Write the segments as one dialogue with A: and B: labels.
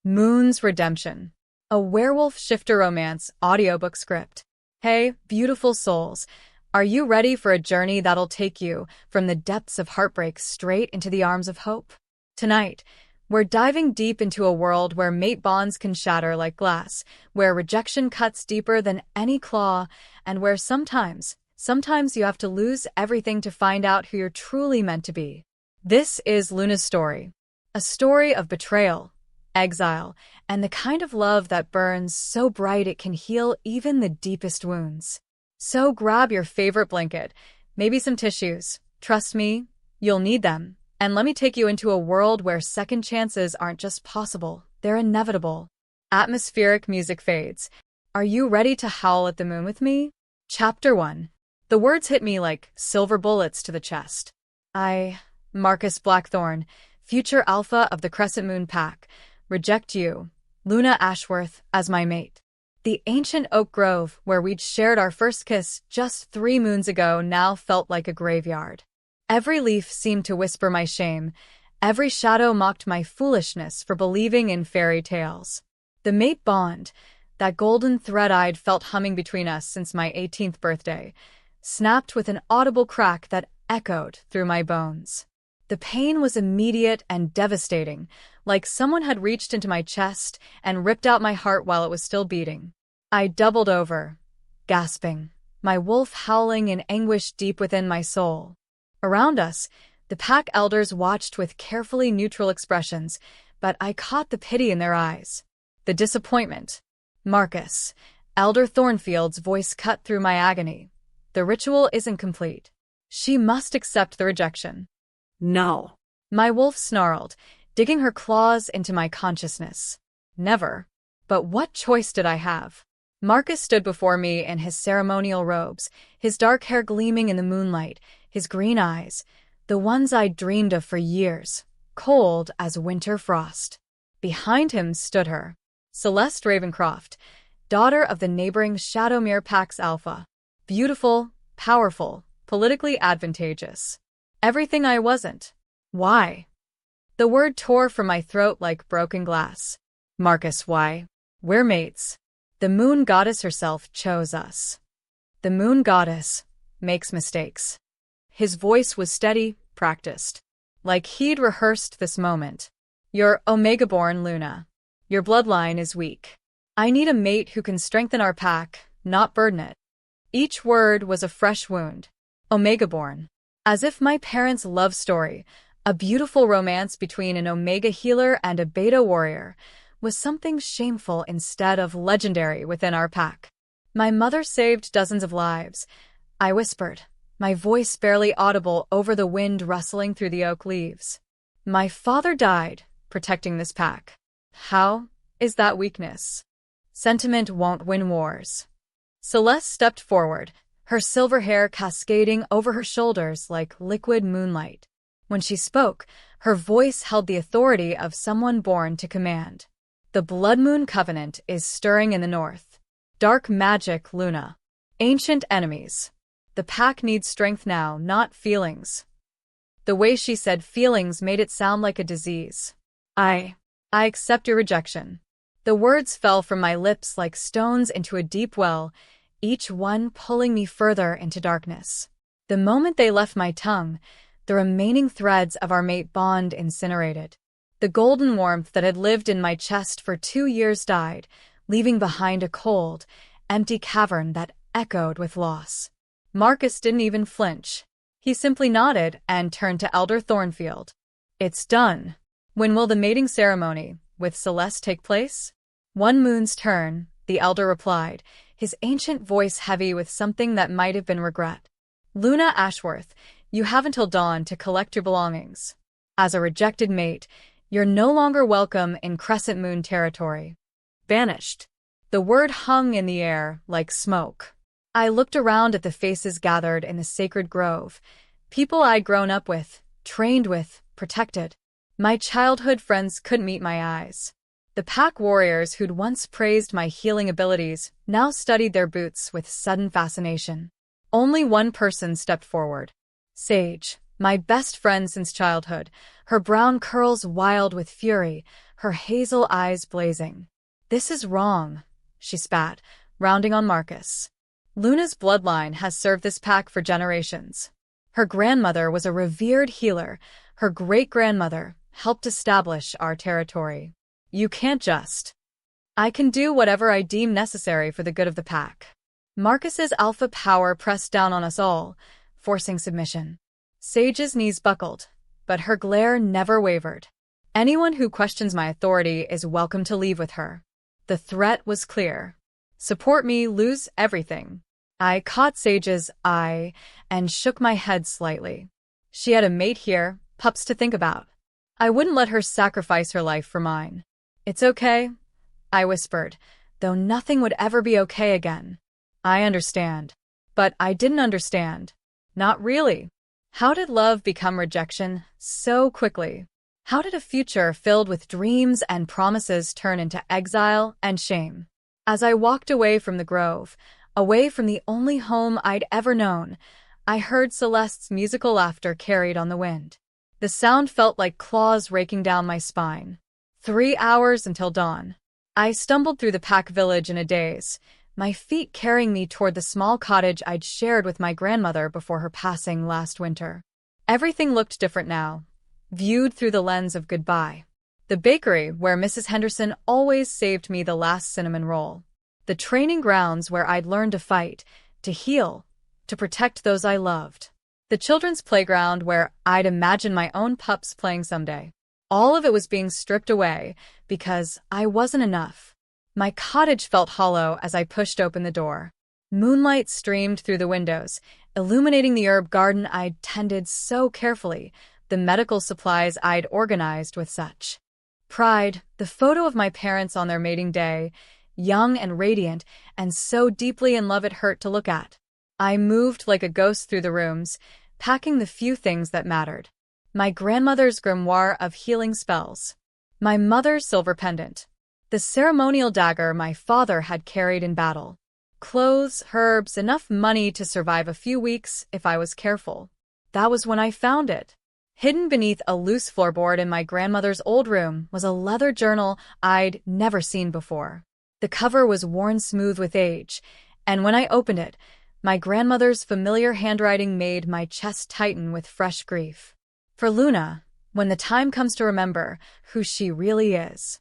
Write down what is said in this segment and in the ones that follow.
A: Moon's Redemption. A werewolf shifter romance audiobook script. Hey, beautiful souls. Are you ready for a journey that'll take you from the depths of heartbreak straight into the arms of hope? Tonight, we're diving deep into a world where mate bonds can shatter like glass, where rejection cuts deeper than any claw, and where sometimes you have to lose everything to find out who you're truly meant to be. This is Luna's story. A story of betrayal, exile, and the kind of love that burns so bright it can heal even the deepest wounds. So grab your favorite blanket, maybe some tissues. Trust me, you'll need them. And let me take you into a world where second chances aren't just possible, they're inevitable. Atmospheric music fades. Are you ready to howl at the moon with me? Chapter 1. The words hit me like silver bullets to the chest. Marcus Blackthorne, future alpha of the Crescent Moon Pack, reject you, Luna Ashworth, as my mate. The ancient oak grove where we'd shared our first kiss just 3 moons ago now felt like a graveyard. Every leaf seemed to whisper my shame, every shadow mocked my foolishness for believing in fairy tales. The mate bond, that golden thread I'd felt humming between us since my 18th birthday, snapped with an audible crack that echoed through my bones. The pain was immediate and devastating, like someone had reached into my chest and ripped out my heart while it was still beating. I doubled over, gasping, my wolf howling in anguish deep within my soul. Around us, the pack elders watched with carefully neutral expressions, but I caught the pity in their eyes. The disappointment. Marcus, Elder Thornfield's voice cut through my agony. The ritual isn't complete. She must accept the rejection.
B: No.
A: My wolf snarled, digging her claws into my consciousness. Never. But what choice did I have? Marcus stood before me in his ceremonial robes, his dark hair gleaming in the moonlight, his green eyes, the ones I'd dreamed of for years, cold as winter frost. Behind him stood her, Celeste Ravencroft, daughter of the neighboring Shadowmere Pax Alpha. Beautiful, powerful, politically advantageous. Everything I wasn't. Why? The word tore from my throat like broken glass. Marcus, why? We're mates. The moon goddess herself chose us. The moon goddess makes mistakes. His voice was steady, practiced. Like he'd rehearsed this moment. You're Omega-born, Luna. Your bloodline is weak. I need a mate who can strengthen our pack, not burden it. Each word was a fresh wound. Omega-born. As if my parents' love story, a beautiful romance between an Omega healer and a Beta warrior, was something shameful instead of legendary within our pack. My mother saved dozens of lives, I whispered, my voice barely audible over the wind rustling through the oak leaves. My father died, protecting this pack. How is that weakness? Sentiment won't win wars. Celeste stepped forward, her silver hair cascading over her shoulders like liquid moonlight. When she spoke, her voice held the authority of someone born to command. The Blood Moon Covenant is stirring in the north. Dark magic, Luna. Ancient enemies. The pack needs strength now, not feelings. The way she said feelings made it sound like a disease. I accept your rejection. The words fell from my lips like stones into a deep well, each one pulling me further into darkness. The moment they left my tongue, the remaining threads of our mate bond incinerated. The golden warmth that had lived in my chest for 2 years died, leaving behind a cold, empty cavern that echoed with loss. Marcus didn't even flinch. He simply nodded and turned to Elder Thornfield. It's done. When will the mating ceremony with Celeste take place? 1 moon's turn, the elder replied, his ancient voice heavy with something that might have been regret. Luna Ashworth, you have until dawn to collect your belongings. As a rejected mate, you're no longer welcome in Crescent Moon territory. Banished. The word hung in the air like smoke. I looked around at the faces gathered in the sacred grove, people I'd grown up with, trained with, protected. My childhood friends couldn't meet my eyes. The pack warriors who'd once praised my healing abilities now studied their boots with sudden fascination. Only one person stepped forward. Sage, My best friend since childhood, her brown curls wild with fury, her hazel eyes blazing. "This is wrong," she spat, rounding on Marcus. "Luna's bloodline has served this pack for generations. Her grandmother was a revered healer. Her great-grandmother helped establish our territory. You can't just. I can do whatever I deem necessary for the good of the pack." Marcus's alpha power pressed down on us all, forcing submission. Sage's knees buckled, but her glare never wavered. "Anyone who questions my authority is welcome to leave with her." The threat was clear. Support me, lose everything. I caught Sage's eye and shook my head slightly. She had a mate here, pups to think about. I wouldn't let her sacrifice her life for mine. "It's okay," I whispered, though nothing would ever be okay again. "I understand." But I didn't understand. Not really. How did love become rejection so quickly? How did a future filled with dreams and promises turn into exile and shame? As I walked away from the grove, away from the only home I'd ever known, I heard Celeste's musical laughter carried on the wind. The sound felt like claws raking down my spine. 3 hours until dawn. I stumbled through the pack village in a daze, my feet carrying me toward the small cottage I'd shared with my grandmother before her passing last winter. Everything looked different now, viewed through the lens of goodbye. The bakery where Mrs. Henderson always saved me the last cinnamon roll. The training grounds where I'd learned to fight, to heal, to protect those I loved. The children's playground where I'd imagined my own pups playing someday. All of it was being stripped away because I wasn't enough. My cottage felt hollow as I pushed open the door. Moonlight streamed through the windows, illuminating the herb garden I'd tended so carefully, the medical supplies I'd organized with such pride, the photo of my parents on their mating day, young and radiant, and so deeply in love it hurt to look at. I moved like a ghost through the rooms, packing the few things that mattered. My grandmother's grimoire of healing spells. My mother's silver pendant. The ceremonial dagger my father had carried in battle. Clothes, herbs, enough money to survive a few weeks if I was careful. That was when I found it. Hidden beneath a loose floorboard in my grandmother's old room was a leather journal I'd never seen before. The cover was worn smooth with age, and when I opened it, my grandmother's familiar handwriting made my chest tighten with fresh grief. For Luna, when the time comes to remember who she really is.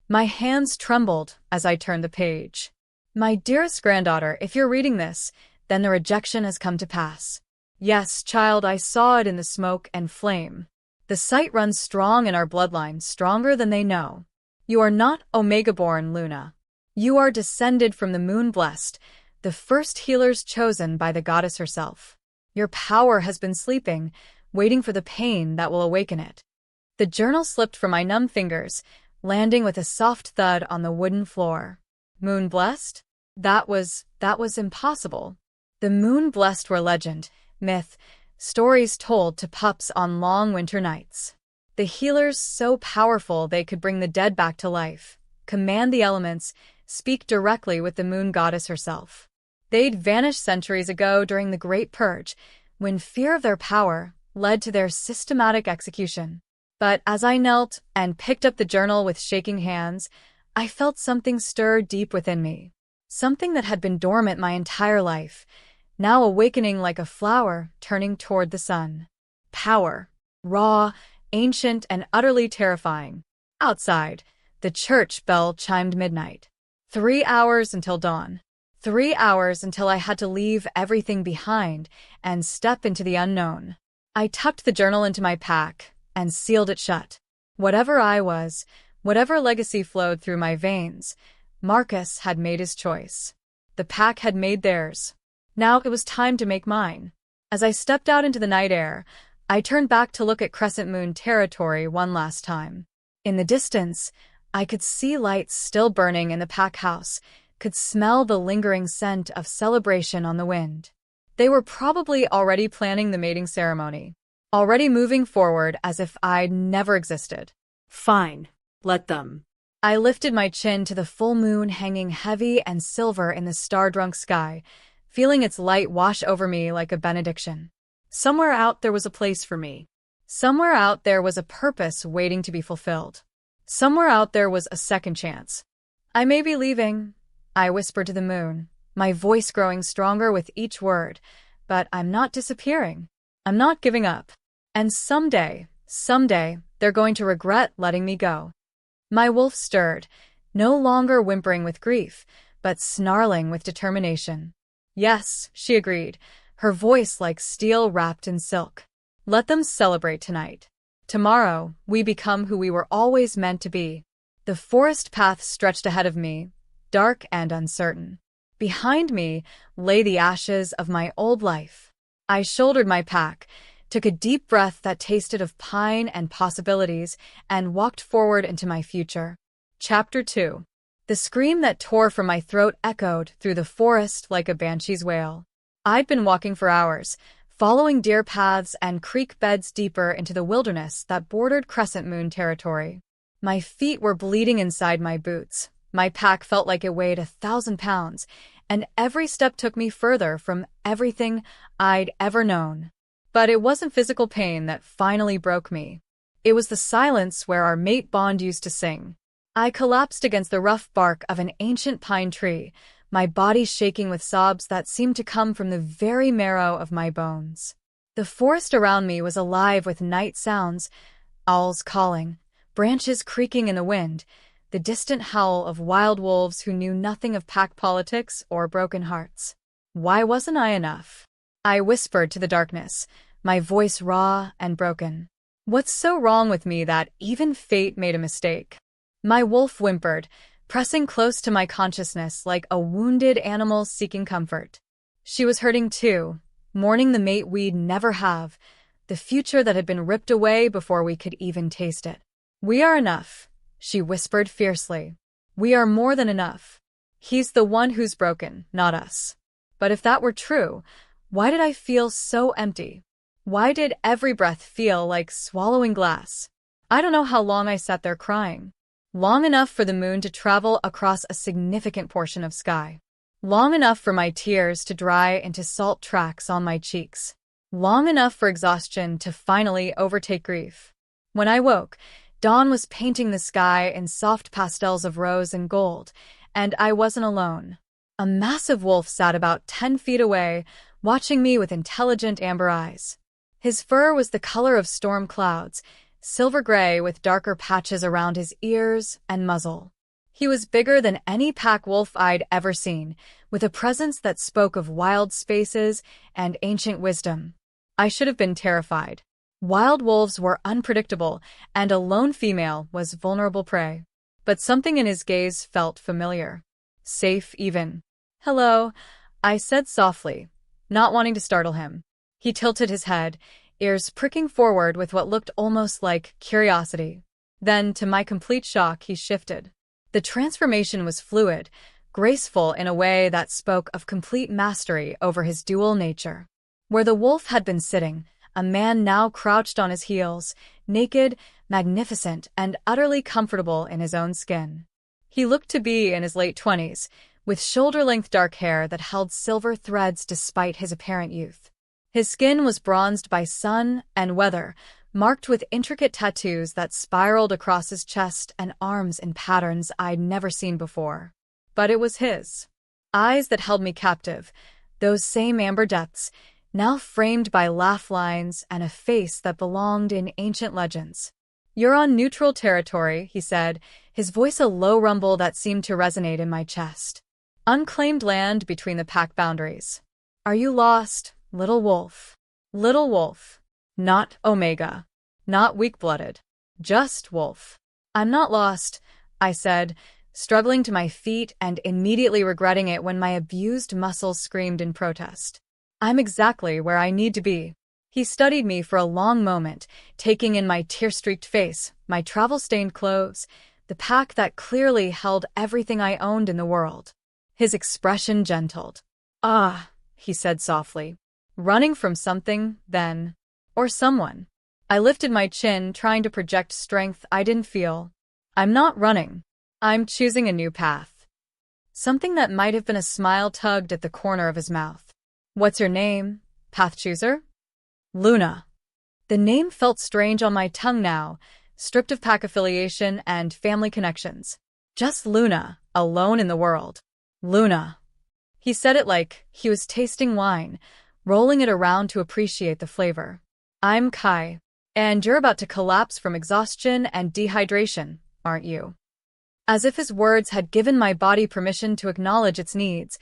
A: My hands trembled as I turned the page. "My dearest granddaughter, if you're reading this, then the rejection has come to pass. Yes, child, I saw it in the smoke and flame. The sight runs strong in our bloodline, stronger than they know. You are not Omega-born, Luna. You are descended from the moon-blessed, the first healers chosen by the goddess herself. Your power has been sleeping, waiting for the pain that will awaken it." The journal slipped from my numb fingers, landing with a soft thud on the wooden floor. Moon-blessed? That was impossible. The moon-blessed were legend, myth, stories told to pups on long winter nights. The healers so powerful they could bring the dead back to life, command the elements, speak directly with the moon goddess herself. They'd vanished centuries ago during the Great Purge, when fear of their power led to their systematic execution. But as I knelt and picked up the journal with shaking hands, I felt something stir deep within me. Something that had been dormant my entire life, now awakening like a flower turning toward the sun. Power. Raw, ancient, and utterly terrifying. Outside, the church bell chimed midnight. 3 hours until dawn. 3 hours until I had to leave everything behind and step into the unknown. I tucked the journal into my pack and sealed it shut. Whatever I was, whatever legacy flowed through my veins, Marcus had made his choice. The pack had made theirs. Now it was time to make mine. As I stepped out into the night air, I turned back to look at Crescent Moon territory one last time. In the distance, I could see lights still burning in the pack house, could smell the lingering scent of celebration on the wind. They were probably already planning the mating ceremony. Already moving forward as if I'd never existed.
B: Fine. Let them.
A: I lifted my chin to the full moon hanging heavy and silver in the star-drunk sky, feeling its light wash over me like a benediction. Somewhere out there was a place for me. Somewhere out there was a purpose waiting to be fulfilled. Somewhere out there was a second chance. I may be leaving, I whispered to the moon, my voice growing stronger with each word, but I'm not disappearing. I'm not giving up. And someday, they're going to regret letting me go. My wolf stirred, no longer whimpering with grief, but snarling with determination. Yes, she agreed, her voice like steel wrapped in silk. Let them celebrate tonight. Tomorrow, we become who we were always meant to be. The forest path stretched ahead of me, dark and uncertain. Behind me lay the ashes of my old life. I shouldered my pack, took a deep breath that tasted of pine and possibilities, and walked forward into my future. Chapter 2. The scream that tore from my throat echoed through the forest like a banshee's wail. I'd been walking for hours, following deer paths and creek beds deeper into the wilderness that bordered Crescent Moon territory. My feet were bleeding inside my boots. My pack felt like it weighed 1,000 pounds, and every step took me further from everything I'd ever known. But it wasn't physical pain that finally broke me. It was the silence where our mate bond used to sing. I collapsed against the rough bark of an ancient pine tree, my body shaking with sobs that seemed to come from the very marrow of my bones. The forest around me was alive with night sounds, owls calling, branches creaking in the wind, the distant howl of wild wolves who knew nothing of pack politics or broken hearts. Why wasn't I enough? I whispered to the darkness, my voice raw and broken. What's so wrong with me that even fate made a mistake? My wolf whimpered, pressing close to my consciousness like a wounded animal seeking comfort. She was hurting too, mourning the mate we'd never have, the future that had been ripped away before we could even taste it. We are enough, she whispered fiercely. We are more than enough. He's the one who's broken, not us. But if that were true, why did I feel so empty? Why did every breath feel like swallowing glass? I don't know how long I sat there crying. Long enough for the moon to travel across a significant portion of sky. Long enough for my tears to dry into salt tracks on my cheeks. Long enough for exhaustion to finally overtake grief. When I woke, dawn was painting the sky in soft pastels of rose and gold, and I wasn't alone. A massive wolf sat about 10 feet away, watching me with intelligent amber eyes. His fur was the color of storm clouds, silver gray with darker patches around his ears and muzzle. He was bigger than any pack wolf I'd ever seen, with a presence that spoke of wild spaces and ancient wisdom. I should have been terrified. Wild wolves were unpredictable, and a lone female was vulnerable prey. But something in his gaze felt familiar. Safe, even. "Hello," I said softly, not wanting to startle him. He tilted his head, ears pricking forward with what looked almost like curiosity. Then, to my complete shock, he shifted. The transformation was fluid, graceful in a way that spoke of complete mastery over his dual nature. Where the wolf had been sitting, a man now crouched on his heels, naked, magnificent, and utterly comfortable in his own skin. He looked to be in his late 20s, with shoulder-length dark hair that held silver threads despite his apparent youth. His skin was bronzed by sun and weather, marked with intricate tattoos that spiraled across his chest and arms in patterns I'd never seen before. But it was his. Eyes that held me captive, those same amber depths, now framed by laugh lines and a face that belonged in ancient legends. "You're on neutral territory," he said, his voice a low rumble that seemed to resonate in my chest. "Unclaimed land between the pack boundaries. Are you lost, little wolf?" Little wolf. Not Omega. Not weak-blooded. Just wolf. "I'm not lost," I said, struggling to my feet and immediately regretting it when my abused muscles screamed in protest. "I'm exactly where I need to be." He studied me for a long moment, taking in my tear-streaked face, my travel-stained clothes, the pack that clearly held everything I owned in the world. His expression gentled. "Ah," he said softly. "Running from something, then. Or someone." I lifted my chin, trying to project strength I didn't feel. "I'm not running. I'm choosing a new path." Something that might have been a smile tugged at the corner of his mouth. "What's your name, path chooser?" Luna. The name felt strange on my tongue now, stripped of pack affiliation and family connections. Just Luna, alone in the world. Luna. He said it like he was tasting wine, rolling it around to appreciate the flavor. I'm Kai, and you're about to collapse from exhaustion and dehydration, aren't you? As if his words had given my body permission to acknowledge its needs,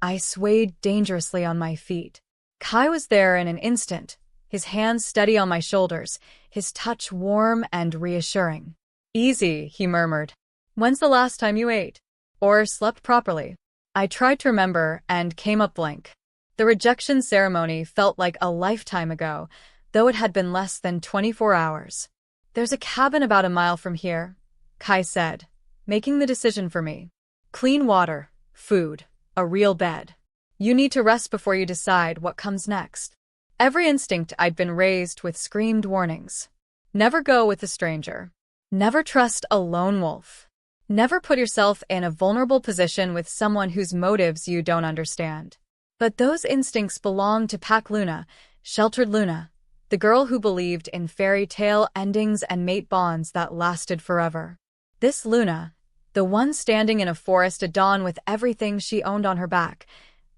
A: I swayed dangerously on my feet. Kai was there in an instant, his hands steady on my shoulders, his touch warm and reassuring. Easy, he murmured. When's the last time you ate? Or slept properly? I tried to remember and came up blank. The rejection ceremony felt like a lifetime ago, though it had been less than 24 hours. There's a cabin about a mile from here, Kai said, making the decision for me. Clean water, food, a real bed. You need to rest before you decide what comes next. Every instinct I'd been raised with screamed warnings. Never go with a stranger. Never trust a lone wolf. Never put yourself in a vulnerable position with someone whose motives you don't understand. But those instincts belonged to Pack Luna, sheltered Luna, the girl who believed in fairy tale endings and mate bonds that lasted forever. This Luna, the one standing in a forest at dawn with everything she owned on her back,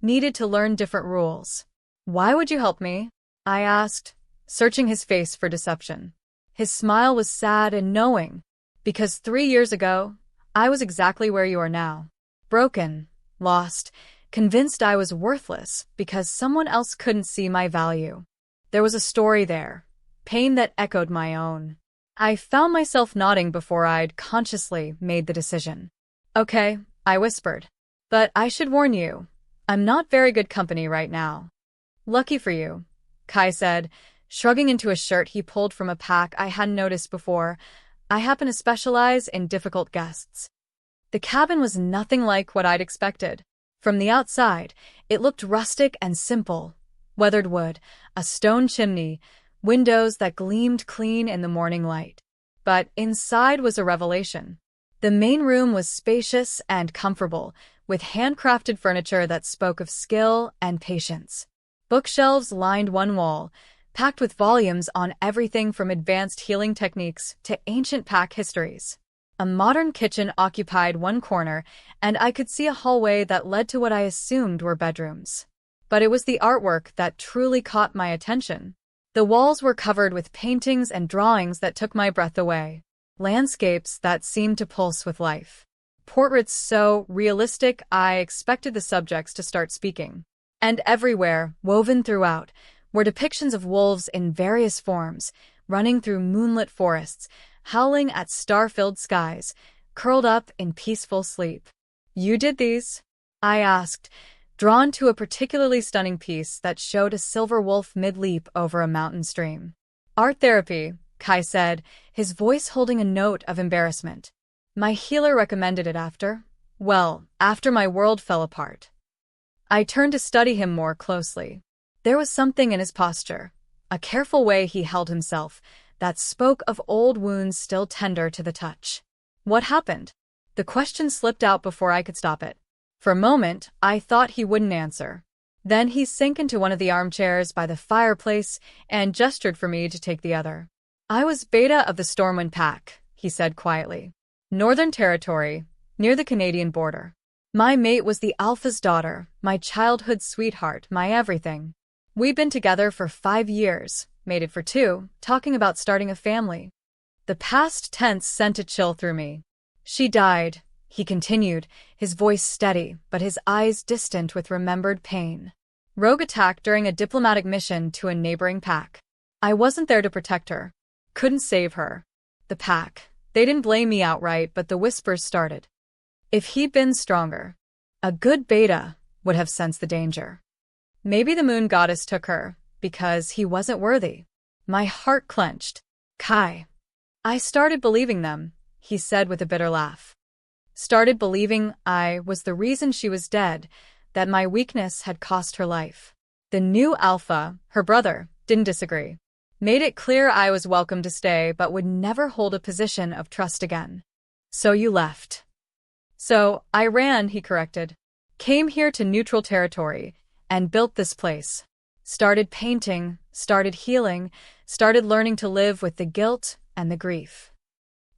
A: needed to learn different rules. Why would you help me? I asked, searching his face for deception. His smile was sad and knowing, because 3 years ago, I was exactly where you are now. Broken, lost, convinced I was worthless because someone else couldn't see my value. There was a story there, pain that echoed my own. I found myself nodding before I'd consciously made the decision. Okay, I whispered. But I should warn you, I'm not very good company right now. Lucky for you, Kai said, shrugging into a shirt he pulled from a pack I hadn't noticed before. I happen to specialize in difficult guests. The cabin was nothing like what I'd expected. From the outside, it looked rustic and simple. Weathered wood, a stone chimney, windows that gleamed clean in the morning light. But inside was a revelation. The main room was spacious and comfortable, with handcrafted furniture that spoke of skill and patience. Bookshelves lined one wall, packed with volumes on everything from advanced healing techniques to ancient pack histories. A modern kitchen occupied one corner, and I could see a hallway that led to what I assumed were bedrooms. But it was the artwork that truly caught my attention. The walls were covered with paintings and drawings that took my breath away. Landscapes that seemed to pulse with life. Portraits so realistic I expected the subjects to start speaking. And everywhere, woven throughout, were depictions of wolves in various forms, running through moonlit forests, howling at star-filled skies, curled up in peaceful sleep. You did these? I asked, drawn to a particularly stunning piece that showed a silver wolf mid-leap over a mountain stream. Art therapy, Kai said, his voice holding a note of embarrassment. My healer recommended it after my world fell apart. I turned to study him more closely. There was something in his posture, a careful way he held himself, that spoke of old wounds still tender to the touch. What happened? The question slipped out before I could stop it. For a moment, I thought he wouldn't answer. Then he sank into one of the armchairs by the fireplace and gestured for me to take the other. I was Beta of the Stormwind Pack, he said quietly. Northern Territory, near the Canadian border. My mate was the Alpha's daughter, my childhood sweetheart, my everything. We'd been together for 5 years, mated for 2, talking about starting a family. The past tense sent a chill through me. She died, he continued, his voice steady, but his eyes distant with remembered pain. Rogue attack during a diplomatic mission to a neighboring pack. I wasn't there to protect her. Couldn't save her. The pack. They didn't blame me outright, but the whispers started. If he'd been stronger, a good Beta would have sensed the danger. Maybe the moon goddess took her, because he wasn't worthy. My heart clenched. Kai. I started believing them, he said with a bitter laugh. Started believing I was the reason she was dead, that my weakness had cost her life. The new Alpha, her brother, didn't disagree. Made it clear I was welcome to stay but would never hold a position of trust again. So you left. So, I ran, he corrected. Came here to neutral territory, and built this place. started painting, started healing, started learning to live with the guilt and the grief.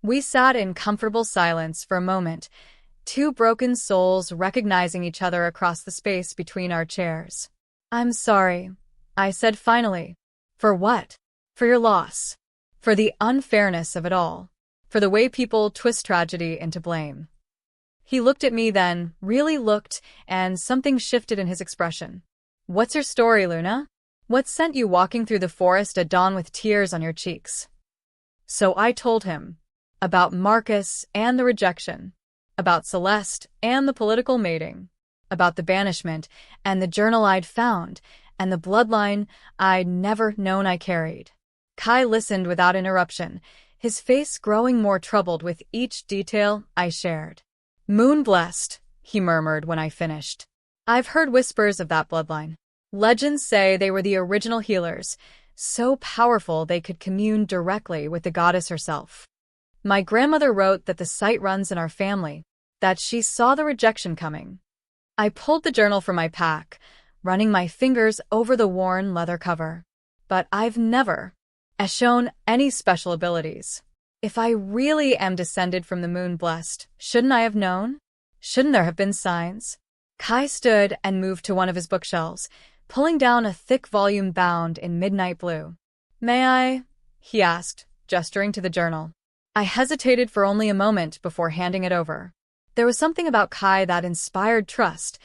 A: We sat in comfortable silence for a moment, two broken souls recognizing each other across the space between our chairs. "I'm sorry," I said finally. "For what?" "For your loss. For the unfairness of it all. For the way people twist tragedy into blame." He looked at me then, really looked, and something shifted in his expression. "What's your story, Luna? What sent you walking through the forest at dawn with tears on your cheeks?" So I told him about Marcus and the rejection, about Celeste and the political mating, about the banishment and the journal I'd found, and the bloodline I'd never known I carried. Kai listened without interruption, his face growing more troubled with each detail I shared. "Moon-blessed," he murmured when I finished. "I've heard whispers of that bloodline. Legends say they were the original healers, so powerful they could commune directly with the goddess herself. My grandmother wrote that the sight runs in our family, that she saw the rejection coming." I pulled the journal from my pack, running my fingers over the worn leather cover. "But I've never shown any special abilities. If I really am descended from the moon-blessed, shouldn't I have known? Shouldn't there have been signs?" Kai stood and moved to one of his bookshelves, pulling down a thick volume bound in midnight blue. "May I?" he asked, gesturing to the journal. I hesitated for only a moment before handing it over. There was something about Kai that inspired trust.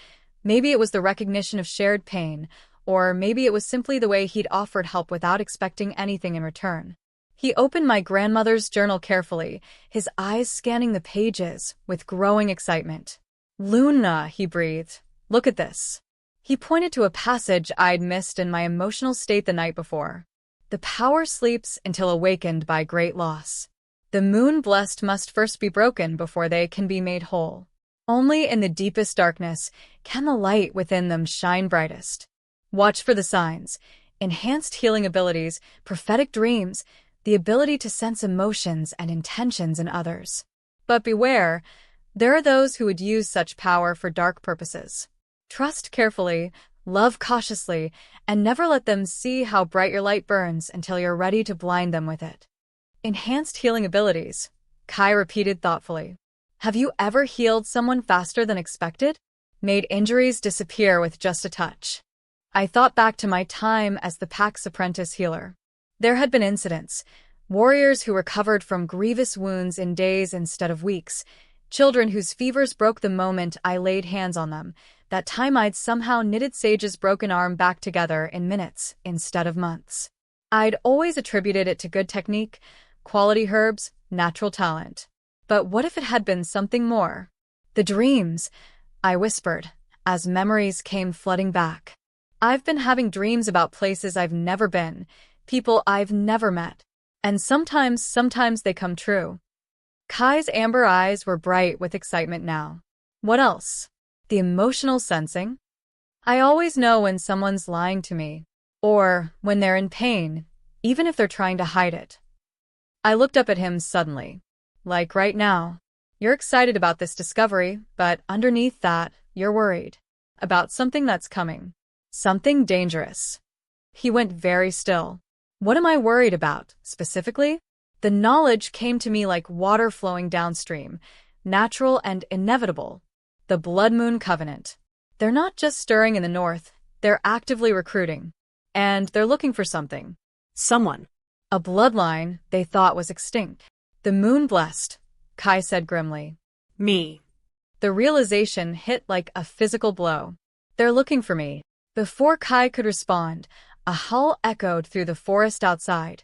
A: Maybe it was the recognition of shared pain, or maybe it was simply the way he'd offered help without expecting anything in return. He opened my grandmother's journal carefully, his eyes scanning the pages with growing excitement. "Luna," he breathed, "look at this." He pointed to a passage I'd missed in my emotional state the night before. "The power sleeps until awakened by great loss. The moon-blessed must first be broken before they can be made whole. Only in the deepest darkness can the light within them shine brightest. Watch for the signs, enhanced healing abilities, prophetic dreams, the ability to sense emotions and intentions in others. But beware, there are those who would use such power for dark purposes. Trust carefully, love cautiously, and never let them see how bright your light burns until you're ready to blind them with it." "Enhanced healing abilities," Kai repeated thoughtfully. "Have you ever healed someone faster than expected? Made injuries disappear with just a touch?" I thought back to my time as the Pack's apprentice healer. There had been incidents, warriors who recovered from grievous wounds in days instead of weeks, children whose fevers broke the moment I laid hands on them, that time I'd somehow knitted Sage's broken arm back together in minutes instead of months. I'd always attributed it to good technique, quality herbs, natural talent. But what if it had been something more? "The dreams," I whispered, as memories came flooding back. "I've been having dreams about places I've never been, people I've never met. And sometimes they come true." Kai's amber eyes were bright with excitement now. "What else?" "The emotional sensing. I always know when someone's lying to me, or when they're in pain, even if they're trying to hide it." I looked up at him suddenly. "Like right now. You're excited about this discovery, but underneath that, you're worried. About something that's coming. Something dangerous." He went very still. "What am I worried about, specifically?" The knowledge came to me like water flowing downstream, natural and inevitable. The Blood Moon Covenant. They're not just stirring in the north, they're actively recruiting. And they're looking for something.
B: Someone.
A: A bloodline they thought was extinct. "The moon-blessed," Kai said grimly.
B: Me.
A: The realization hit like a physical blow. "They're looking for me." Before Kai could respond, a howl echoed through the forest outside.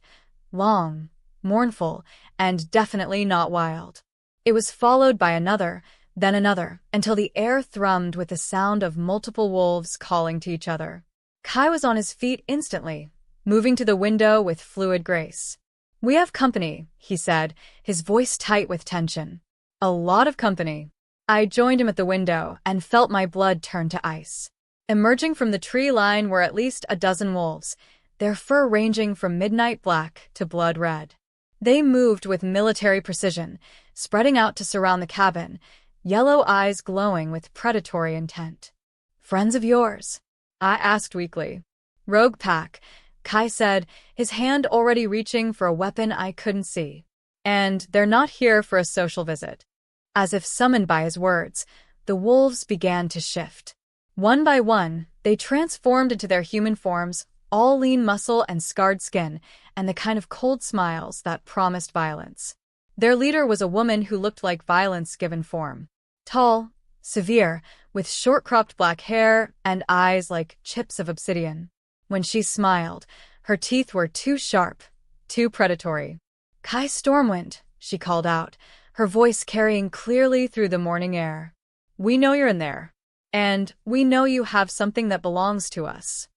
A: Long, mournful, and definitely not wild. It was followed by another, then another, until the air thrummed with the sound of multiple wolves calling to each other. Kai was on his feet instantly, moving to the window with fluid grace. "We have company," he said, his voice tight with tension. "A lot of company." I joined him at the window and felt my blood turn to ice. Emerging from the tree line were at least a dozen wolves, their fur ranging from midnight black to blood red. They moved with military precision, spreading out to surround the cabin, yellow eyes glowing with predatory intent. "Friends of yours?" I asked weakly. Rogue pack, Kai said, his hand already reaching for a weapon I couldn't see. And they're not here for a social visit. As if summoned by his words, the wolves began to shift. One by one, they transformed into their human forms, all lean muscle and scarred skin, and the kind of cold smiles that promised violence. Their leader was a woman who looked like violence given form. Tall, severe, with short-cropped black hair and eyes like chips of obsidian. When she smiled, her teeth were too sharp, too predatory. "Kai Stormwind," she called out, her voice carrying clearly through the morning air. "We know you're in there. And we know you have something that belongs to us."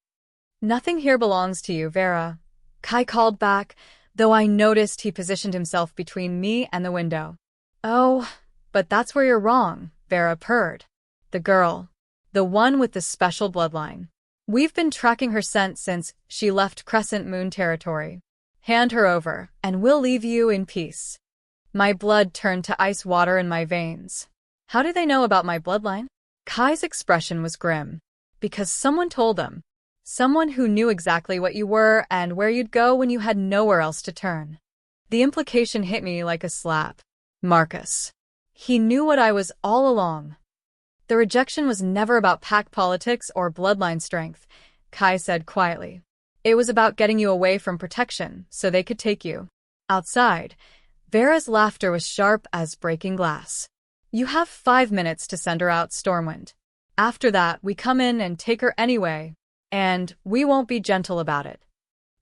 A: "Nothing here belongs to you, Vera," Kai called back, though I noticed he positioned himself between me and the window. "Oh, but that's where you're wrong," Vera purred. "The girl. The one with the special bloodline. We've been tracking her scent since she left Crescent Moon territory. Hand her over, and we'll leave you in peace." My blood turned to ice water in my veins. How do they know about my bloodline? Kai's expression was grim. Because someone told them. Someone who knew exactly what you were and where you'd go when you had nowhere else to turn. The implication hit me like a slap. Marcus. He knew what I was all along. "The rejection was never about pack politics or bloodline strength," Kai said quietly. "It was about getting you away from protection so they could take you." Outside, Vera's laughter was sharp as breaking glass. "You have 5 minutes to send her out, Stormwind. After that, we come in and take her anyway, and we won't be gentle about it."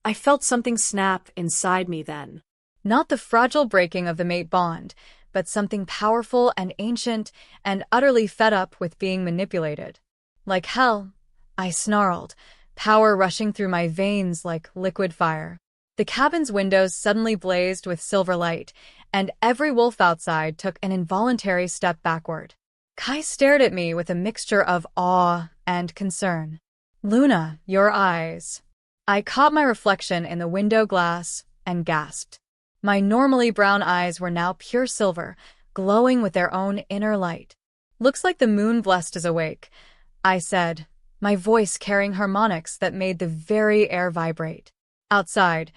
B: I felt something snap inside me then.
A: Not the fragile breaking of the mate bond, but something powerful and ancient and utterly fed up with being manipulated. "Like hell," I snarled, power rushing through my veins like liquid fire. The cabin's windows suddenly blazed with silver light, and every wolf outside took an involuntary step backward. Kai stared at me with a mixture of awe and concern. "Luna, your eyes." I caught my reflection in the window glass and gasped. My normally brown eyes were now pure silver, glowing with their own inner light. "Looks like the moon blessed is awake," I said, my voice carrying harmonics that made the very air vibrate. Outside,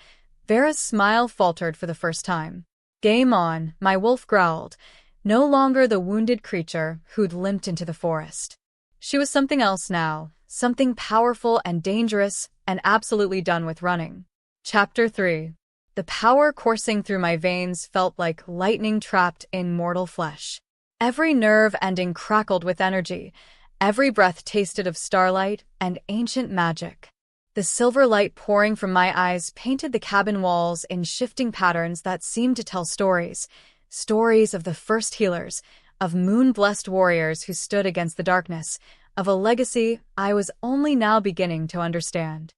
A: Vera's smile faltered for the first time. "Game on," my wolf growled, no longer the wounded creature who'd limped into the forest. She was something else now, something powerful and dangerous, and absolutely done with running. Chapter 3. The power coursing through my veins felt like lightning trapped in mortal flesh. Every nerve ending crackled with energy, every breath tasted of starlight and ancient magic. The silver light pouring from my eyes painted the cabin walls in shifting patterns that seemed to tell stories. Stories of the first healers, of moon-blessed warriors who stood against the darkness, of a legacy I was only now beginning to understand.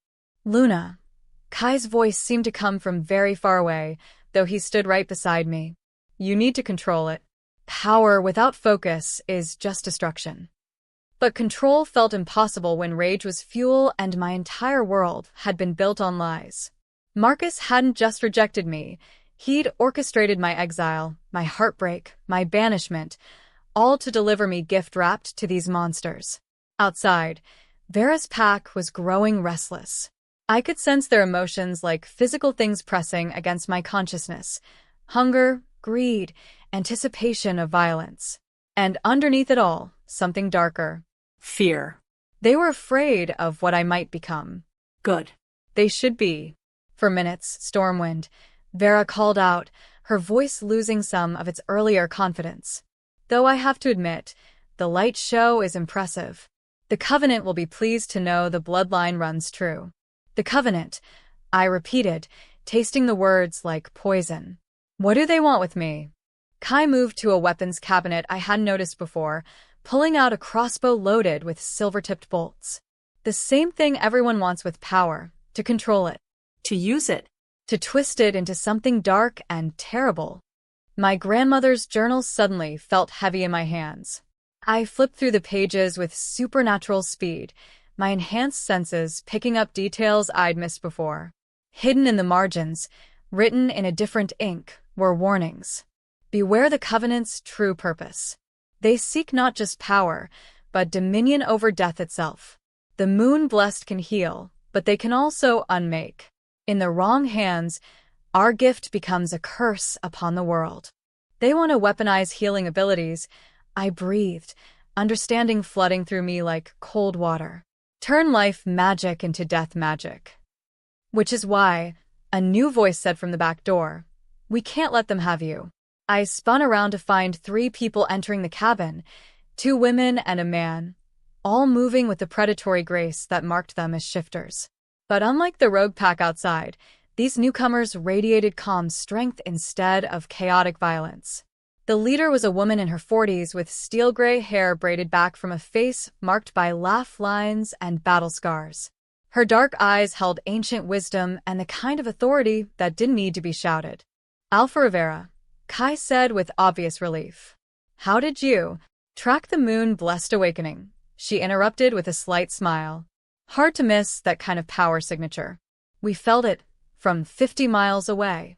A: "Luna." Kai's voice seemed to come from very far away, though he stood right beside me. "You need to control it. Power without focus is just destruction." But control felt impossible when rage was fuel and my entire world had been built on lies. Marcus hadn't just rejected me. He'd orchestrated my exile, my heartbreak, my banishment, all to deliver me gift-wrapped to these monsters. Outside, Vera's pack was growing restless. I could sense their emotions like physical things pressing against my consciousness. Hunger, greed, anticipation of violence. And underneath it all, something darker.
B: Fear.
A: They were afraid of what I might become.
B: Good.
A: They should be. For minutes, Stormwind, Vera called out, her voice losing some of its earlier confidence. Though I have to admit, the light show is impressive. The Covenant will be pleased to know the bloodline runs true. The Covenant, I repeated, tasting the words like poison. What do they want with me? Kai moved to a weapons cabinet I hadn't noticed before, pulling out a crossbow loaded with silver-tipped bolts. The same thing everyone wants with power, to control it.
B: To use it.
A: To twist it into something dark and terrible. My grandmother's journal suddenly felt heavy in my hands. I flipped through the pages with supernatural speed, my enhanced senses picking up details I'd missed before. Hidden in the margins, written in a different ink, were warnings. Beware the Covenant's true purpose. They seek not just power, but dominion over death itself. The moon blessed can heal, but they can also unmake. In the wrong hands, our gift becomes a curse upon the world. They want to weaponize healing abilities. I breathed, understanding flooding through me like cold water. Turn life magic into death magic. Which is why, a new voice said from the back door, "We can't let them have you." I spun around to find 3 people entering the cabin, 2 women and a man, all moving with the predatory grace that marked them as shifters. But unlike the rogue pack outside, these newcomers radiated calm strength instead of chaotic violence. The leader was a woman in her 40s with steel-gray hair braided back from a face marked by laugh lines and battle scars. Her dark eyes held ancient wisdom and the kind of authority that didn't need to be shouted. "Alpha Rivera," Kai said with obvious relief. "How did you track the moon-blessed awakening?" She interrupted with a slight smile. Hard to miss that kind of power signature. "We felt it from 50 miles away."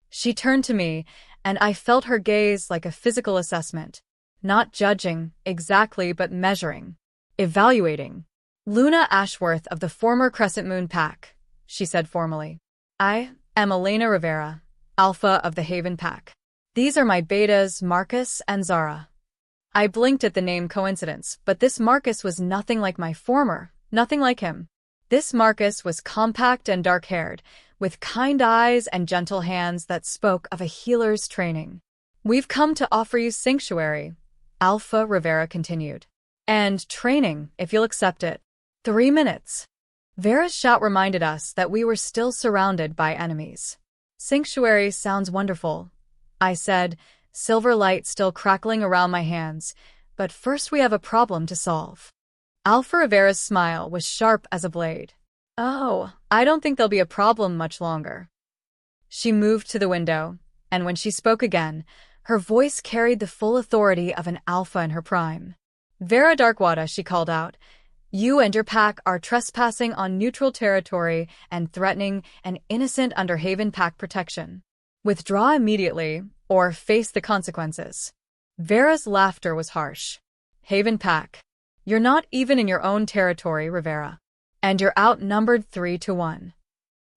A: She turned to me, and I felt her gaze like a physical assessment. Not judging, exactly, but measuring. Evaluating. "Luna Ashworth of the former Crescent Moon Pack," she said formally. "I am Elena Rivera, Alpha of the Haven Pack. These are my betas, Marcus and Zara." I blinked at the name coincidence, but this Marcus was nothing like my former, nothing like him. This Marcus was compact and dark-haired, with kind eyes and gentle hands that spoke of a healer's training. "We've come to offer you sanctuary," Alpha Rivera continued. "And training, if you'll accept it. 3 minutes." Vera's shout reminded us that we were still surrounded by enemies. "Sanctuary sounds wonderful," I said, silver light still crackling around my hands. "But first we have a problem to solve." Alpha Rivera's smile was sharp as a blade. "Oh, I don't think there'll be a problem much longer." She moved to the window, and when she spoke again, her voice carried the full authority of an alpha in her prime. "Vera Darkwater," she called out, "you and your pack are trespassing on neutral territory and threatening an innocent Underhaven Pack protection. Withdraw immediately, or face the consequences." Vera's laughter was harsh. "Haven Pack, you're not even in your own territory, Rivera. And you're outnumbered 3-1.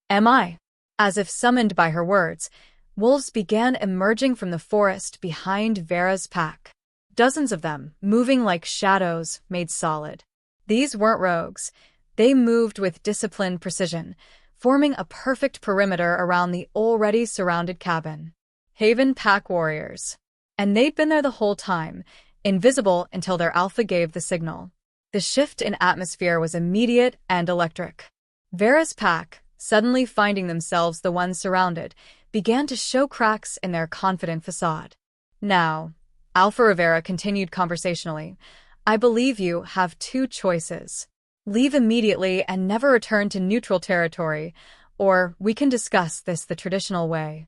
A: "Am I?" As if summoned by her words, wolves began emerging from the forest behind Vera's pack. Dozens of them, moving like shadows, made solid. These weren't rogues. They moved with disciplined precision, forming a perfect perimeter around the already surrounded cabin. Haven Pack warriors. And they'd been there the whole time, invisible until their alpha gave the signal. The shift in atmosphere was immediate and electric. Vera's pack, suddenly finding themselves the ones surrounded, began to show cracks in their confident facade. "Now," Alpha Rivera continued conversationally, "I believe you have 2 choices. Leave immediately and never return to neutral territory, or we can discuss this the traditional way."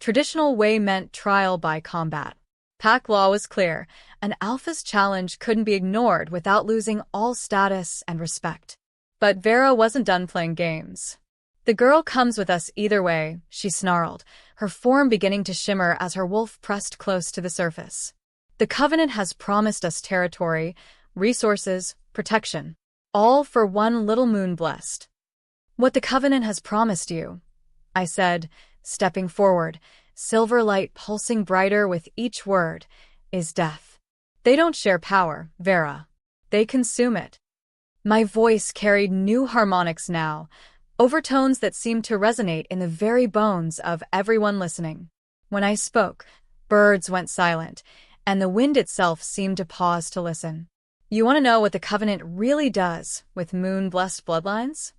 A: Traditional way meant trial by combat. Pack law was clear. An alpha's challenge couldn't be ignored without losing all status and respect. But Vera wasn't done playing games. "The girl comes with us either way," she snarled, her form beginning to shimmer as her wolf pressed close to the surface. "The Covenant has promised us territory, resources, protection. All for one little moon blessed." "What the Covenant has promised you," I said, stepping forward, silver light pulsing brighter with each word, "is death. They don't share power, Vera. They consume it." My voice carried new harmonics now, overtones that seemed to resonate in the very bones of everyone listening. When I spoke, birds went silent, and the wind itself seemed to pause to listen. "You want to know what the Covenant really does with moon-blessed bloodlines?"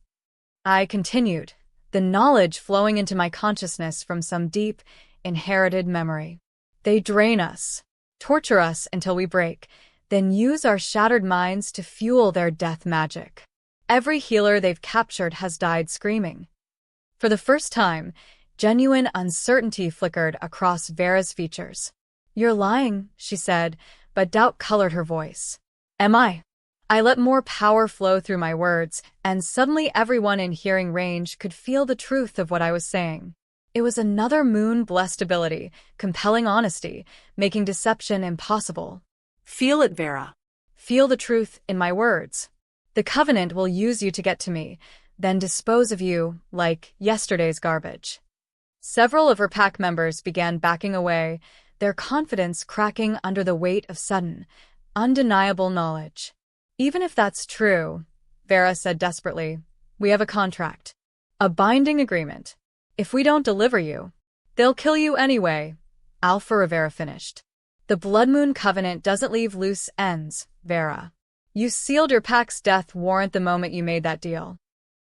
A: I continued, the knowledge flowing into my consciousness from some deep, inherited memory. "They drain us, torture us until we break, then use our shattered minds to fuel their death magic. Every healer they've captured has died screaming." For the first time, genuine uncertainty flickered across Vera's features. "You're lying," she said, but doubt colored her voice. "Am I?" I let more power flow through my words, and suddenly everyone in hearing range could feel the truth of what I was saying. It was another moon-blessed ability, compelling honesty, making deception impossible.
B: "Feel it, Vera."
A: Feel the truth in my words. The Covenant will use you to get to me, then dispose of you like yesterday's garbage. Several of her pack members began backing away, their confidence cracking under the weight of sudden, undeniable knowledge. Even if that's true, Vera said desperately, we have a contract. A binding agreement. If we don't deliver you, they'll kill you anyway, Alpha Rivera finished. The Blood Moon Covenant doesn't leave loose ends, Vera. You sealed your pack's death warrant the moment you made that deal.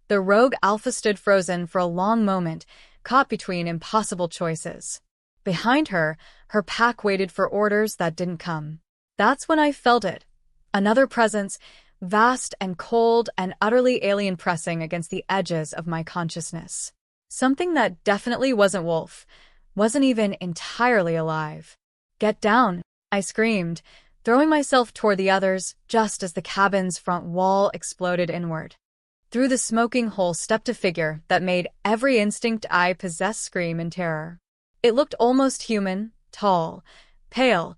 A: The rogue Alpha stood frozen for a long moment, caught between impossible choices. Behind her, her pack waited for orders that didn't come. That's when I felt it. Another presence, vast and cold and utterly alien, pressing against the edges of my consciousness. Something that definitely wasn't Wolf, wasn't even entirely alive. Get down, I screamed, throwing myself toward the others just as the cabin's front wall exploded inward. Through the smoking hole stepped a figure that made every instinct I possess scream in terror. It looked almost human, tall, pale,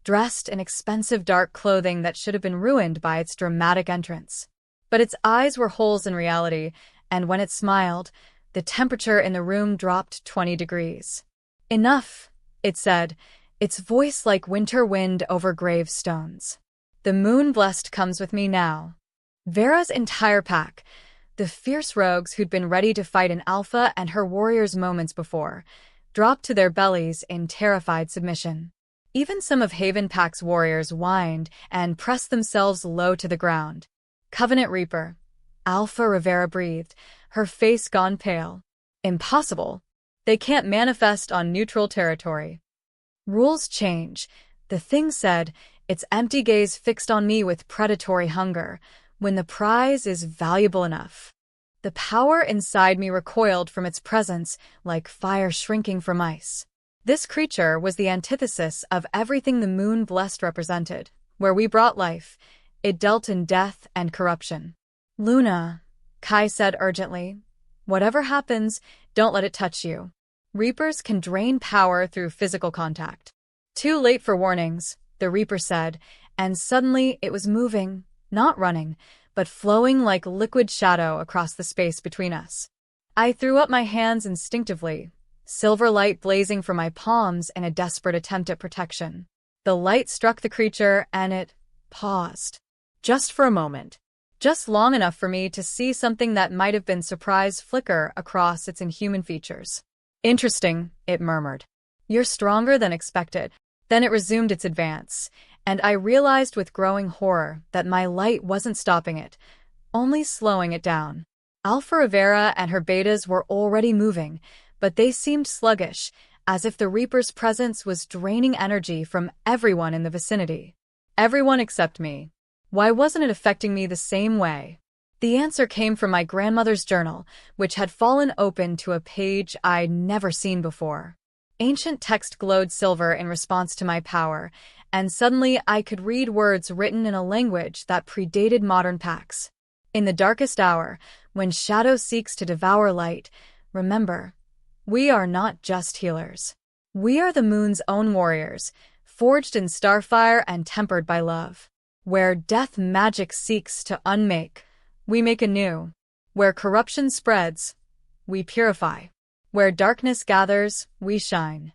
A: dressed in expensive dark clothing that should have been ruined by its dramatic entrance. But its eyes were holes in reality, and when it smiled, the temperature in the room dropped 20 degrees. Enough, it said, its voice like winter wind over gravestones. The moon blessed comes with me now. Vera's entire pack, the fierce rogues who'd been ready to fight an Alpha and her warriors moments before, dropped to their bellies in terrified submission. Even some of Haven Pack's warriors whined and pressed themselves low to the ground. Covenant Reaper. Alpha Rivera breathed, her face gone pale. Impossible. They can't manifest on neutral territory. Rules change, the thing said, its empty gaze fixed on me with predatory hunger, when the prize is valuable enough. The power inside me recoiled from its presence like fire shrinking from ice. This creature was the antithesis of everything the moon blessed represented. Where we brought life, it dealt in death and corruption. Luna, Kai said urgently, whatever happens, don't let it touch you. Reapers can drain power through physical contact. Too late for warnings, the Reaper said, and suddenly it was moving, not running, but flowing like liquid shadow across the space between us. I threw up my hands instinctively, silver light blazing from my palms in a desperate attempt at protection. The light struck the creature and it paused. Just for a moment. Just long enough for me to see something that might have been surprise flicker across its inhuman features. Interesting, it murmured. You're stronger than expected. Then it resumed its advance, and I realized with growing horror that my light wasn't stopping it, only slowing it down. Alpha Rivera and her betas were already moving, but they seemed sluggish, as if the Reaper's presence was draining energy from everyone in the vicinity. Everyone except me. Why wasn't it affecting me the same way? The answer came from my grandmother's journal, which had fallen open to a page I'd never seen before. Ancient text glowed silver in response to my power, and suddenly I could read words written in a language that predated modern packs. In the darkest hour, when shadow seeks to devour light, remember, we are not just healers. We are the moon's own warriors, forged in starfire and tempered by love. Where death magic seeks to unmake, we make anew. Where corruption spreads, we purify. Where darkness gathers, we shine.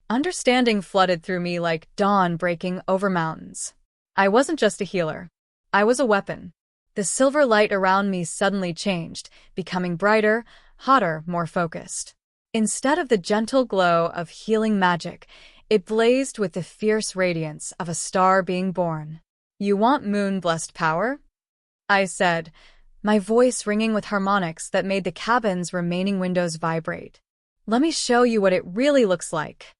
A: Understanding flooded through me like dawn breaking over mountains. I wasn't just a healer. I was a weapon. The silver light around me suddenly changed, becoming brighter, hotter, more focused. Instead of the gentle glow of healing magic, it blazed with the fierce radiance of a star being born. You want moon-blessed power? I said, my voice ringing with harmonics that made the cabin's remaining windows vibrate. Let me show you what it really looks like.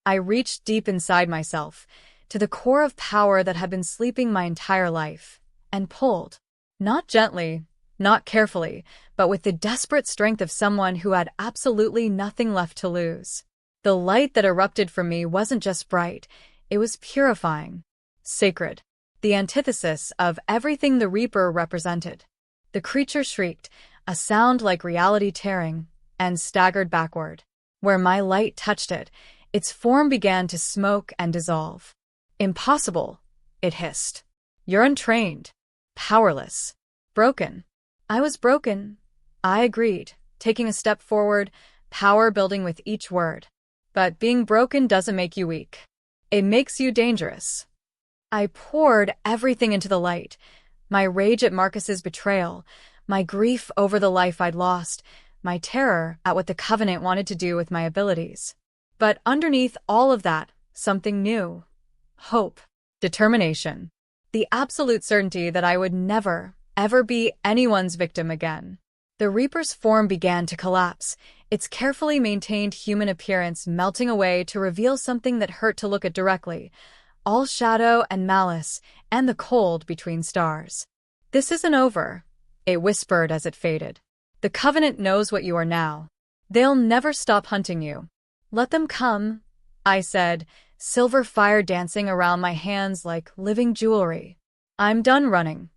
A: I reached deep inside myself, to the core of power that had been sleeping my entire life, and pulled. Not gently, not carefully, but with the desperate strength of someone who had absolutely nothing left to lose. The light that erupted from me wasn't just bright, it was purifying, sacred, the antithesis of everything the Reaper represented. The creature shrieked, a sound like reality tearing, and staggered backward. Where my light touched it, its form began to smoke and dissolve. Impossible, it hissed. You're untrained, powerless, broken. I was broken, I agreed, taking a step forward, power building with each word. But being broken doesn't make you weak. It makes you dangerous. I poured everything into the light. My rage at Marcus's betrayal, my grief over the life I'd lost, my terror at what the Covenant wanted to do with my abilities. But underneath all of that, something new. Hope. Determination. The absolute certainty that I would never, ever be anyone's victim again. The Reaper's form began to collapse, its carefully maintained human appearance melting away to reveal something that hurt to look at directly, all shadow and malice, and the cold between stars. "This isn't over," it whispered as it faded. "The Covenant knows what you are now. They'll never stop hunting you. Let them come," I said, silver fire dancing around my hands like living jewelry. "I'm done running."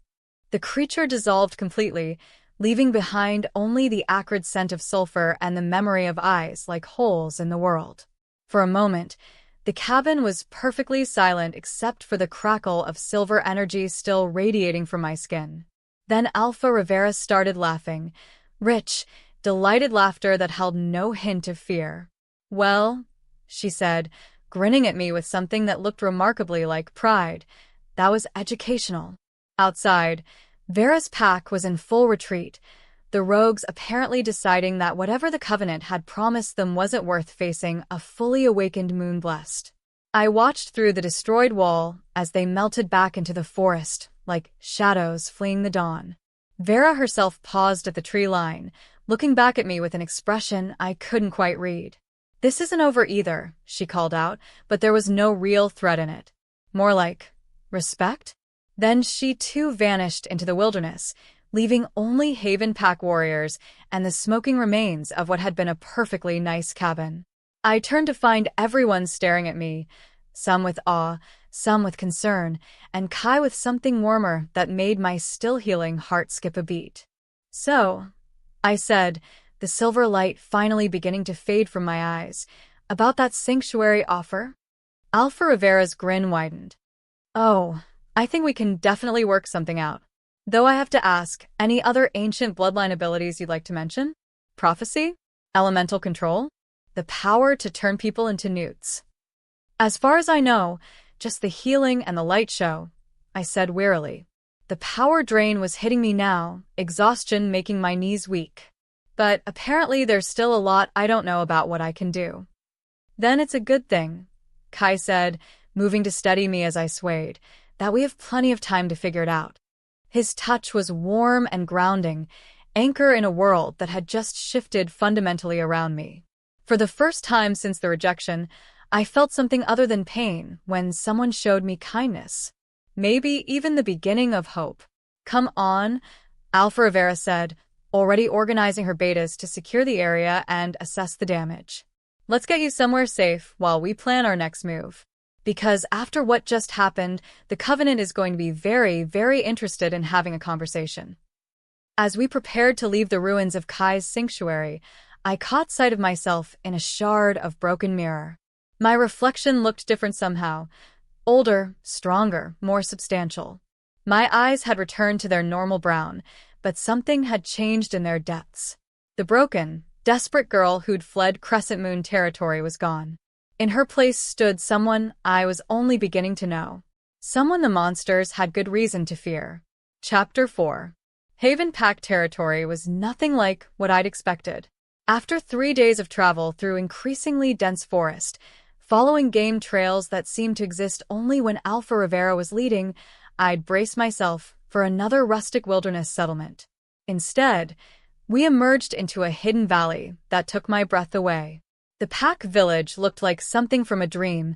A: The creature dissolved completely, leaving behind only the acrid scent of sulfur and the memory of eyes like holes in the world. For a moment, the cabin was perfectly silent except for the crackle of silver energy still radiating from my skin. Then Alpha Rivera started laughing, rich, delighted laughter that held no hint of fear. "Well," she said, grinning at me with something that looked remarkably like pride, "that was educational." Outside, Vera's pack was in full retreat, the rogues apparently deciding that whatever the Covenant had promised them wasn't worth facing a fully awakened Moonblessed. I watched through the destroyed wall as they melted back into the forest, like shadows fleeing the dawn. Vera herself paused at the tree line, looking back at me with an expression I couldn't quite read. "This isn't over either," she called out, but there was no real threat in it. More like respect? Then she too vanished into the wilderness, leaving only Haven pack warriors and the smoking remains of what had been a perfectly nice cabin. I turned to find everyone staring at me, some with awe, some with concern, and Kai with something warmer that made my still-healing heart skip a beat. "So," I said, the silver light finally beginning to fade from my eyes, "about that sanctuary offer?" Alpha Rivera's grin widened. "Oh, I think we can definitely work something out. Though I have to ask, any other ancient bloodline abilities you'd like to mention? Prophecy? Elemental control? The power to turn people into newts?" "As far as I know, just the healing and the light show," I said wearily. The power drain was hitting me now, exhaustion making my knees weak. But apparently there's still a lot I don't know about what I can do. "Then it's a good thing," Kai said, moving to steady me as I swayed, "that we have plenty of time to figure it out." His touch was warm and grounding, anchor in a world that had just shifted fundamentally around me. For the first time since the rejection, I felt something other than pain when someone showed me kindness. Maybe even the beginning of hope. "Come on," Alpha Rivera said, already organizing her betas to secure the area and assess the damage. "Let's get you somewhere safe while we plan our next move. Because after what just happened, the Covenant is going to be very, very interested in having a conversation." As we prepared to leave the ruins of Kai's sanctuary, I caught sight of myself in a shard of broken mirror. My reflection looked different somehow. Older, stronger, more substantial. My eyes had returned to their normal brown, but something had changed in their depths. The broken, desperate girl who'd fled Crescent Moon territory was gone. In her place stood someone I was only beginning to know. Someone the monsters had good reason to fear. Chapter 4. Haven Pack territory was nothing like what I'd expected. After 3 days of travel through increasingly dense forest, following game trails that seemed to exist only when Alpha Rivera was leading, I'd brace myself for another rustic wilderness settlement. Instead, we emerged into a hidden valley that took my breath away. The Pack village looked like something from a dream,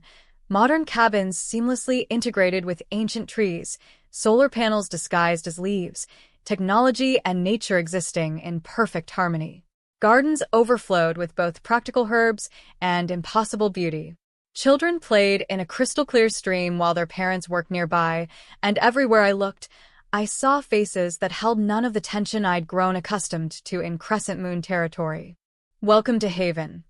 A: modern cabins seamlessly integrated with ancient trees, solar panels disguised as leaves, technology and nature existing in perfect harmony. Gardens overflowed with both practical herbs and impossible beauty. Children played in a crystal-clear stream while their parents worked nearby, and everywhere I looked, I saw faces that held none of the tension I'd grown accustomed to in Crescent Moon territory. "Welcome to Haven,"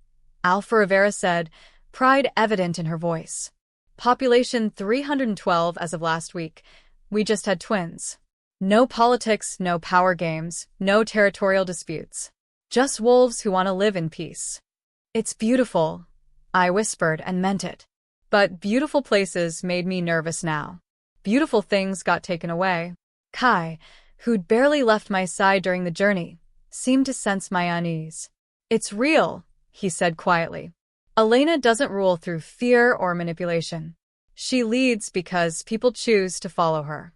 A: Alpha Rivera said, pride evident in her voice. "Population 312 as of last week. We just had twins." No politics, no power games, no territorial disputes. Just wolves who want to live in peace. It's beautiful, I whispered and meant it. But beautiful places made me nervous now. Beautiful things got taken away. Kai, who'd barely left my side during the journey, seemed to sense my unease. It's real, he said quietly. Elena doesn't rule through fear or manipulation. She leads because people choose to follow her.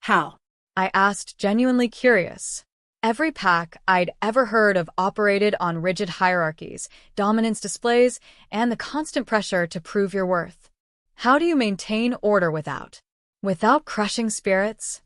B: How?
A: I asked, genuinely curious. Every pack I'd ever heard of operated on rigid hierarchies, dominance displays, and the constant pressure to prove your worth. How do you maintain order without crushing spirits?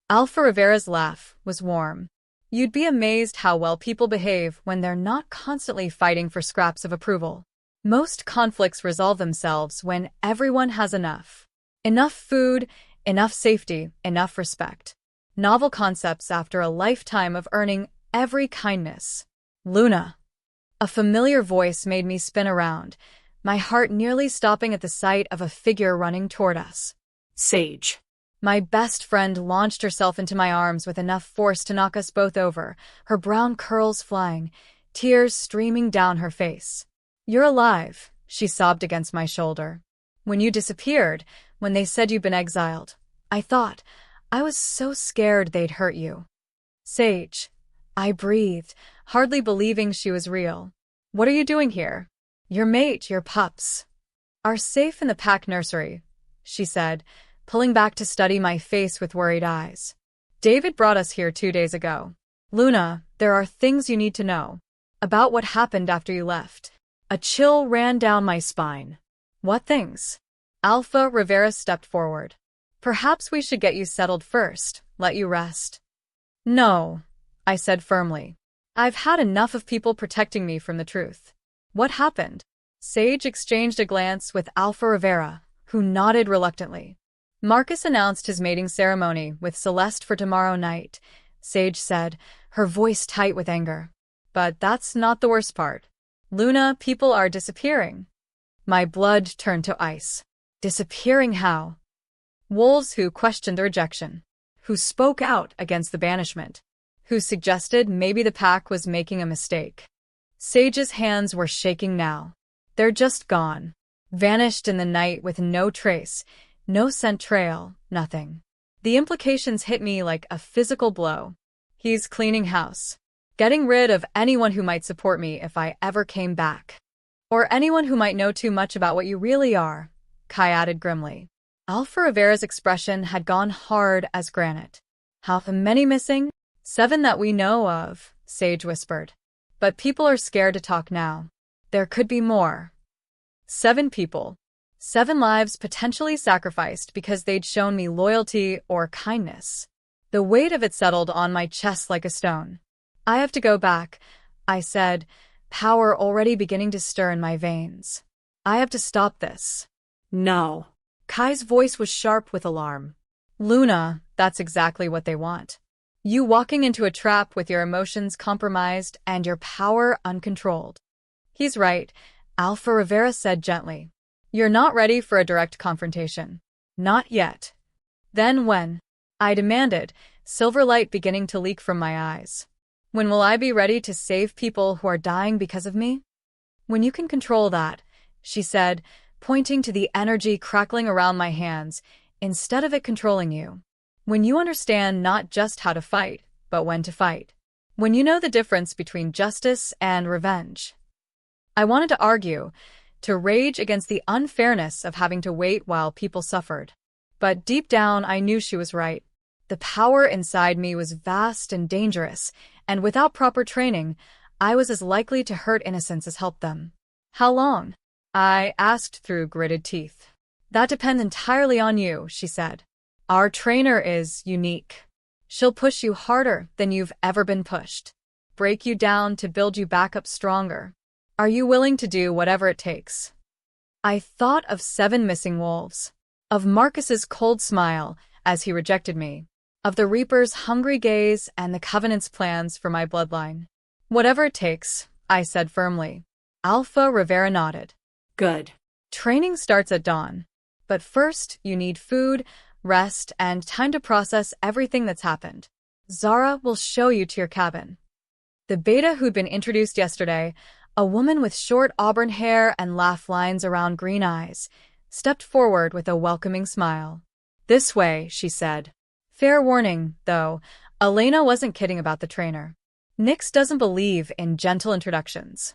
A: Alpha Rivera's laugh was warm. You'd be amazed how well people behave when they're not constantly fighting for scraps of approval. Most conflicts resolve themselves when everyone has enough. Enough food, enough safety, enough respect. Novel concepts after a lifetime of earning every kindness. Luna. A familiar voice made me spin around, my heart nearly stopping at the sight of a figure running toward us.
B: Sage.
A: My best friend launched herself into my arms with enough force to knock us both over, her brown curls flying, tears streaming down her face. You're alive, she sobbed against my shoulder. When you disappeared, when they said you'd been exiled, I was so scared they'd hurt you. Sage. I breathed, hardly believing she was real. What are you doing here? Your mate, your pups, are safe in the pack nursery, she said, pulling back to study my face with worried eyes. David brought us here 2 days ago. Luna, there are things you need to know about what happened after you left. A chill ran down my spine. What things? Alpha Rivera stepped forward. Perhaps we should get you settled first, let you rest. No, I said firmly. I've had enough of people protecting me from the truth. What happened? Sage exchanged a glance with Alpha Rivera, who nodded reluctantly. Marcus announced his mating ceremony with Celeste for tomorrow night, Sage said, her voice tight with anger. But that's not the worst part. Luna, people are disappearing. My blood turned to ice. Disappearing how? Wolves who questioned the rejection, who spoke out against the banishment, who suggested maybe the pack was making a mistake. Sage's hands were shaking now. They're just gone. Vanished in the night with no trace, no scent trail, nothing. The implications hit me like a physical blow. He's cleaning house. Getting rid of anyone who might support me if I ever came back. Or anyone who might know too much about what you really are, Kai added grimly. Alpha Rivera's expression had gone hard as granite. How many missing? 7 that we know of, Sage whispered. But people are scared to talk now. There could be more. 7 people. 7 lives potentially sacrificed because they'd shown me loyalty or kindness. The weight of it settled on my chest like a stone. I have to go back, I said, power already beginning to stir in my veins. I have to stop this.
B: No.
A: Kai's voice was sharp with alarm. Luna, that's exactly what they want. You walking into a trap with your emotions compromised and your power uncontrolled. He's right, Alpha Rivera said gently. You're not ready for a direct confrontation. Not yet. Then when? I demanded, silver light beginning to leak from my eyes. When will I be ready to save people who are dying because of me? When you can control that, she said, pointing to the energy crackling around my hands, instead of it controlling you. When you understand not just how to fight, but when to fight. When you know the difference between justice and revenge. I wanted to argue, to rage against the unfairness of having to wait while people suffered. But deep down, I knew she was right. The power inside me was vast and dangerous, and without proper training, I was as likely to hurt innocents as help them. How long? I asked through gritted teeth. That depends entirely on you, she said. Our trainer is unique. She'll push you harder than you've ever been pushed. Break you down to build you back up stronger. Are you willing to do whatever it takes? I thought of 7 missing wolves. Of Marcus's cold smile as he rejected me. Of the Reaper's hungry gaze and the Covenant's plans for my bloodline. Whatever it takes, I said firmly. Alpha Rivera nodded.
B: Good.
A: Training starts at dawn. But first, you need food, rest, and time to process everything that's happened. Zara will show you to your cabin. The beta who'd been introduced yesterday, a woman with short auburn hair and laugh lines around green eyes, stepped forward with a welcoming smile. "This way," she said. Fair warning, though, Elena wasn't kidding about the trainer. Nyx doesn't believe in gentle introductions.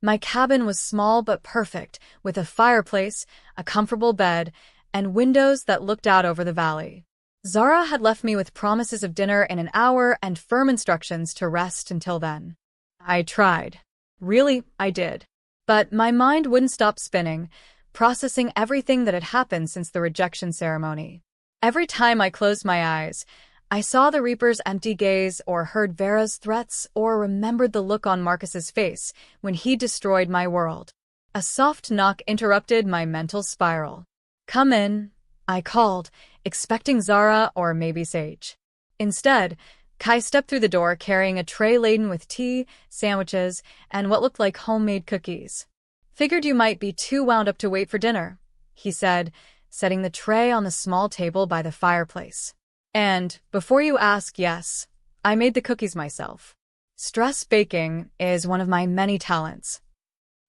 A: My cabin was small but perfect, with a fireplace, a comfortable bed, and windows that looked out over the valley. Zara had left me with promises of dinner in an hour and firm instructions to rest until then. I tried. Really, I did. But my mind wouldn't stop spinning, processing everything that had happened since the rejection ceremony. Every time I closed my eyes, I saw the Reaper's empty gaze or heard Vera's threats or remembered the look on Marcus's face when he destroyed my world. A soft knock interrupted my mental spiral. "Come in," I called, expecting Zara or maybe Sage. Instead, Kai stepped through the door carrying a tray laden with tea, sandwiches, and what looked like homemade cookies. "Figured you might be too wound up to wait for dinner," he said, setting the tray on the small table by the fireplace. "And, before you ask, yes, I made the cookies myself. Stress baking is one of my many talents."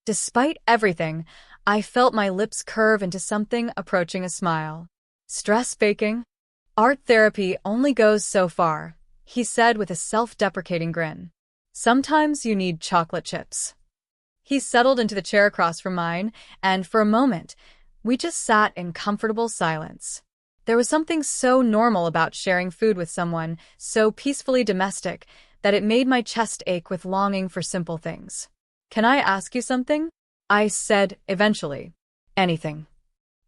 A: Despite everything, I felt my lips curve into something approaching a smile. "Stress baking? Art therapy only goes so far," he said with a self-deprecating grin. "Sometimes you need chocolate chips." He settled into the chair across from mine, and for a moment, we just sat in comfortable silence. There was something so normal about sharing food with someone, so peacefully domestic, that it made my chest ache with longing for simple things. "Can I ask you something?" I said eventually. "Anything."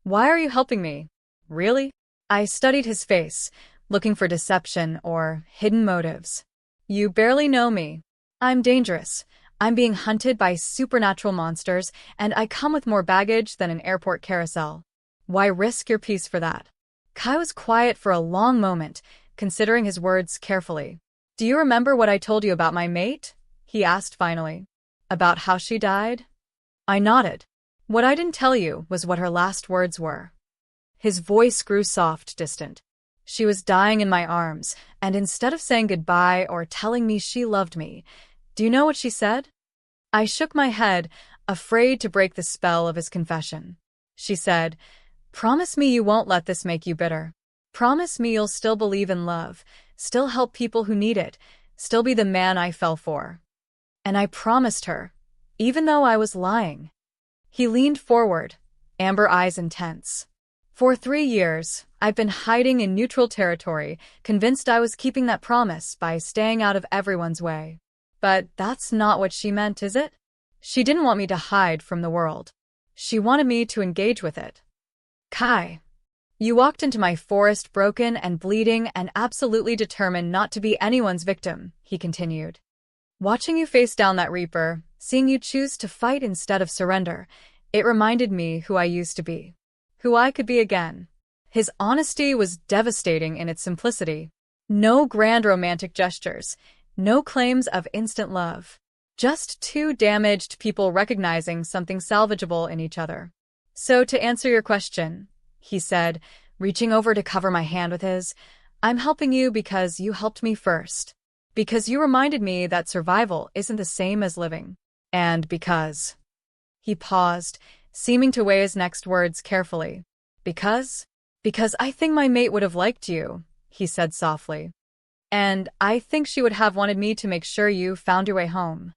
A: "Why are you helping me? Really?" I studied his face, looking for deception or hidden motives. "You barely know me. I'm dangerous. I'm being hunted by supernatural monsters, and I come with more baggage than an airport carousel. Why risk your peace for that?" Kai was quiet for a long moment, considering his words carefully. "Do you remember what I told you about my mate?" he asked finally. "About how she died?" I nodded. "What I didn't tell you was what her last words were." His voice grew soft, distant. "She was dying in my arms, and instead of saying goodbye or telling me she loved me, do you know what she said?" I shook my head, afraid to break the spell of his confession. She said, "Promise me you won't let this make you bitter. Promise me you'll still believe in love, still help people who need it, still be the man I fell for." And I promised her, even though I was lying. He leaned forward, amber eyes intense. "For 3 years, I've been hiding in neutral territory, convinced I was keeping that promise by staying out of everyone's way. But that's not what she meant, is it? She didn't want me to hide from the world. She wanted me to engage with it." "Kai, you walked into my forest broken and bleeding and absolutely determined not to be anyone's victim," he continued. "Watching you face down that Reaper, seeing you choose to fight instead of surrender, it reminded me who I used to be. Who I could be again." His honesty was devastating in its simplicity. No grand romantic gestures, no claims of instant love. Just two damaged people recognizing something salvageable in each other. "So to answer your question," he said, reaching over to cover my hand with his, "I'm helping you because you helped me first. Because you reminded me that survival isn't the same as living. And because—" He paused, seeming to weigh his next words carefully. "Because I think my mate would have liked you," he said softly. "And I think she would have wanted me to make sure you found your way home."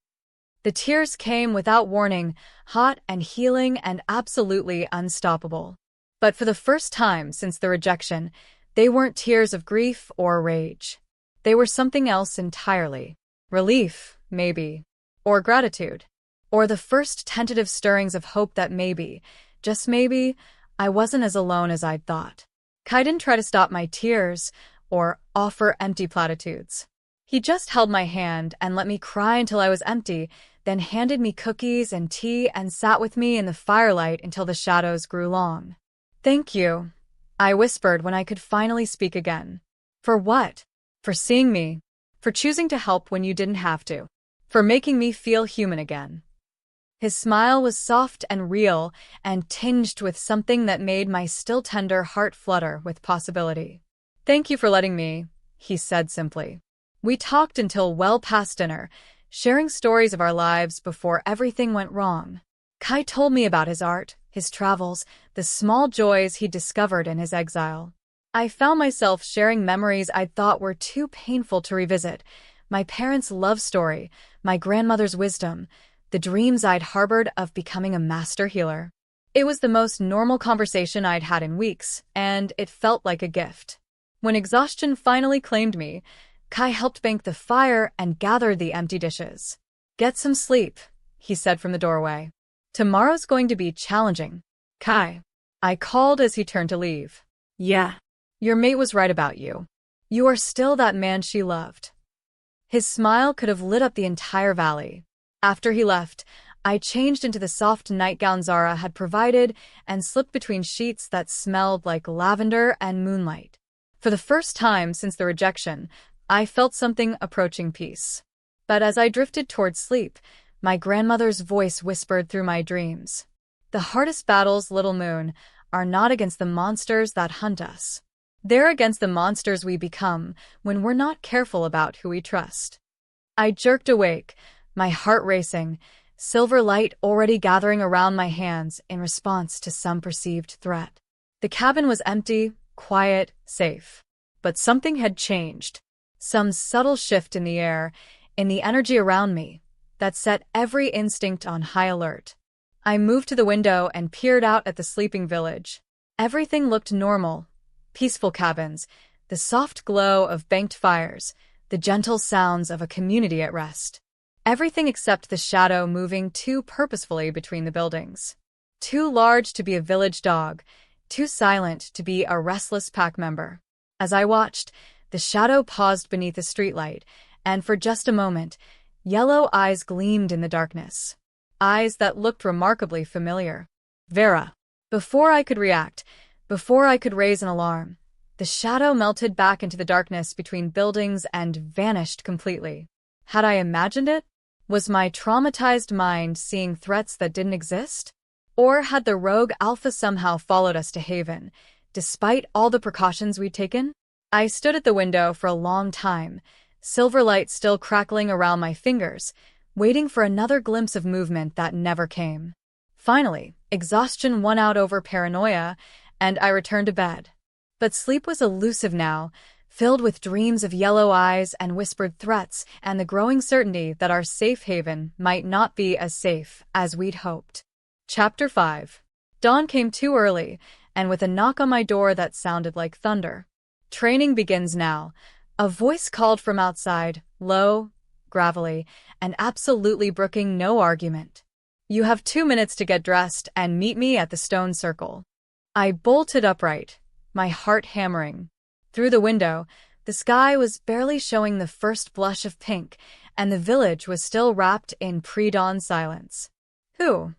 A: The tears came without warning, hot and healing and absolutely unstoppable. But for the first time since the rejection, they weren't tears of grief or rage. They were something else entirely. Relief, maybe. Or gratitude. Or the first tentative stirrings of hope that maybe, just maybe, I wasn't as alone as I'd thought. Kai didn't try to stop my tears or offer empty platitudes. He just held my hand and let me cry until I was empty, then handed me cookies and tea and sat with me in the firelight until the shadows grew long. "Thank you," I whispered when I could finally speak again. "For what? For seeing me. For choosing to help when you didn't have to. For making me feel human again." His smile was soft and real, and tinged with something that made my still tender heart flutter with possibility. "Thank you for letting me," he said simply. We talked until well past dinner, sharing stories of our lives before everything went wrong. Kai told me about his art, his travels, the small joys he discovered in his exile. I found myself sharing memories I'd thought were too painful to revisit. My parents' love story, my grandmother's wisdom, the dreams I'd harbored of becoming a master healer. It was the most normal conversation I'd had in weeks, and it felt like a gift. When exhaustion finally claimed me, Kai helped bank the fire and gathered the empty dishes. "Get some sleep," he said from the doorway. "Tomorrow's going to be challenging."
B: Kai.
A: I called as he turned to leave.
B: Yeah.
A: "Your mate was right about you. You are still that man she loved." His smile could have lit up the entire valley. After he left, I changed into the soft nightgown Zara had provided and slipped between sheets that smelled like lavender and moonlight. For the first time since the rejection, I felt something approaching peace. But as I drifted toward sleep, my grandmother's voice whispered through my dreams. "The hardest battles, little moon, are not against the monsters that hunt us. They're against the monsters we become when we're not careful about who we trust." I jerked awake, my heart racing, silver light already gathering around my hands in response to some perceived threat. The cabin was empty, quiet, safe. But something had changed. Some subtle shift in the air, in the energy around me, that set every instinct on high alert. I moved to the window and peered out at the sleeping village. Everything looked normal. Peaceful cabins, the soft glow of banked fires, the gentle sounds of a community at rest. Everything except the shadow moving too purposefully between the buildings. Too large to be a village dog, too silent to be a restless pack member. As I watched, the shadow paused beneath a streetlight, and for just a moment, yellow eyes gleamed in the darkness. Eyes that looked remarkably familiar. "Vera." Before I could react, before I could raise an alarm, the shadow melted back into the darkness between buildings and vanished completely. Had I imagined it? Was my traumatized mind seeing threats that didn't exist? Or had the rogue Alpha somehow followed us to Haven, despite all the precautions we'd taken? I stood at the window for a long time, silver light still crackling around my fingers, waiting for another glimpse of movement that never came. Finally, exhaustion won out over paranoia, and I returned to bed. But sleep was elusive now, filled with dreams of yellow eyes and whispered threats and the growing certainty that our safe haven might not be as safe as we'd hoped. Chapter 5. Dawn came too early, and with a knock on my door that sounded like thunder. "Training begins now," a voice called from outside, low, gravelly, and absolutely brooking no argument. "You have 2 minutes to get dressed and meet me at the stone circle." I bolted upright, my heart hammering. Through the window, the sky was barely showing the first blush of pink, and the village was still wrapped in pre-dawn silence. "Who?"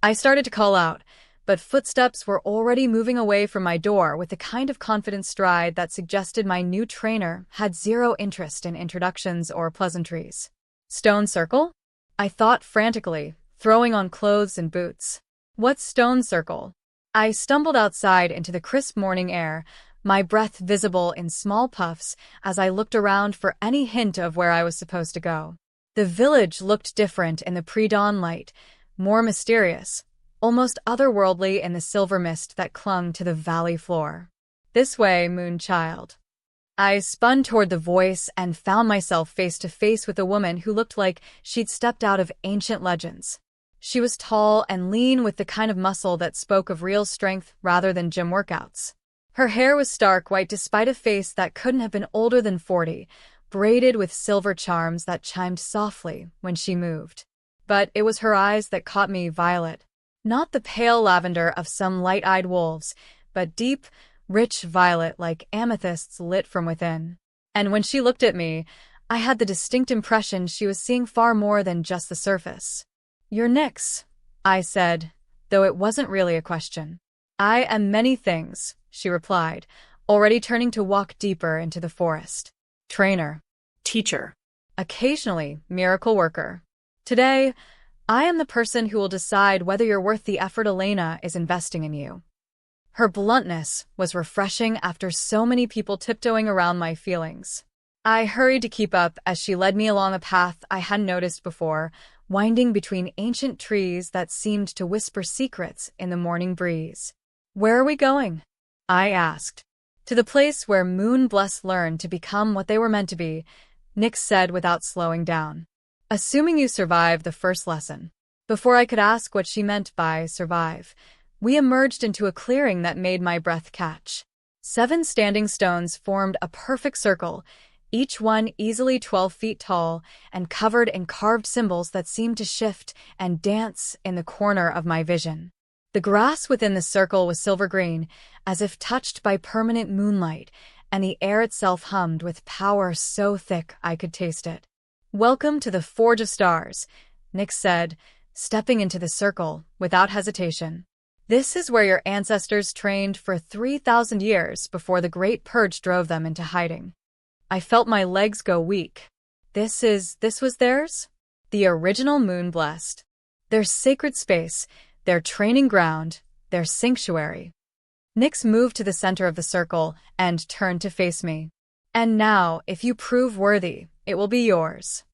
A: I started to call out, but footsteps were already moving away from my door with the kind of confident stride that suggested my new trainer had zero interest in introductions or pleasantries. "Stone Circle?" I thought frantically, throwing on clothes and boots. "What's Stone Circle?" I stumbled outside into the crisp morning air, my breath visible in small puffs as I looked around for any hint of where I was supposed to go. The village looked different in the pre-dawn light, more mysterious, almost otherworldly in the silver mist that clung to the valley floor. "This way, Moonchild." I spun toward the voice and found myself face to face with a woman who looked like she'd stepped out of ancient legends. She was tall and lean with the kind of muscle that spoke of real strength rather than gym workouts. Her hair was stark white despite a face that couldn't have been older than 40, braided with silver charms that chimed softly when she moved. But it was her eyes that caught me, violet. Not the pale lavender of some light-eyed wolves, but deep, rich violet like amethysts lit from within. And when she looked at me, I had the distinct impression she was seeing far more than just the surface. "You're Nyx," I said, though it wasn't really a question. "I am many things," she replied, already turning to walk deeper into the forest. "Trainer."
B: Teacher.
A: "Occasionally, miracle worker." Today, I am the person who will decide whether you're worth the effort Elena is investing in you. Her bluntness was refreshing after so many people tiptoeing around my feelings. I hurried to keep up as she led me along a path I hadn't noticed before, winding between ancient trees that seemed to whisper secrets in the morning breeze. "Where are we going?" I asked. "To the place where Moon-Blessed learned to become what they were meant to be," Nyx said without slowing down. "Assuming you survive the first lesson." Before I could ask what she meant by survive, we emerged into a clearing that made my breath catch. 7 standing stones formed a perfect circle, each one easily 12 feet tall and covered in carved symbols that seemed to shift and dance in the corner of my vision. The grass within the circle was silver-green, as if touched by permanent moonlight, and the air itself hummed with power so thick I could taste it. "Welcome to the Forge of Stars," Nyx said, stepping into the circle without hesitation. "This is where your ancestors trained for 3,000 years before the Great Purge drove them into hiding." I felt my legs go weak. This was theirs? The original Moon-Blessed. Their sacred space, their training ground, their sanctuary. Nyx moved to the center of the circle and turned to face me. "And now, if you prove worthy, it will be yours."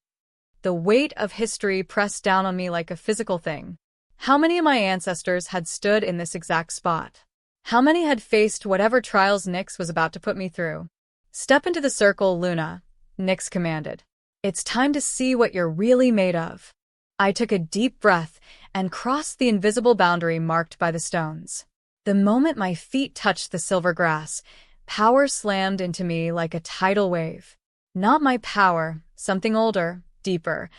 A: The weight of history pressed down on me like a physical thing. How many of my ancestors had stood in this exact spot? How many had faced whatever trials Nyx was about to put me through? "Step into the circle, Luna," Nyx commanded. "It's time to see what you're really made of." I took a deep breath and crossed the invisible boundary marked by the stones. The moment my feet touched the silver grass, power slammed into me like a tidal wave. Not my power, something older, deeper,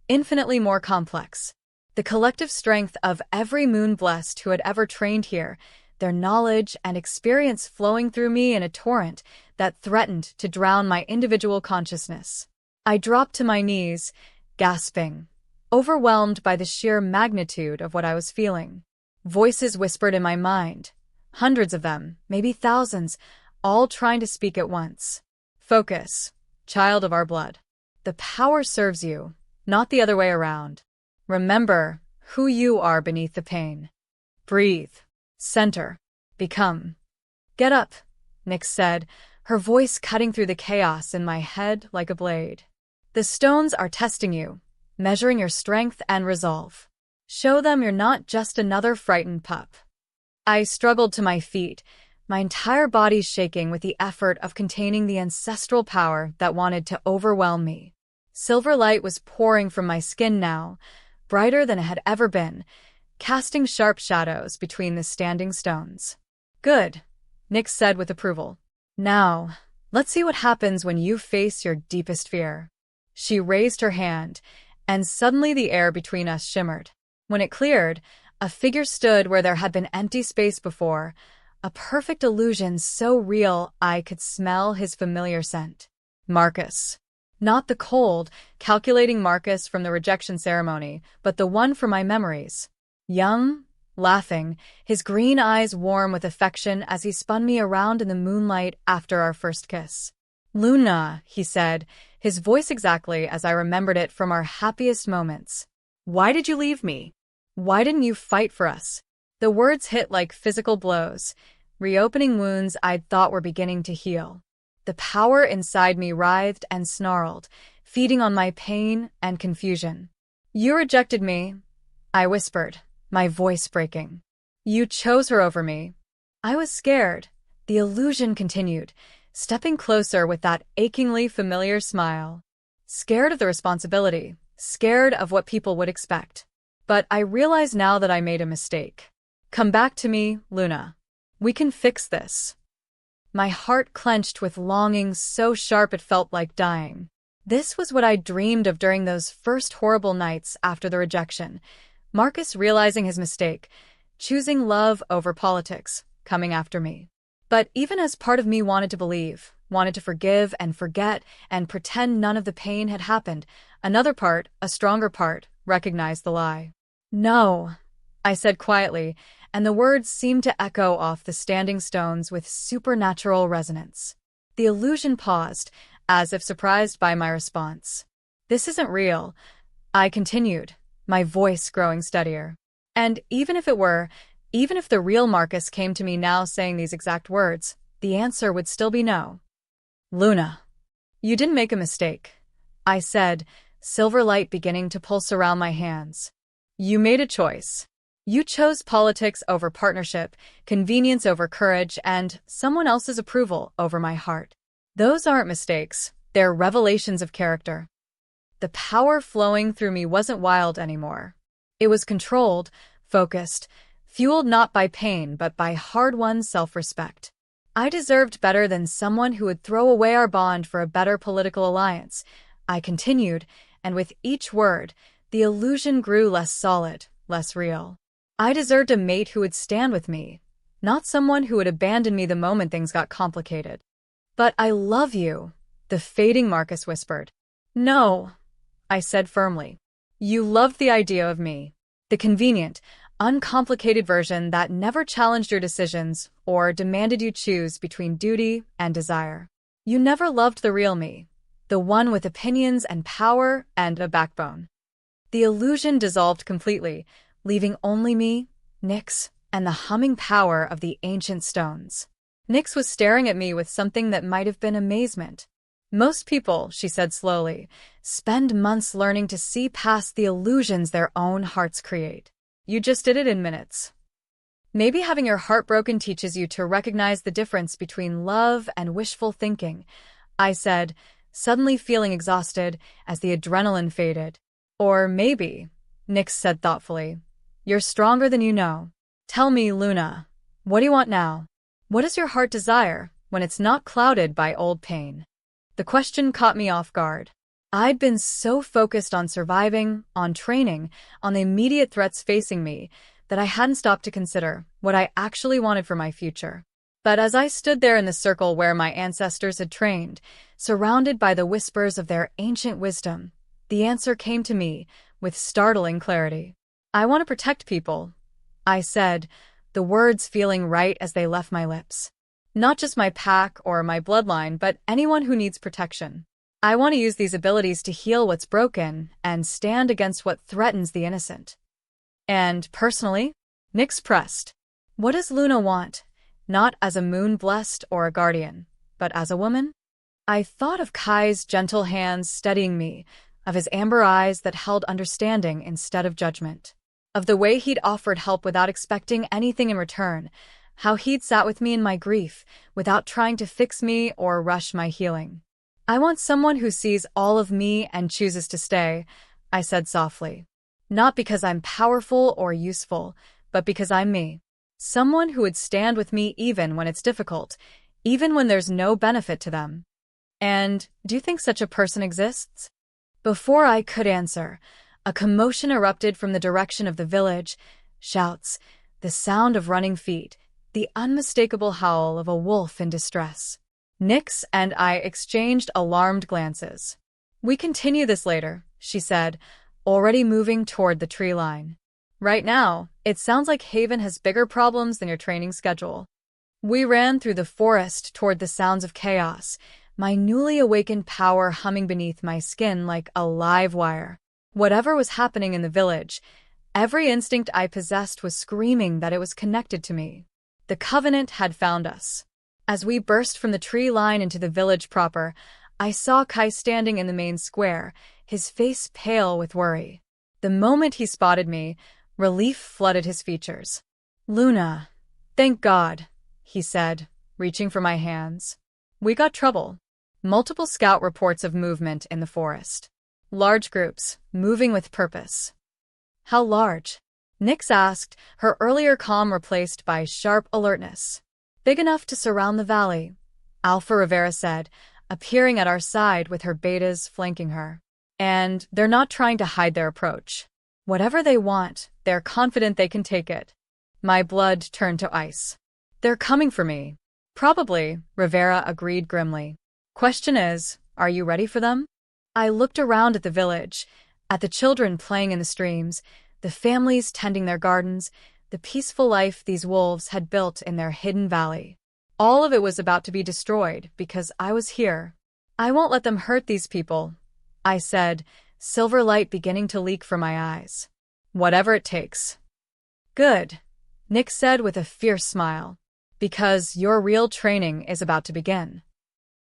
A: infinitely more complex. The collective strength of every Moon-Blessed who had ever trained here, their knowledge and experience flowing through me in a torrent that threatened to drown my individual consciousness. I dropped to my knees, gasping, overwhelmed by the sheer magnitude of what I was feeling. Voices whispered in my mind, hundreds of them, maybe thousands, all trying to speak at once. "Focus, child of our blood. The power serves you, not the other way around. Remember who you are beneath the pain. Breathe. Center. Become." "Get up," Nyx said, her voice cutting through the chaos in my head like a blade. "The stones are testing you, measuring your strength and resolve. Show them you're not just another frightened pup." I struggled to my feet, my entire body shaking with the effort of containing the ancestral power that wanted to overwhelm me. Silver light was pouring from my skin now, brighter than it had ever been, casting sharp shadows between the standing stones. "Good," Nyx said with approval. "Now, let's see what happens when you face your deepest fear." She raised her hand, and suddenly the air between us shimmered. When it cleared, a figure stood where there had been empty space before, a perfect illusion so real I could smell his familiar scent. Marcus. Not the cold, calculating Marcus from the rejection ceremony, but the one from my memories. Young, laughing, his green eyes warm with affection as he spun me around in the moonlight after our first kiss. "Luna," he said, his voice exactly as I remembered it from our happiest moments. "Why did you leave me? Why didn't you fight for us?" The words hit like physical blows, reopening wounds I'd thought were beginning to heal. The power inside me writhed and snarled, feeding on my pain and confusion. "You rejected me," I whispered, my voice breaking. "You chose her over me." I was scared. The illusion continued, stepping closer with that achingly familiar smile. Scared of the responsibility, scared of what people would expect. But I realize now that I made a mistake. "Come back to me, Luna. We can fix this." My heart clenched with longing so sharp it felt like dying. This was what I dreamed of during those first horrible nights after the rejection. Marcus realizing his mistake, choosing love over politics, coming after me. But even as part of me wanted to believe, wanted to forgive and forget and pretend none of the pain had happened, another part, a stronger part, recognized the lie. "No," I said quietly, and the words seemed to echo off the standing stones with supernatural resonance. The illusion paused, as if surprised by my response. "This isn't real," I continued, my voice growing steadier. And even if the real Marcus came to me now saying these exact words, the answer would still be no. Luna, you didn't make a mistake, I said, silver light beginning to pulse around my hands. You made a choice. You chose politics over partnership, convenience over courage, and someone else's approval over my heart. Those aren't mistakes, they're revelations of character. The power flowing through me wasn't wild anymore. It was controlled, focused, fueled not by pain but by hard-won self-respect. I deserved better than someone who would throw away our bond for a better political alliance, I continued, and with each word, the illusion grew less solid, less real. I deserved a mate who would stand with me, not someone who would abandon me the moment things got complicated. But I love you, the fading Marcus whispered. No, I said firmly. You loved the idea of me, the convenient, uncomplicated version that never challenged your decisions or demanded you choose between duty and desire. You never loved the real me, the one with opinions and power and a backbone. The illusion dissolved completely, leaving only me, Nyx, and the humming power of the ancient stones. Nyx was staring at me with something that might have been amazement. Most people, she said slowly, spend months learning to see past the illusions their own hearts create. You just did it in minutes. Maybe having your heart broken teaches you to recognize the difference between love and wishful thinking, I said, suddenly feeling exhausted as the adrenaline faded. Or maybe, Nyx said thoughtfully, you're stronger than you know. Tell me, Luna, what do you want now? What does your heart desire when it's not clouded by old pain? The question caught me off guard. I'd been so focused on surviving, on training, on the immediate threats facing me, that I hadn't stopped to consider what I actually wanted for my future. But as I stood there in the circle where my ancestors had trained, surrounded by the whispers of their ancient wisdom, the answer came to me with startling clarity. I want to protect people, I said, the words feeling right as they left my lips. Not just my pack or my bloodline, but anyone who needs protection. I want to use these abilities to heal what's broken and stand against what threatens the innocent. And, personally, Nyx pressed. What does Luna want? Not as a moon-blessed or a guardian, but as a woman? I thought of Kai's gentle hands steadying me, of his amber eyes that held understanding instead of judgment, of the way he'd offered help without expecting anything in return, how he'd sat with me in my grief without trying to fix me or rush my healing. I want someone who sees all of me and chooses to stay, I said softly. Not because I'm powerful or useful, but because I'm me. Someone who would stand with me even when it's difficult, even when there's no benefit to them. And do you think such a person exists? Before I could answer, a commotion erupted from the direction of the village, shouts, the sound of running feet, the unmistakable howl of a wolf in distress. Nyx and I exchanged alarmed glances. We continue this later, she said, already moving toward the tree line. Right now, it sounds like Haven has bigger problems than your training schedule. We ran through the forest toward the sounds of chaos, my newly awakened power humming beneath my skin like a live wire. Whatever was happening in the village, every instinct I possessed was screaming that it was connected to me. The Covenant had found us. As we burst from the tree line into the village proper, I saw Kai standing in the main square, his face pale with worry. The moment he spotted me, relief flooded his features. Luna, thank God, he said, reaching for my hands. We got trouble. Multiple scout reports of movement in the forest. Large groups, moving with purpose. How large? Nyx asked, her earlier calm replaced by sharp alertness. Big enough to surround the valley, Alpha Rivera said, appearing at our side with her betas flanking her. And they're not trying to hide their approach. Whatever they want, they're confident they can take it. My blood turned to ice. They're coming for me. Probably, Rivera agreed grimly. Question is, are you ready for them? I looked around at the village, at the children playing in the streams, the families tending their gardens, the peaceful life these wolves had built in their hidden valley. All of it was about to be destroyed because I was here. I won't let them hurt these people, I said, silver light beginning to leak from my eyes. Whatever it takes. Good, Nick said with a fierce smile. Because your real training is about to begin.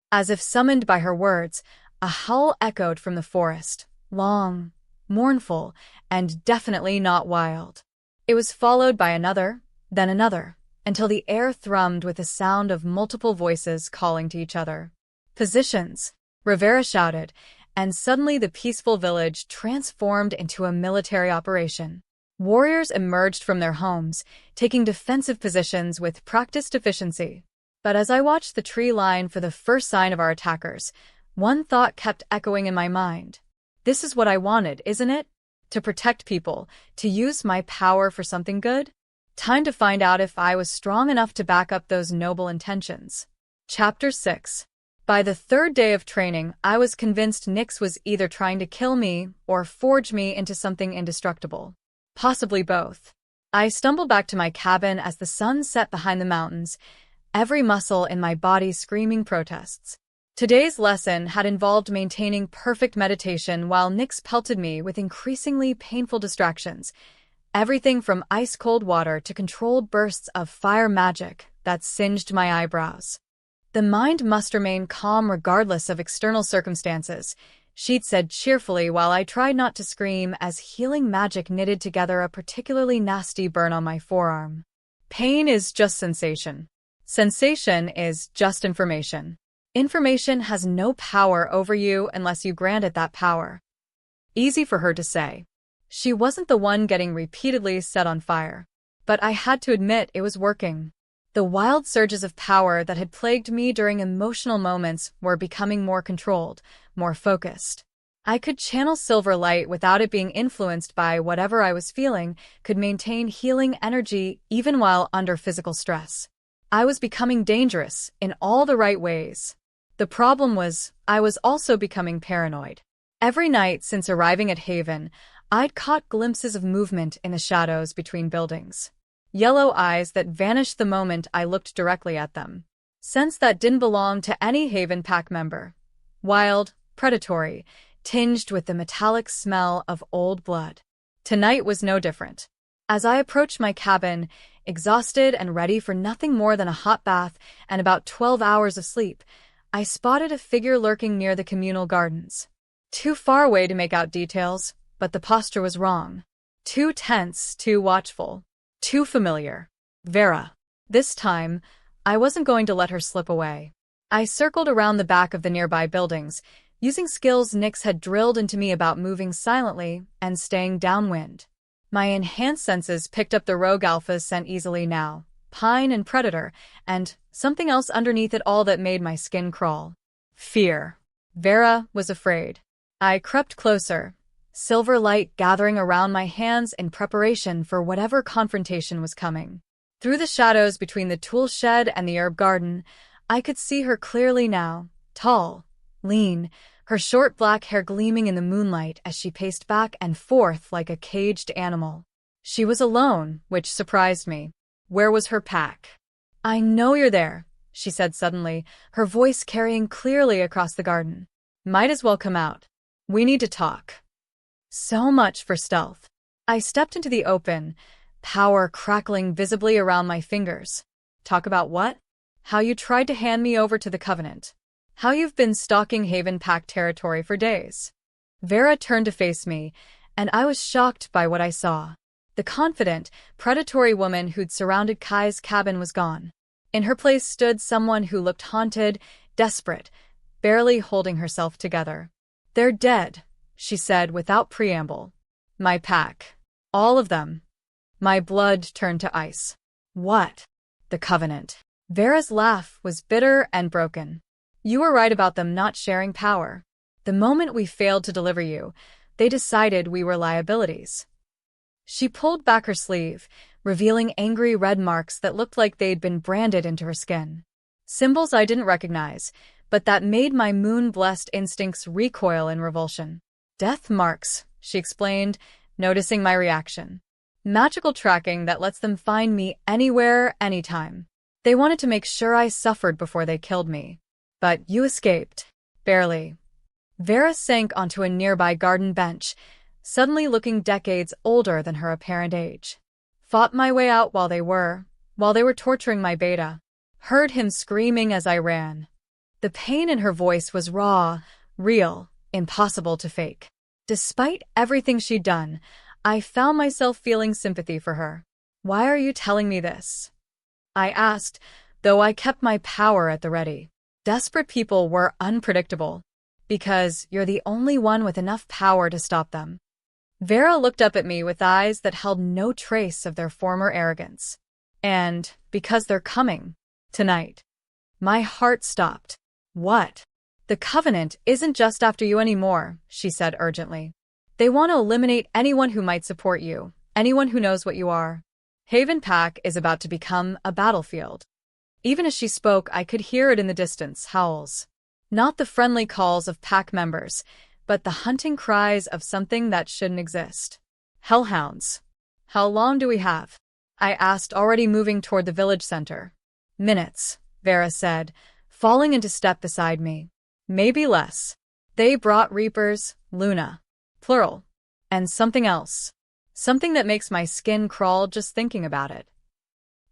A: As if summoned by her words, a howl echoed from the forest, long, mournful, and definitely not wild. It was followed by another, then another, until the air thrummed with the sound of multiple voices calling to each other. Positions, Rivera shouted, and suddenly the peaceful village transformed into a military operation. Warriors emerged from their homes, taking defensive positions with practiced efficiency. But as I watched the tree line for the first sign of our attackers, one thought kept echoing in my mind. This is what I wanted, isn't it? To protect people, to use my power for something good? Time to find out if I was strong enough to back up those noble intentions. Chapter 6. By the third day of training, I was convinced Nyx was either trying to kill me or forge me into something indestructible. Possibly both. I stumbled back to my cabin as the sun set behind the mountains, every muscle in my body screaming protests. Today's lesson had involved maintaining perfect meditation while Nyx pelted me with increasingly painful distractions, everything from ice-cold water to controlled bursts of fire magic that singed my eyebrows. The mind must remain calm regardless of external circumstances, she'd said cheerfully while I tried not to scream as healing magic knitted together a particularly nasty burn on my forearm. Pain is just sensation. Sensation is just information. Information has no power over you unless you grant it that power. Easy for her to say. She wasn't the one getting repeatedly set on fire. But I had to admit it was working. The wild surges of power that had plagued me during emotional moments were becoming more controlled, more focused. I could channel silver light without it being influenced by whatever I was feeling, could maintain healing energy even while under physical stress. I was becoming dangerous in all the right ways. The problem was, I was also becoming paranoid. Every night since arriving at Haven, I'd caught glimpses of movement in the shadows between buildings. Yellow eyes that vanished the moment I looked directly at them. Scents that didn't belong to any Haven Pack member. Wild, predatory, tinged with the metallic smell of old blood. Tonight was no different. As I approached my cabin, exhausted and ready for nothing more than a hot bath and about 12 hours of sleep, I spotted a figure lurking near the communal gardens. Too far away to make out details, but the posture was wrong. Too tense, too watchful. Too familiar. Vera. This time, I wasn't going to let her slip away. I circled around the back of the nearby buildings, using skills Nyx had drilled into me about moving silently and staying downwind. My enhanced senses picked up the rogue alpha's scent easily now, pine and predator, and something else underneath it all that made my skin crawl. Fear. Vera was afraid. I crept closer, silver light gathering around my hands in preparation for whatever confrontation was coming. Through the shadows between the tool shed and the herb garden, I could see her clearly now, tall, lean, her short black hair gleaming in the moonlight as she paced back and forth like a caged animal. She was alone, which surprised me. Where was her pack? "I know you're there," she said suddenly, her voice carrying clearly across the garden. "Might as well come out. We need to talk." So much for stealth. I stepped into the open, power crackling visibly around my fingers. Talk about what? How you tried to hand me over to the Covenant. How you've been stalking Haven Pack territory for days. Vera turned to face me, and I was shocked by what I saw. The confident, predatory woman who'd surrounded Kai's cabin was gone. In her place stood someone who looked haunted, desperate, barely holding herself together. "They're dead," she said without preamble. "My pack. All of them." My blood turned to ice. "What?" "The Covenant." Vera's laugh was bitter and broken. "You were right about them not sharing power. The moment we failed to deliver you, they decided we were liabilities." She pulled back her sleeve, revealing angry red marks that looked like they'd been branded into her skin. Symbols I didn't recognize, but that made my moon-blessed instincts recoil in revulsion. "Death marks," she explained, noticing my reaction. "Magical tracking that lets them find me anywhere, anytime. They wanted to make sure I suffered before they killed me. But you escaped. Barely." Vera sank onto a nearby garden bench, suddenly looking decades older than her apparent age. Fought my way out while they were torturing my beta. Heard him screaming as I ran. The pain in her voice was raw, real, impossible to fake. Despite everything she'd done, I found myself feeling sympathy for her. "Why are you telling me this?" I asked, though I kept my power at the ready. Desperate people were unpredictable, because you're the only one with enough power to stop them. Vera looked up at me with eyes that held no trace of their former arrogance. "And because they're coming. Tonight." My heart stopped. "What?" "The Covenant isn't just after you anymore," she said urgently. "They want to eliminate anyone who might support you, anyone who knows what you are. Haven Pack is about to become a battlefield." Even as she spoke, I could hear it in the distance, howls. Not the friendly calls of pack members, but the hunting cries of something that shouldn't exist. "Hellhounds. How long do we have?" I asked, already moving toward the village center. "Minutes," Vera said, falling into step beside me. "Maybe less." They brought Reapers, Luna. Plural. And something else. Something that makes my skin crawl just thinking about it.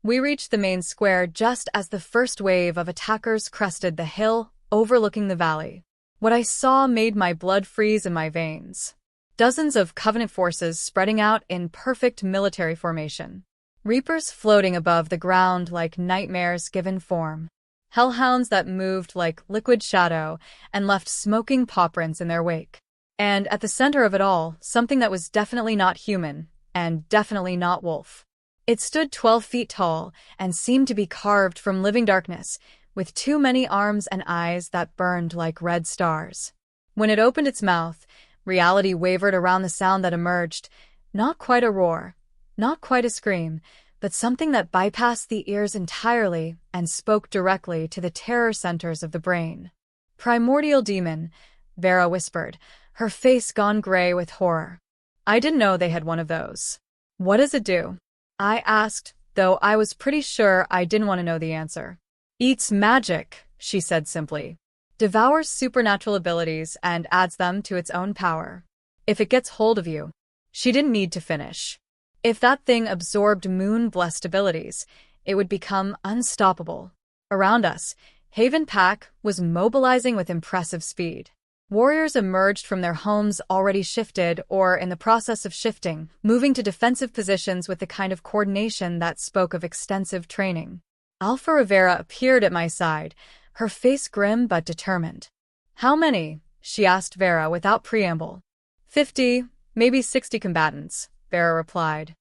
A: We reached the main square just as the first wave of attackers crested the hill overlooking the valley. What I saw made my blood freeze in my veins. Dozens of Covenant forces spreading out in perfect military formation. Reapers floating above the ground like nightmares given form. Hellhounds that moved like liquid shadow and left smoking paw prints in their wake. And at the center of it all, something that was definitely not human, and definitely not wolf. It stood 12 feet tall and seemed to be carved from living darkness, with too many arms and eyes that burned like red stars. When it opened its mouth, reality wavered around the sound that emerged. Not quite a roar, not quite a scream, but something that bypassed the ears entirely and spoke directly to the terror centers of the brain. "Primordial demon," Vera whispered, her face gone gray with horror. "I didn't know they had one of those." "What does it do?" I asked, though I was pretty sure I didn't want to know the answer. "Eats magic," she said simply. "Devours supernatural abilities and adds them to its own power. If it gets hold of you." She didn't need to finish. "If that thing absorbed moon-blessed abilities, it would become unstoppable." Around us, Haven Pack was mobilizing with impressive speed. Warriors emerged from their homes already shifted or in the process of shifting, moving to defensive positions with the kind of coordination that spoke of extensive training. Alpha Rivera appeared at my side, her face grim but determined. "How many?" she asked Vera without preamble. 50, maybe 60 combatants, Vera replied.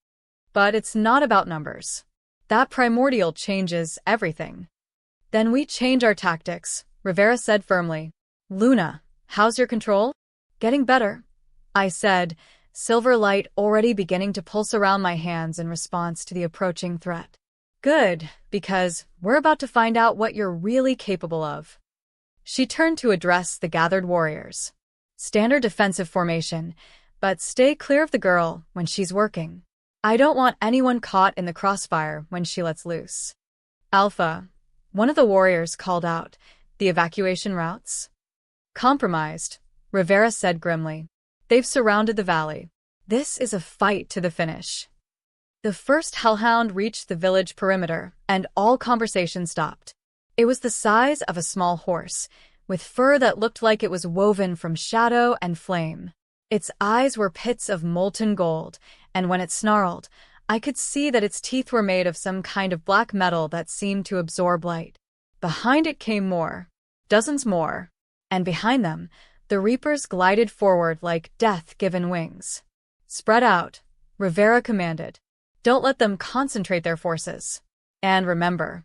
A: "But it's not about numbers. That primordial changes everything." "Then we change our tactics," Rivera said firmly. "Luna, how's your control?" "Getting better," I said, silver light already beginning to pulse around my hands in response to the approaching threat. "Good, because we're about to find out what you're really capable of." She turned to address the gathered warriors. "Standard defensive formation, but stay clear of the girl when she's working. I don't want anyone caught in the crossfire when she lets loose." "Alpha," one of the warriors called out, "the evacuation routes?" "Compromised," Rivera said grimly. "They've surrounded the valley. This is a fight to the finish." The first hellhound reached the village perimeter, and all conversation stopped. It was the size of a small horse, with fur that looked like it was woven from shadow and flame. Its eyes were pits of molten gold, and when it snarled, I could see that its teeth were made of some kind of black metal that seemed to absorb light. Behind it came more. Dozens more. And behind them, the Reapers glided forward like death given wings. "Spread out," Rivera commanded. "Don't let them concentrate their forces. And remember."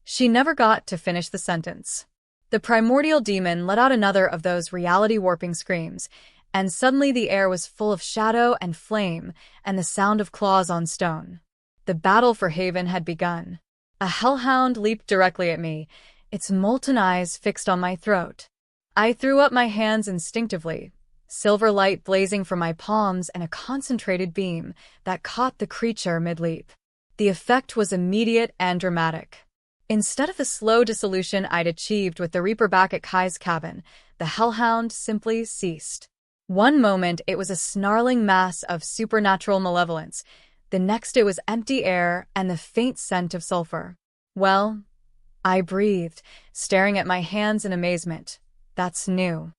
A: She never got to finish the sentence. The primordial demon let out another of those reality-warping screams, and suddenly the air was full of shadow and flame and the sound of claws on stone. The battle for Haven had begun. A hellhound leaped directly at me, its molten eyes fixed on my throat. I threw up my hands instinctively, silver light blazing from my palms and a concentrated beam that caught the creature mid-leap. The effect was immediate and dramatic. Instead of the slow dissolution I'd achieved with the Reaper back at Kai's cabin, the hellhound simply ceased. One moment it was a snarling mass of supernatural malevolence, the next it was empty air and the faint scent of sulfur. Well, I breathed, staring at my hands in amazement. That's new.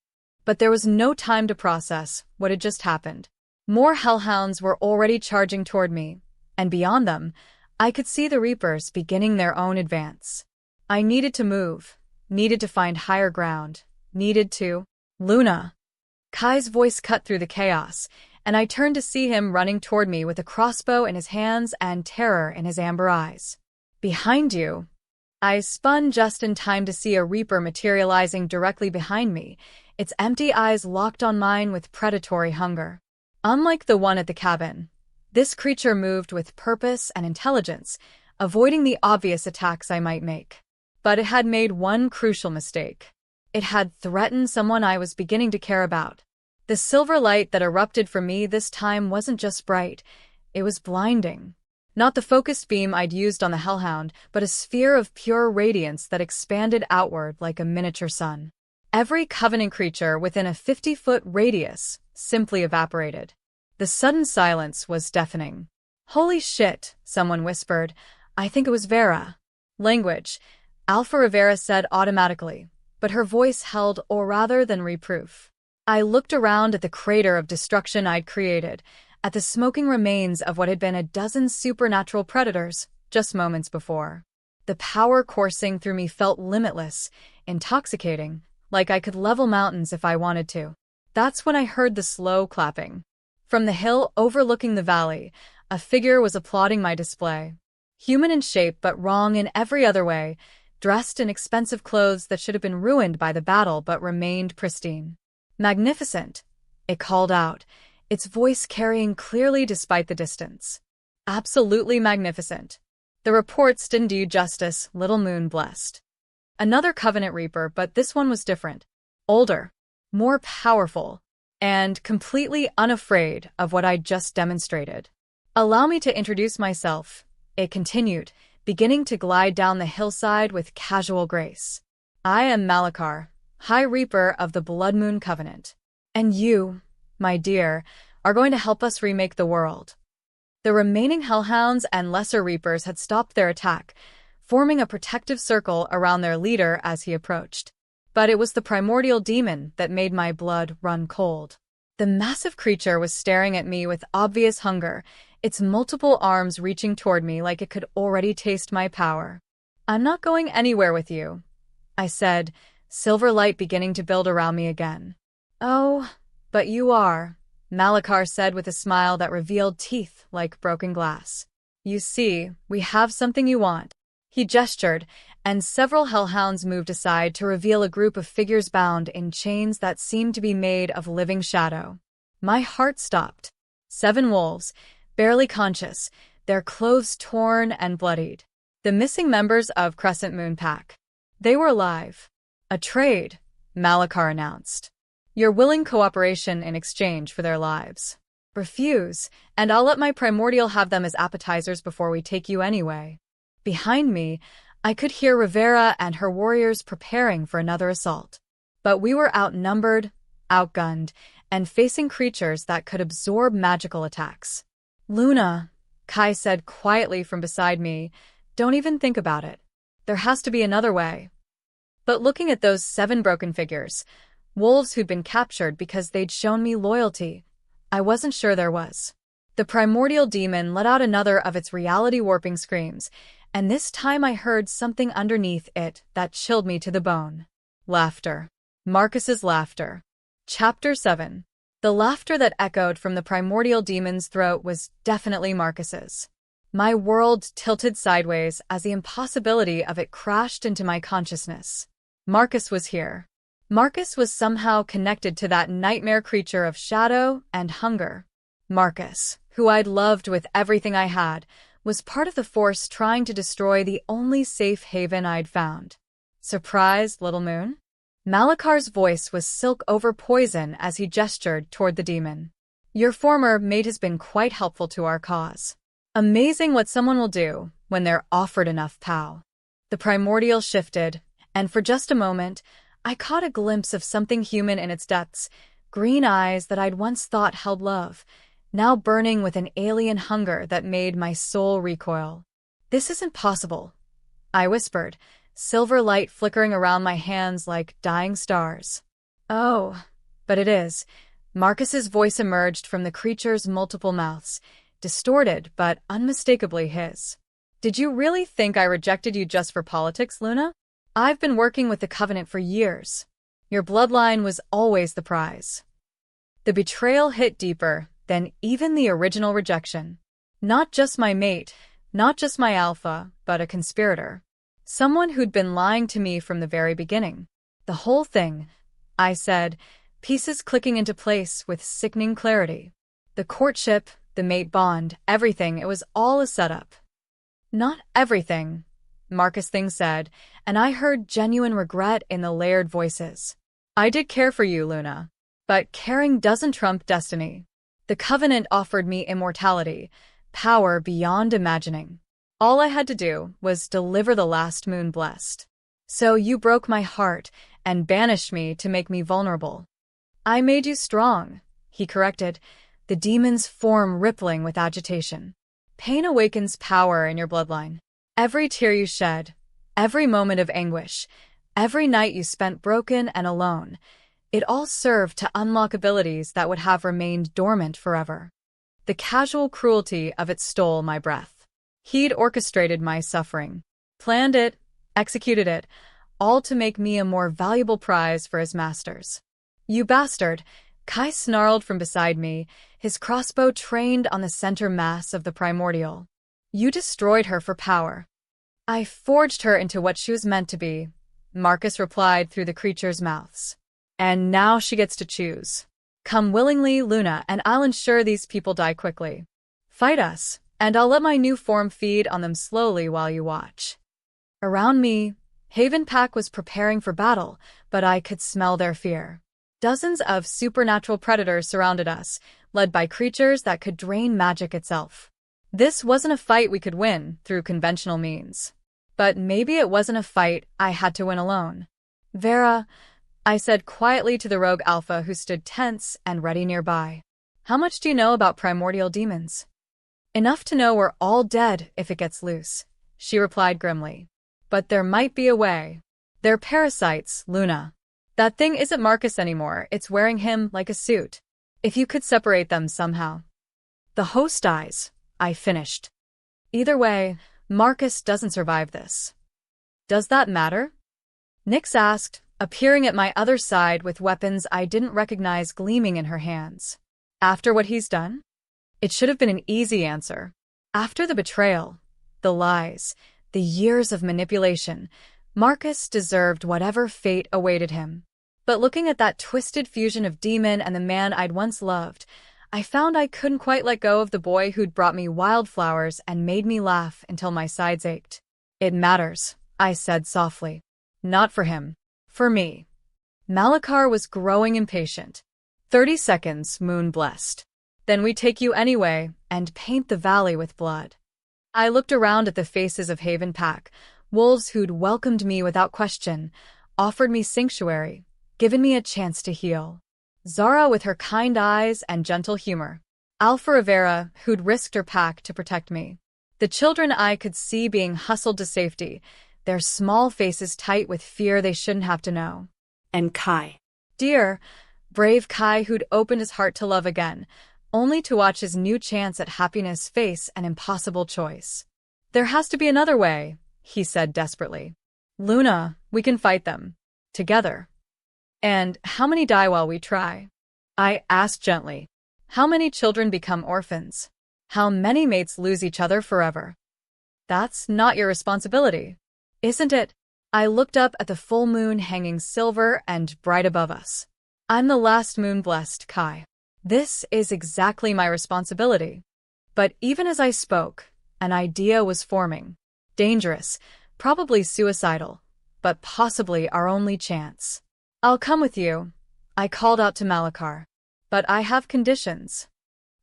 A: But there was no time to process what had just happened. More hellhounds were already charging toward me, and beyond them, I could see the Reapers beginning their own advance. I needed to move, needed to find higher ground, needed to— Luna! Kai's voice cut through the chaos, and I turned to see him running toward me with a crossbow in his hands and terror in his amber eyes. Behind you. I spun just in time to see a Reaper materializing directly behind me, its empty eyes locked on mine with predatory hunger. Unlike the one at the cabin, this creature moved with purpose and intelligence, avoiding the obvious attacks I might make. But it had made one crucial mistake. It had threatened someone I was beginning to care about. The silver light that erupted from me this time wasn't just bright, it was blinding. Not the focused beam I'd used on the hellhound, but a sphere of pure radiance that expanded outward like a miniature sun. Every Covenant creature within a 50-foot radius simply evaporated. The sudden silence was deafening. "Holy shit," someone whispered. I think it was Vera. Language, Alpha Rivera said automatically, but her voice held or rather than reproof. I looked around at the crater of destruction I'd created, at the smoking remains of what had been a dozen supernatural predators just moments before. The power coursing through me felt limitless, intoxicating, like I could level mountains if I wanted to. That's when I heard the slow clapping. From the hill overlooking the valley, a figure was applauding my display. Human in shape but wrong in every other way, dressed in expensive clothes that should have been ruined by the battle but remained pristine. "Magnificent," it called out, its voice carrying clearly despite the distance. "Absolutely magnificent." The reports didn't do you justice, Little Moon blessed. Another Covenant Reaper, but this one was different. Older, more powerful, and completely unafraid of what I'd just demonstrated. "Allow me to introduce myself," it continued, beginning to glide down the hillside with casual grace. "I am Malachar, High Reaper of the Blood Moon Covenant. And you, my dear, are going to help us remake the world." The remaining Hellhounds and Lesser Reapers had stopped their attack, forming a protective circle around their leader as he approached. But it was the primordial demon that made my blood run cold. The massive creature was staring at me with obvious hunger, its multiple arms reaching toward me like it could already taste my power. "I'm not going anywhere with you," I said, silver light beginning to build around me again. "Oh, but you are," Malachar said with a smile that revealed teeth like broken glass. "You see, we have something you want." He gestured, and several hellhounds moved aside to reveal a group of figures bound in chains that seemed to be made of living shadow. My heart stopped. 7 wolves, barely conscious, their clothes torn and bloodied. The missing members of Crescent Moon Pack. They were alive. "A trade," Malachar announced. "Your willing cooperation in exchange for their lives. Refuse, and I'll let my primordial have them as appetizers before we take you anyway." Behind me, I could hear Rivera and her warriors preparing for another assault. But we were outnumbered, outgunned, and facing creatures that could absorb magical attacks. "Luna," Kai said quietly from beside me, "don't even think about it. There has to be another way." But looking at those 7 broken figures, wolves who'd been captured because they'd shown me loyalty, I wasn't sure there was. The primordial demon let out another of its reality-warping screams, and this time I heard something underneath it that chilled me to the bone. Laughter. Marcus's laughter. Chapter 7. The laughter that echoed from the primordial demon's throat was definitely Marcus's. My world tilted sideways as the impossibility of it crashed into my consciousness. Marcus was here. Marcus was somehow connected to that nightmare creature of shadow and hunger. Marcus, who I'd loved with everything I had, was part of the force trying to destroy the only safe haven I'd found. "Surprised, Little Moon?" Malachar's voice was silk over poison as he gestured toward the demon. "Your former mate has been quite helpful to our cause. Amazing what someone will do when they're offered enough pow." The primordial shifted, and for just a moment, I caught a glimpse of something human in its depths, green eyes that I'd once thought held love, now burning with an alien hunger that made my soul recoil. "This isn't possible," I whispered, silver light flickering around my hands like dying stars. "Oh, but it is." Marcus's voice emerged from the creature's multiple mouths, distorted but unmistakably his. "Did you really think I rejected you just for politics, Luna? I've been working with the Covenant for years. Your bloodline was always the prize." The betrayal hit deeper than even the original rejection. Not just my mate, not just my alpha, but a conspirator. Someone who'd been lying to me from the very beginning. "The whole thing," I said, pieces clicking into place with sickening clarity. The courtship, the mate bond, everything, it was all a setup. "Not everything," Marcus Thing said, and I heard genuine regret in the layered voices. "I did care for you, Luna. But caring doesn't trump destiny. The Covenant offered me immortality, power beyond imagining. All I had to do was deliver the last moon blessed. So you broke my heart and banished me to make me vulnerable." "I made you strong," he corrected, the demon's form rippling with agitation. "Pain awakens power in your bloodline. Every tear you shed, every moment of anguish, every night you spent broken and alone, it all served to unlock abilities that would have remained dormant forever. The casual cruelty of it stole my breath. He'd orchestrated my suffering, planned it, executed it, all to make me a more valuable prize for his masters." "You bastard," Kai snarled from beside me, his crossbow trained on the center mass of the primordial. "You destroyed her for power." "I forged her into what she was meant to be," Marcus replied through the creature's mouths. "And now she gets to choose. Come willingly, Luna, and I'll ensure these people die quickly. Fight us, and I'll let my new form feed on them slowly while you watch." Around me, Haven Pack was preparing for battle, but I could smell their fear. Dozens of supernatural predators surrounded us, led by creatures that could drain magic itself. This wasn't a fight we could win through conventional means. But maybe it wasn't a fight I had to win alone. "Vera," I said quietly to the rogue alpha who stood tense and ready nearby. "How much do you know about primordial demons?" "Enough to know we're all dead if it gets loose," she replied grimly. "But there might be a way. They're parasites, Luna. That thing isn't Marcus anymore, it's wearing him like a suit. If you could separate them somehow." "The host dies," I finished. "Either way, Marcus doesn't survive this." "Does that matter?" Nyx asked, appearing at my other side with weapons I didn't recognize gleaming in her hands. "After what he's done?" It should have been an easy answer. After the betrayal, the lies, the years of manipulation, Marcus deserved whatever fate awaited him. But looking at that twisted fusion of demon and the man I'd once loved, I found I couldn't quite let go of the boy who'd brought me wildflowers and made me laugh until my sides ached. "It matters," I said softly. "Not for him. For me." Malachar was growing impatient. 30 seconds, moon blessed. "Then we take you anyway and paint the valley with blood." I looked around at the faces of Haven Pack, wolves who'd welcomed me without question, offered me sanctuary, given me a chance to heal. Zara with her kind eyes and gentle humor. Alpha Rivera, who'd risked her pack to protect me. The children I could see being hustled to safety, their small faces tight with fear they shouldn't have to know.
B: And Kai.
A: Dear, brave Kai who'd opened his heart to love again, only to watch his new chance at happiness face an impossible choice. "There has to be another way," he said desperately. "Luna, we can fight them. Together." "And how many die while we try?" I asked gently. "How many children become orphans? How many mates lose each other forever?" "That's not your responsibility, isn't it?" I looked up at the full moon hanging silver and bright above us. "I'm the last moon blessed, Kai. This is exactly my responsibility." But even as I spoke, an idea was forming. Dangerous, probably suicidal, but possibly our only chance. "I'll come with you," I called out to Malachar. "But I have conditions."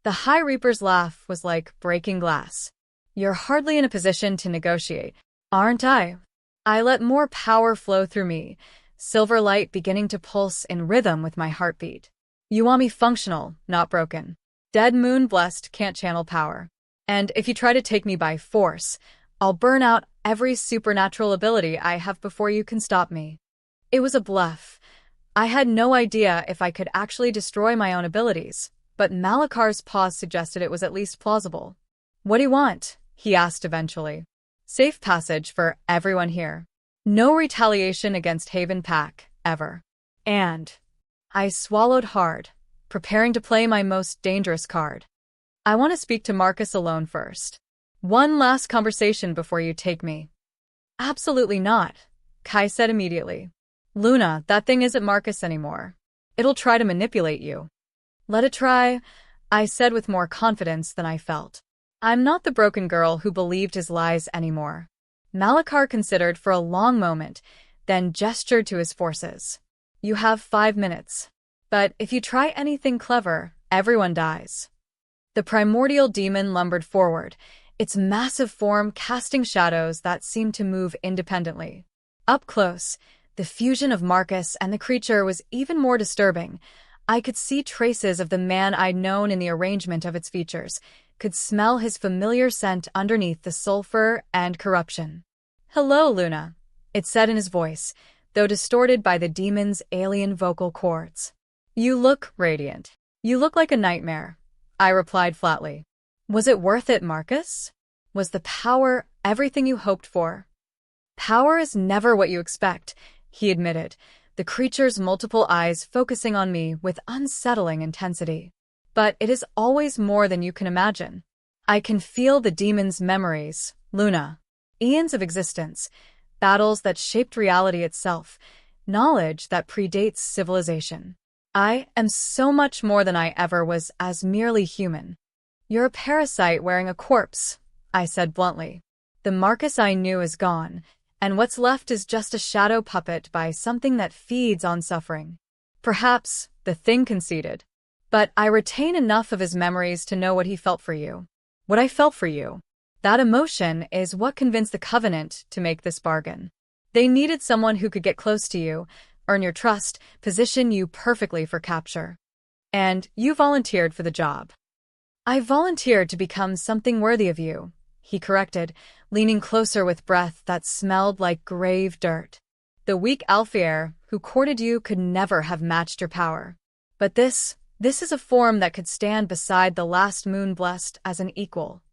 A: The High Reaper's laugh was like breaking glass. "You're hardly in a position to negotiate, aren't I?" I let more power flow through me, silver light beginning to pulse in rhythm with my heartbeat. You want me functional, not broken. Dead moon blessed can't channel power. And if you try to take me by force, I'll burn out every supernatural ability I have before you can stop me. It was a bluff. I had no idea if I could actually destroy my own abilities, but Malakar's pause suggested it was at least plausible. What do you want? He asked eventually. Safe passage for everyone here. No retaliation against Haven Pack, ever. And I swallowed hard, preparing to play my most dangerous card. I want to speak to Marcus alone first. One last conversation before you take me. Absolutely not, Kai said immediately. Luna, that thing isn't Marcus anymore. It'll try to manipulate you. Let it try, I said with more confidence than I felt. I'm not the broken girl who believed his lies anymore. Malakar considered for a long moment, then gestured to his forces. You have 5 minutes. But if you try anything clever, everyone dies. The primordial demon lumbered forward, its massive form casting shadows that seemed to move independently. Up close, the fusion of Marcus and the creature was even more disturbing. I could see traces of the man I'd known in the arrangement of its features, could smell his familiar scent underneath the sulfur and corruption. Hello, Luna, it said in his voice, though distorted by the demon's alien vocal cords. You look radiant. You look like a nightmare, I replied flatly. Was it worth it, Marcus? Was the power everything you hoped for? Power is never what you expect, he admitted, the creature's multiple eyes focusing on me with unsettling intensity. But it is always more than you can imagine. I can feel the demon's memories, Luna. Eons of existence, battles that shaped reality itself, knowledge that predates civilization. I am so much more than I ever was as merely human. You're a parasite wearing a corpse, I said bluntly. The Marcus I knew is gone, and what's left is just a shadow puppet by something that feeds on suffering. Perhaps, the thing conceded. But I retain enough of his memories to know what he felt for you. What I felt for you. That emotion is what convinced the Covenant to make this bargain. They needed someone who could get close to you, earn your trust, position you perfectly for capture. And you volunteered for the job. I volunteered to become something worthy of you, he corrected, leaning closer with breath that smelled like grave dirt. The weak Alfier who courted you could never have matched your power. But this is a form that could stand beside the last moon blessed as an equal.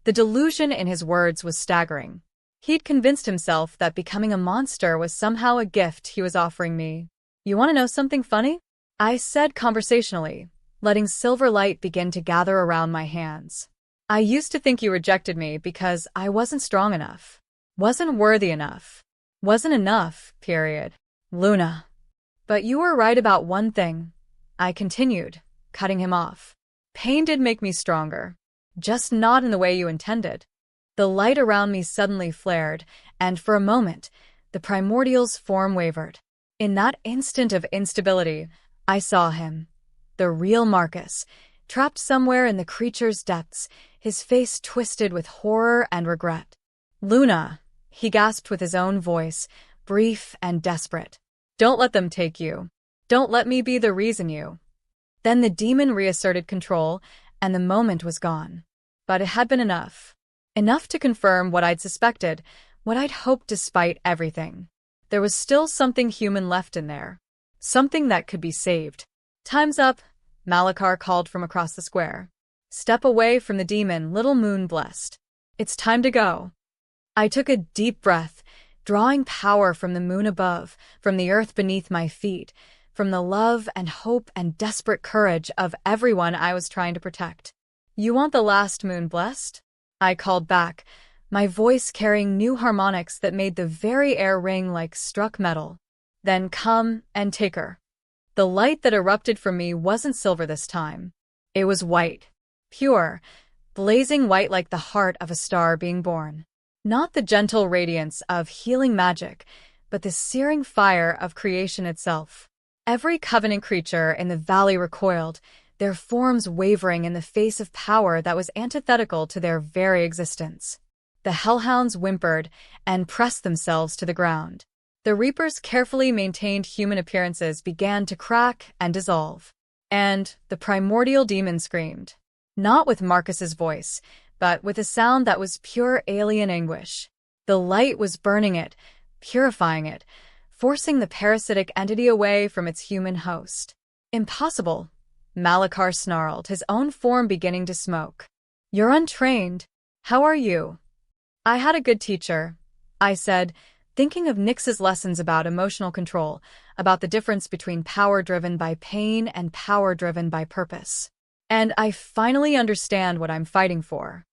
A: The delusion in his words was staggering. He'd convinced himself that becoming a monster was somehow a gift he was offering me. You want to know something funny? I said conversationally, letting silver light begin to gather around my hands. I used to think you rejected me because I wasn't strong enough. Wasn't worthy enough. Wasn't enough, period. Luna. But you were right about one thing. I continued, cutting him off. Pain did make me stronger. Just not in the way you intended. The light around me suddenly flared, and for a moment, the primordial's form wavered. In that instant of instability, I saw him. The real Marcus, trapped somewhere in the creature's depths, his face twisted with horror and regret. Luna, he gasped with his own voice, brief and desperate. Don't let them take you. Don't let me be the reason you. Then the demon reasserted control, and the moment was gone. But it had been enough. Enough to confirm what I'd suspected, what I'd hoped despite everything. There was still something human left in there. Something that could be saved. Time's up, Malakar called from across the square. Step away from the demon, little moon blessed. It's time to go. I took a deep breath, drawing power from the moon above, from the earth beneath my feet, from the love and hope and desperate courage of everyone I was trying to protect. You want the last moon blessed? I called back, my voice carrying new harmonics that made the very air ring like struck metal. Then come and take her. The light that erupted from me wasn't silver this time. It was white. Pure, blazing white like the heart of a star being born. Not the gentle radiance of healing magic, but the searing fire of creation itself. Every covenant creature in the valley recoiled, their forms wavering in the face of power that was antithetical to their very existence. The hellhounds whimpered and pressed themselves to the ground. The reapers' carefully maintained human appearances began to crack and dissolve. And the primordial demon screamed. Not with Marcus's voice, but with a sound that was pure alien anguish. The light was burning it, purifying it, forcing the parasitic entity away from its human host. Impossible, Malachar snarled, his own form beginning to smoke. You're untrained. How are you? I had a good teacher, I said, thinking of Nyx's lessons about emotional control, about the difference between power driven by pain and power driven by purpose. And I finally understand what I'm fighting for.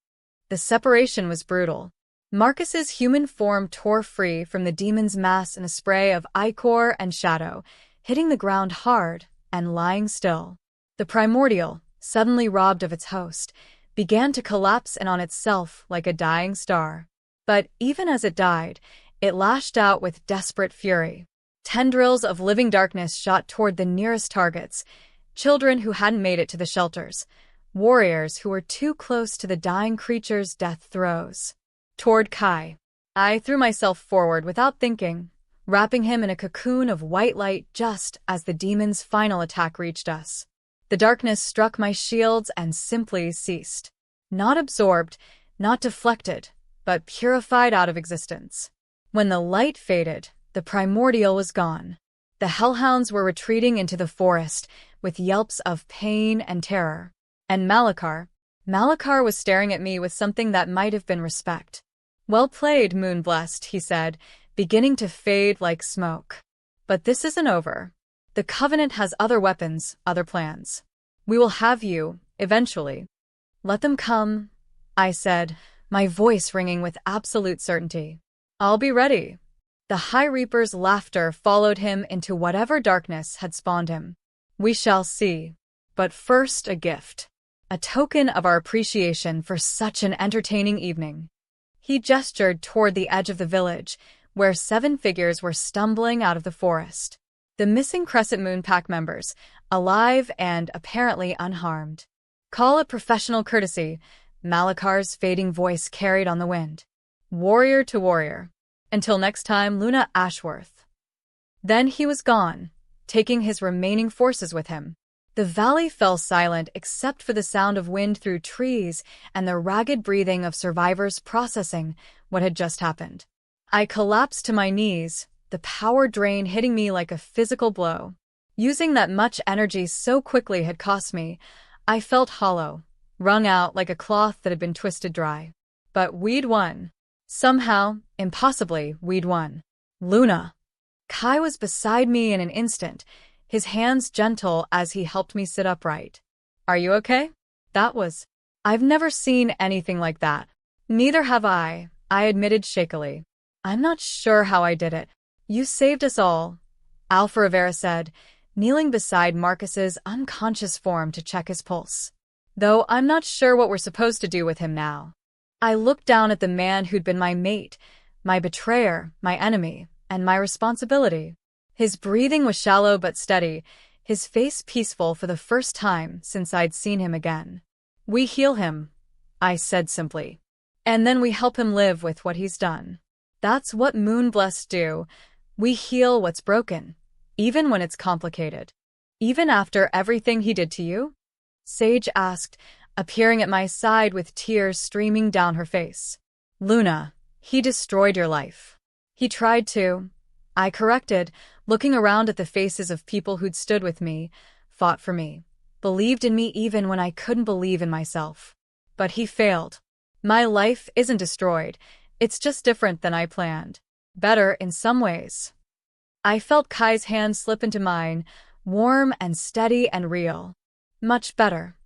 A: The separation was brutal. Marcus's human form tore free from the demon's mass in a spray of ichor and shadow, hitting the ground hard and lying still. The primordial, suddenly robbed of its host, began to collapse in on itself like a dying star. But even as it died, it lashed out with desperate fury. Tendrils of living darkness shot toward the nearest targets, children who hadn't made it to the shelters, warriors who were too close to the dying creature's death throes. Toward Kai. I threw myself forward without thinking, wrapping him in a cocoon of white light just as the demon's final attack reached us. The darkness struck my shields and simply ceased. Not absorbed, not deflected, but purified out of existence. When the light faded, the primordial was gone. The hellhounds were retreating into the forest, with yelps of pain and terror. And Malachar was staring at me with something that might have been respect. Well played, Moon-Blessed, he said, beginning to fade like smoke. But this isn't over. The Covenant has other weapons, other plans. We will have you, eventually. Let them come, I said, my voice ringing with absolute certainty. I'll be ready. The High Reaper's laughter followed him into whatever darkness had spawned him. We shall see. But first, a gift. A token of our appreciation for such an entertaining evening. He gestured toward the edge of the village, where 7 figures were stumbling out of the forest. The missing Crescent Moon Pack members, alive and apparently unharmed. Call it professional courtesy, Malachar's fading voice carried on the wind. Warrior to warrior. Until next time, Luna Ashworth. Then he was gone, taking his remaining forces with him. The valley fell silent except for the sound of wind through trees and the ragged breathing of survivors processing what had just happened. I collapsed to my knees, the power drain hitting me like a physical blow. Using that much energy so quickly had cost me. I felt hollow, wrung out like a cloth that had been twisted dry. But we'd won. Somehow, impossibly, we'd won. Luna. Kai was beside me in an instant, his hands gentle as he helped me sit upright. Are you okay? I've never seen anything like that. Neither have I admitted shakily. I'm not sure how I did it. You saved us all, Alpha Rivera said, kneeling beside Marcus's unconscious form to check his pulse. Though I'm not sure what we're supposed to do with him now. I looked down at the man who'd been my mate, my betrayer, my enemy, and my responsibility. His breathing was shallow but steady, his face peaceful for the first time since I'd seen him again. We heal him, I said simply. And then we help him live with what he's done. That's what Moon-Blessed do. We heal what's broken, even when it's complicated. Even after everything he did to you? Sage asked, appearing at my side with tears streaming down her face. Luna, he destroyed your life. He tried to. I corrected, looking around at the faces of people who'd stood with me, fought for me, believed in me even when I couldn't believe in myself. But he failed. My life isn't destroyed, it's just different than I planned. Better in some ways. I felt Kai's hand slip into mine, warm and steady and real. Much better,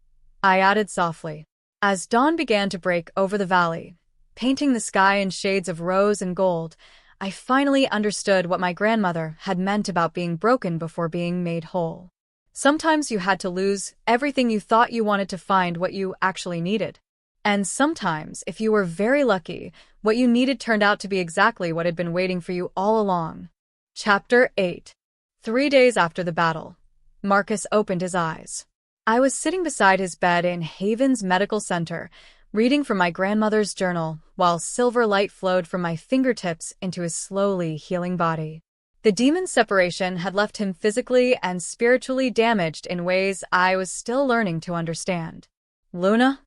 A: I added softly. As dawn began to break over the valley, painting the sky in shades of rose and gold, I finally understood what my grandmother had meant about being broken before being made whole. Sometimes you had to lose everything you thought you wanted to find what you actually needed. And sometimes, if you were very lucky, what you needed turned out to be exactly what had been waiting for you all along. Chapter 8. 3 days after the battle, Marcus opened his eyes. I was sitting beside his bed in Haven's Medical Center, reading from my grandmother's journal, while silver light flowed from my fingertips into his slowly healing body. The demon's separation had left him physically and spiritually damaged in ways I was still learning to understand. Luna?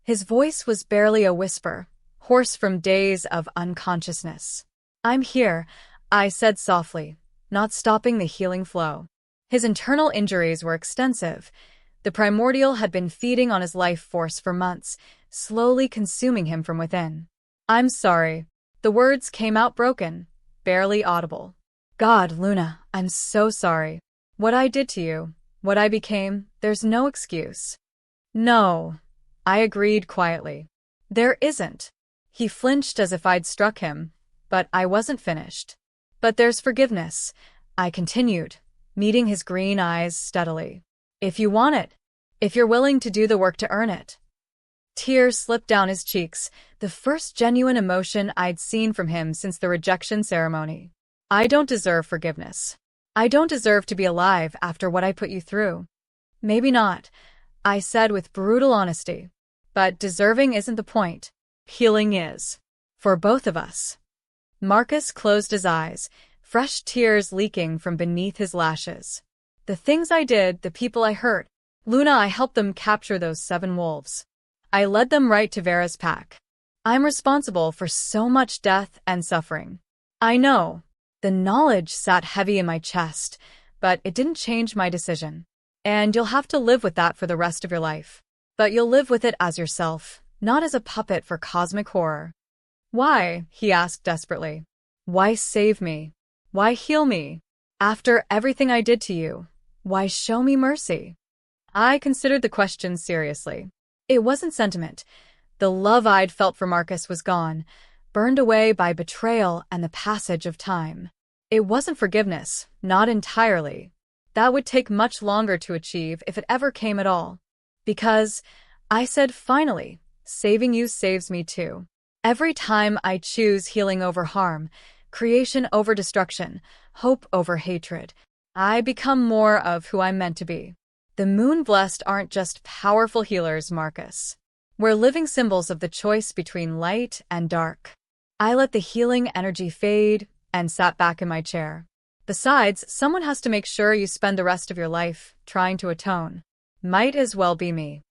A: His voice was barely a whisper, hoarse from days of unconsciousness. I'm here, I said softly, not stopping the healing flow. His internal injuries were extensive. The primordial had been feeding on his life force for months, slowly consuming him from within. I'm sorry. The words came out broken, barely audible. God, Luna, I'm so sorry. What I did to you, what I became, there's no excuse. No, I agreed quietly. There isn't. He flinched as if I'd struck him, but I wasn't finished. But there's forgiveness, I continued, meeting his green eyes steadily. If you want it, if you're willing to do the work to earn it. Tears slipped down his cheeks, the first genuine emotion I'd seen from him since the rejection ceremony. I don't deserve forgiveness. I don't deserve to be alive after what I put you through. Maybe not, I said with brutal honesty. But deserving isn't the point. Healing is. For both of us. Marcus closed his eyes, fresh tears leaking from beneath his lashes. The things I did, the people I hurt. Luna, I helped them capture those 7 wolves. I led them right to Vera's pack. I'm responsible for so much death and suffering. I know. The knowledge sat heavy in my chest, but it didn't change my decision. And you'll have to live with that for the rest of your life. But you'll live with it as yourself, not as a puppet for cosmic horror. Why? He asked desperately. Why save me? Why heal me? After everything I did to you, why show me mercy? I considered the question seriously. It wasn't sentiment. The love I'd felt for Marcus was gone, burned away by betrayal and the passage of time. It wasn't forgiveness, not entirely. That would take much longer to achieve if it ever came at all. Because, I said finally, saving you saves me too. Every time I choose healing over harm, creation over destruction, hope over hatred, I become more of who I'm meant to be. The moon-blessed aren't just powerful healers, Marcus. We're living symbols of the choice between light and dark. I let the healing energy fade and sat back in my chair. Besides, someone has to make sure you spend the rest of your life trying to atone. Might as well be me.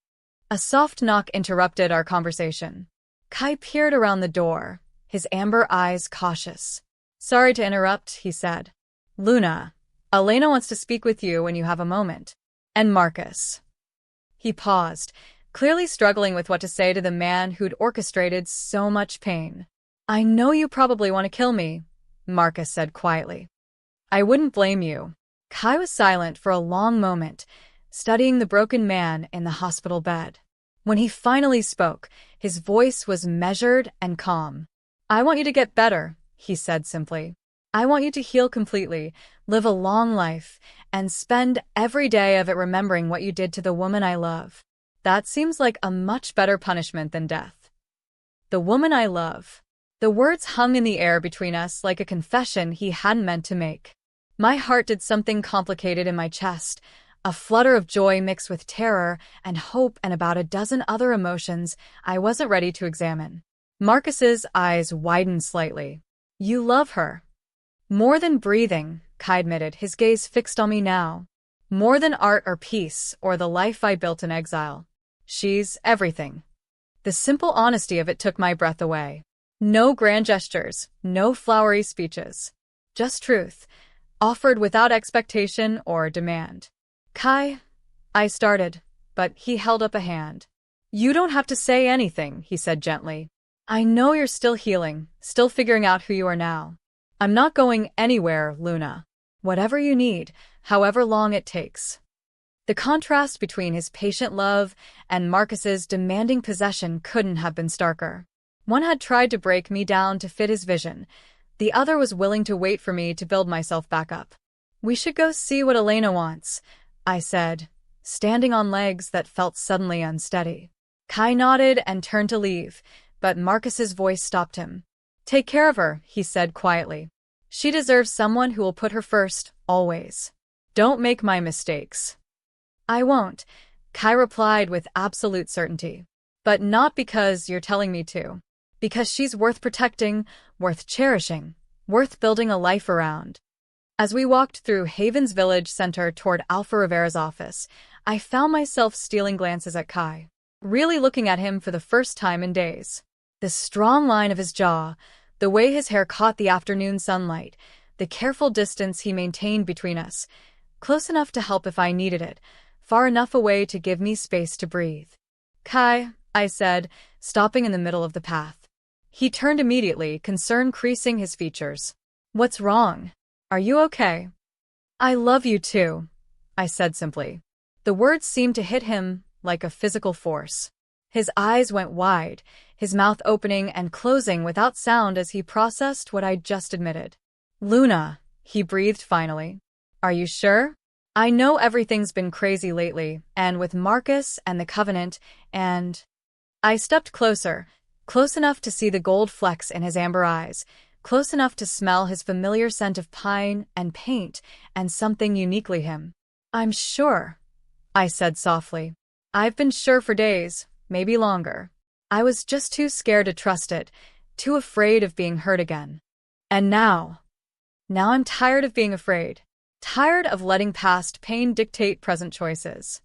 A: A soft knock interrupted our conversation. Kai peered around the door, his amber eyes cautious. Sorry to interrupt, he said. Luna, Elena wants to speak with you when you have a moment. And Marcus. He paused, clearly struggling with what to say to the man who'd orchestrated so much pain. I know you probably want to kill me, Marcus said quietly. I wouldn't blame you. Kai was silent for a long moment, studying the broken man in the hospital bed. When he finally spoke, his voice was measured and calm. I want you to get better, he said simply. I want you to heal completely, live a long life, and spend every day of it remembering what you did to the woman I love. That seems like a much better punishment than death. The woman I love. The words hung in the air between us like a confession he hadn't meant to make. My heart did something complicated in my chest, a flutter of joy mixed with terror and hope and about a dozen other emotions I wasn't ready to examine. Marcus's eyes widened slightly. You love her. More than breathing, Kai admitted, his gaze fixed on me now. More than art or peace or the life I built in exile. She's everything. The simple honesty of it took my breath away. No grand gestures, no flowery speeches. Just truth, offered without expectation or demand. Kai, I started, but he held up a hand. You don't have to say anything, he said gently. I know you're still healing, still figuring out who you are now. I'm not going anywhere, Luna. Whatever you need, however long it takes. The contrast between his patient love and Marcus's demanding possession couldn't have been starker. One had tried to break me down to fit his vision. The other was willing to wait for me to build myself back up. We should go see what Elena wants, I said, standing on legs that felt suddenly unsteady. Kai nodded and turned to leave, but Marcus's voice stopped him. Take care of her, he said quietly. She deserves someone who will put her first, always. Don't make my mistakes. I won't, Kai replied with absolute certainty. But not because you're telling me to. Because she's worth protecting, worth cherishing, worth building a life around. As we walked through Haven's village center toward Alpha Rivera's office, I found myself stealing glances at Kai, really looking at him for the first time in days. The strong line of his jaw, the way his hair caught the afternoon sunlight, the careful distance he maintained between us, close enough to help if I needed it, far enough away to give me space to breathe. "Kai," I said, stopping in the middle of the path. He turned immediately, concern creasing his features. "What's wrong? Are you okay?" "I love you too," I said simply. The words seemed to hit him like a physical force. His eyes went wide, his mouth opening and closing without sound as he processed what I'd just admitted. "Luna," he breathed finally. "Are you sure? I know everything's been crazy lately, and with Marcus and the Covenant, and—" I stepped closer, close enough to see the gold flecks in his amber eyes, close enough to smell his familiar scent of pine and paint and something uniquely him. "I'm sure," I said softly. "I've been sure for days, maybe longer. I was just too scared to trust it, too afraid of being hurt again. And now I'm tired of being afraid. Tired of letting past pain dictate present choices."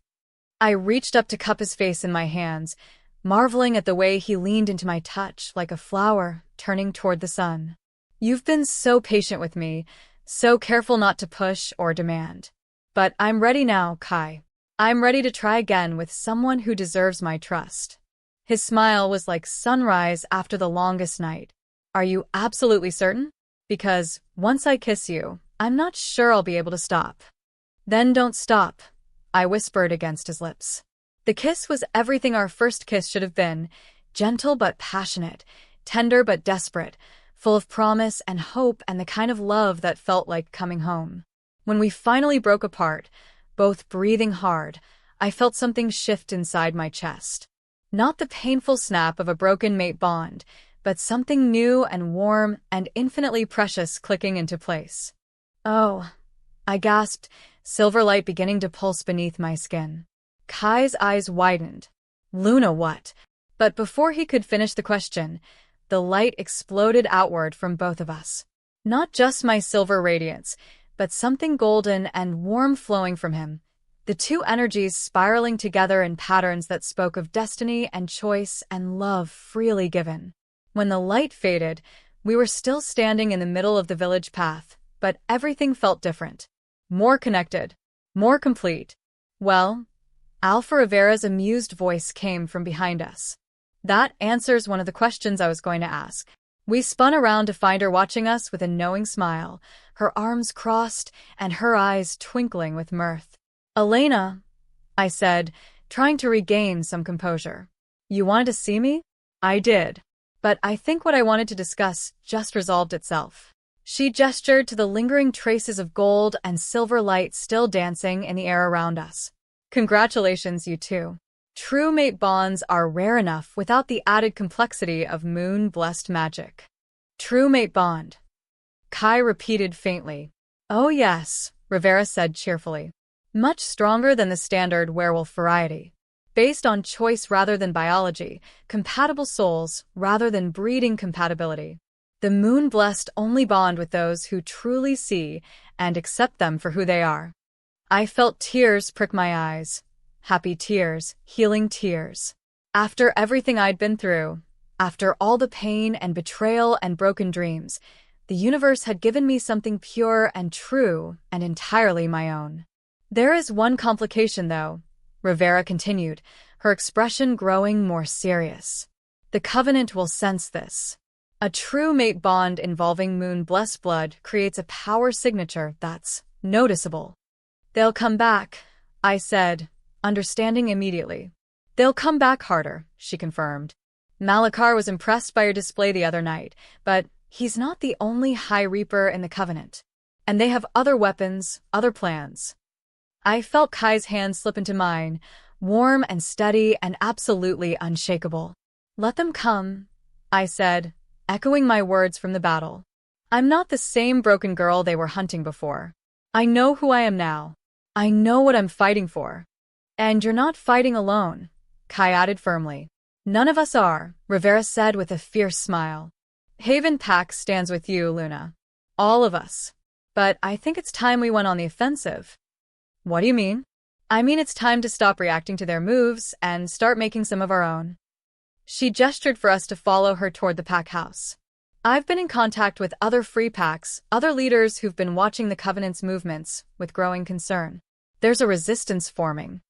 A: I reached up to cup his face in my hands, marveling at the way he leaned into my touch like a flower turning toward the sun. "You've been so patient with me, so careful not to push or demand. But I'm ready now, Kai. I'm ready to try again with someone who deserves my trust." His smile was like sunrise after the longest night. "Are you absolutely certain? Because once I kiss you, I'm not sure I'll be able to stop." "Then don't stop," I whispered against his lips. The kiss was everything our first kiss should have been, gentle but passionate, tender but desperate, full of promise and hope and the kind of love that felt like coming home. When we finally broke apart, both breathing hard, I felt something shift inside my chest. Not the painful snap of a broken mate bond, but something new and warm and infinitely precious clicking into place. "Oh," I gasped, silver light beginning to pulse beneath my skin. Kai's eyes widened. "Luna, what?" But before he could finish the question, the light exploded outward from both of us. Not just my silver radiance, but something golden and warm flowing from him, the two energies spiraling together in patterns that spoke of destiny and choice and love freely given. When the light faded, we were still standing in the middle of the village path, but everything felt different. More connected. More complete. "Well?" Alpha Rivera's amused voice came from behind us. "That answers one of the questions I was going to ask." We spun around to find her watching us with a knowing smile, her arms crossed and her eyes twinkling with mirth. "Elena," I said, trying to regain some composure. "You wanted to see me?" "I did. But I think what I wanted to discuss just resolved itself." She gestured to the lingering traces of gold and silver light still dancing in the air around us. "Congratulations, you two. True mate bonds are rare enough without the added complexity of moon-blessed magic." "True mate bond," Kai repeated faintly. "Oh yes," Rivera said cheerfully. "Much stronger than the standard werewolf variety. Based on choice rather than biology, compatible souls rather than breeding compatibility. The moon-blessed only bond with those who truly see and accept them for who they are." I felt tears prick my eyes. Happy tears, healing tears. After everything I'd been through, after all the pain and betrayal and broken dreams, the universe had given me something pure and true and entirely my own. "There is one complication, though," Rivera continued, her expression growing more serious. "The Covenant will sense this. A true mate bond involving moon-blessed blood creates a power signature that's noticeable." "They'll come back," I said, understanding immediately. "They'll come back harder," she confirmed. "Malakar was impressed by your display the other night, but he's not the only High Reaper in the Covenant. And they have other weapons, other plans." I felt Kai's hand slip into mine, warm and steady and absolutely unshakable. "Let them come," I said, echoing my words from the battle. "I'm not the same broken girl they were hunting before. I know who I am now. I know what I'm fighting for." "And you're not fighting alone," Kai added firmly. "None of us are," Rivera said with a fierce smile. "Haven Pack stands with you, Luna. All of us." But I think it's time we went on the offensive. What do you mean? I mean it's time to stop reacting to their moves and start making some of our own. She gestured for us to follow her toward the pack house. I've been in contact with other free packs, other leaders who've been watching the Covenant's movements with growing concern. There's a resistance forming.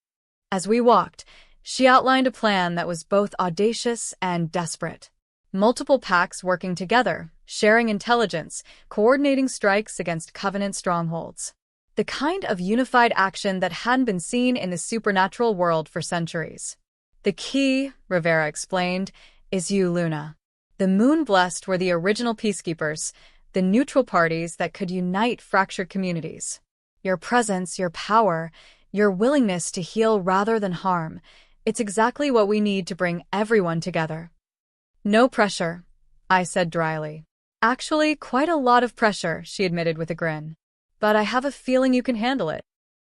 A: As we walked, she outlined a plan that was both audacious and desperate. Multiple packs working together, sharing intelligence, coordinating strikes against Covenant strongholds. The kind of unified action that hadn't been seen in the supernatural world for centuries. The key, Rivera explained, is you, Luna. The Moon-Blessed were the original peacekeepers, the neutral parties that could unite fractured communities. Your presence, your power, your willingness to heal rather than harm, it's exactly what we need to bring everyone together. No pressure, I said dryly. Actually, quite a lot of pressure, she admitted with a grin. But I have a feeling you can handle it.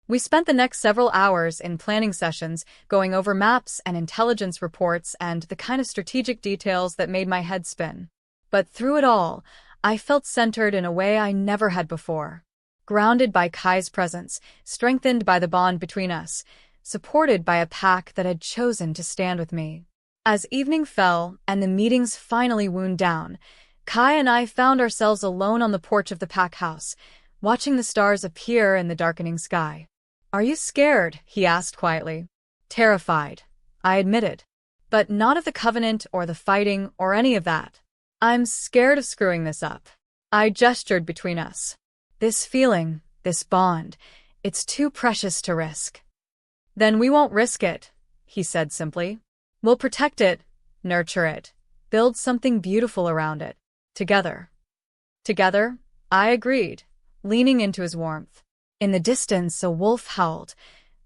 A: We spent the next several hours in planning sessions, going over maps and intelligence reports and the kind of strategic details that made my head spin. But through it all, I felt centered in a way I never had before. Grounded by Kai's presence, strengthened by the bond between us, supported by a pack that had chosen to stand with me. As evening fell and the meetings finally wound down, Kai and I found ourselves alone on the porch of the pack house, watching the stars appear in the darkening sky. Are you scared? He asked quietly. Terrified, I admitted. But not of the Covenant or the fighting or any of that. I'm scared of screwing this up. I gestured between us. This feeling, this bond, it's too precious to risk. Then we won't risk it, he said simply. We'll protect it, nurture it, build something beautiful around it. Together. Together, I agreed, leaning into his warmth. In the distance, a wolf howled,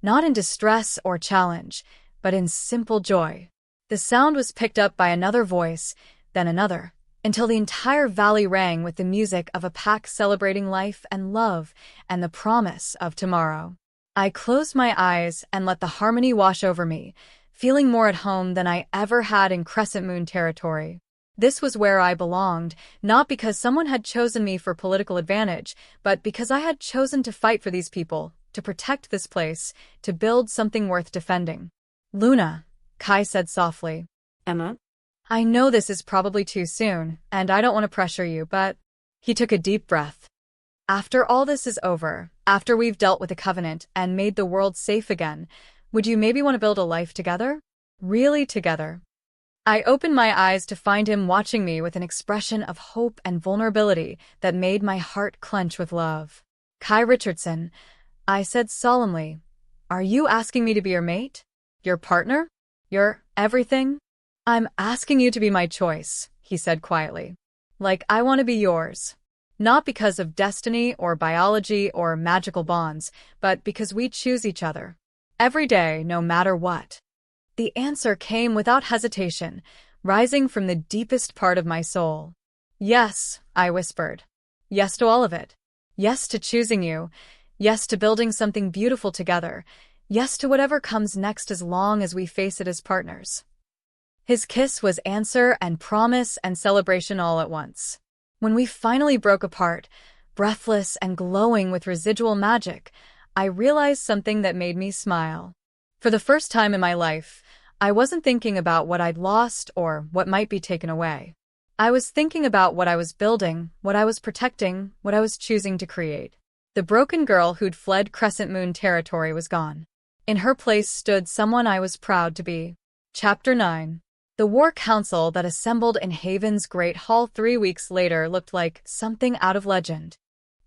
A: not in distress or challenge, but in simple joy. The sound was picked up by another voice, then another, until the entire valley rang with the music of a pack celebrating life and love and the promise of tomorrow. I closed my eyes and let the harmony wash over me, feeling more at home than I ever had in Crescent Moon territory. This was where I belonged, not because someone had chosen me for political advantage, but because I had chosen to fight for these people, to protect this place, to build something worth defending. Luna, Kai said softly.
B: Emma?
A: I know this is probably too soon, and I don't want to pressure you, but... He took a deep breath. After all this is over, after we've dealt with the Covenant and made the world safe again, would you maybe want to build a life together? Really together? I opened my eyes to find him watching me with an expression of hope and vulnerability that made my heart clench with love. Kai Richardson, I said solemnly, are you asking me to be your mate? Your partner? Your everything? I'm asking you to be my choice, he said quietly. Like I want to be yours. Not because of destiny or biology or magical bonds, but because we choose each other. Every day, no matter what. The answer came without hesitation, rising from the deepest part of my soul. Yes, I whispered. Yes to all of it. Yes to choosing you. Yes to building something beautiful together. Yes to whatever comes next as long as we face it as partners. His kiss was answer and promise and celebration all at once. When we finally broke apart, breathless and glowing with residual magic, I realized something that made me smile. For the first time in my life, I wasn't thinking about what I'd lost or what might be taken away. I was thinking about what I was building, what I was protecting, what I was choosing to create. The broken girl who'd fled Crescent Moon territory was gone. In her place stood someone I was proud to be. Chapter 9. The War Council that assembled in Haven's Great Hall 3 weeks later looked like something out of legend.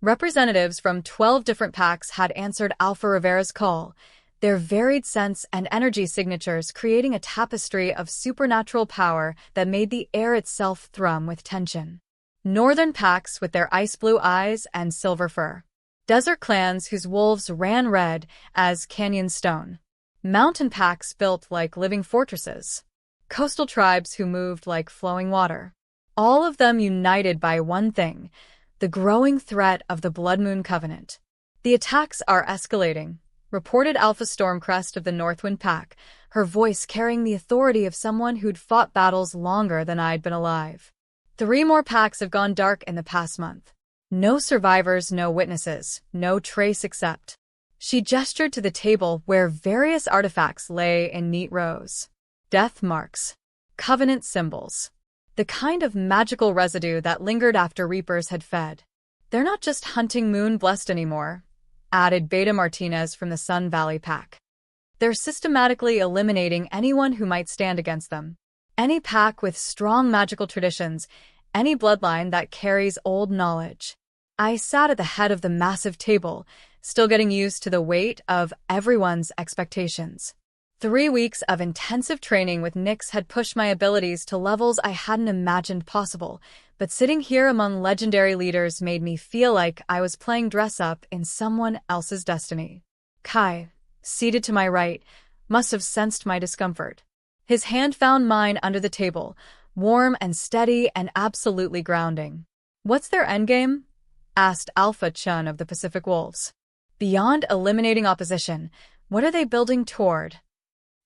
A: Representatives from 12 different packs had answered Alpha Rivera's call, their varied sense and energy signatures creating a tapestry of supernatural power that made the air itself thrum with tension. Northern packs with their ice blue eyes and silver fur. Desert clans whose wolves ran red as canyon stone. Mountain packs built like living fortresses. Coastal tribes who moved like flowing water. All of them united by one thing, the growing threat of the Blood Moon Covenant. The attacks are escalating, reported Alpha Stormcrest of the Northwind Pack, her voice carrying the authority of someone who'd fought battles longer than I'd been alive. 3 more packs have gone dark in the past month. No survivors, no witnesses, no trace except. She gestured to the table where various artifacts lay in neat rows. Death marks. Covenant symbols. The kind of magical residue that lingered after Reapers had fed. They're not just hunting moon-blessed anymore, added Beta Martinez from the Sun Valley Pack. They're systematically eliminating anyone who might stand against them. Any pack with strong magical traditions, any bloodline that carries old knowledge. I sat at the head of the massive table, still getting used to the weight of everyone's expectations. 3 weeks of intensive training with Nyx had pushed my abilities to levels I hadn't imagined possible, but sitting here among legendary leaders made me feel like I was playing dress-up in someone else's destiny. Kai, seated to my right, must have sensed my discomfort. His hand found mine under the table, warm and steady and absolutely grounding. "What's their endgame?" asked Alpha Chun of the Pacific Wolves. "Beyond eliminating opposition, what are they building toward?"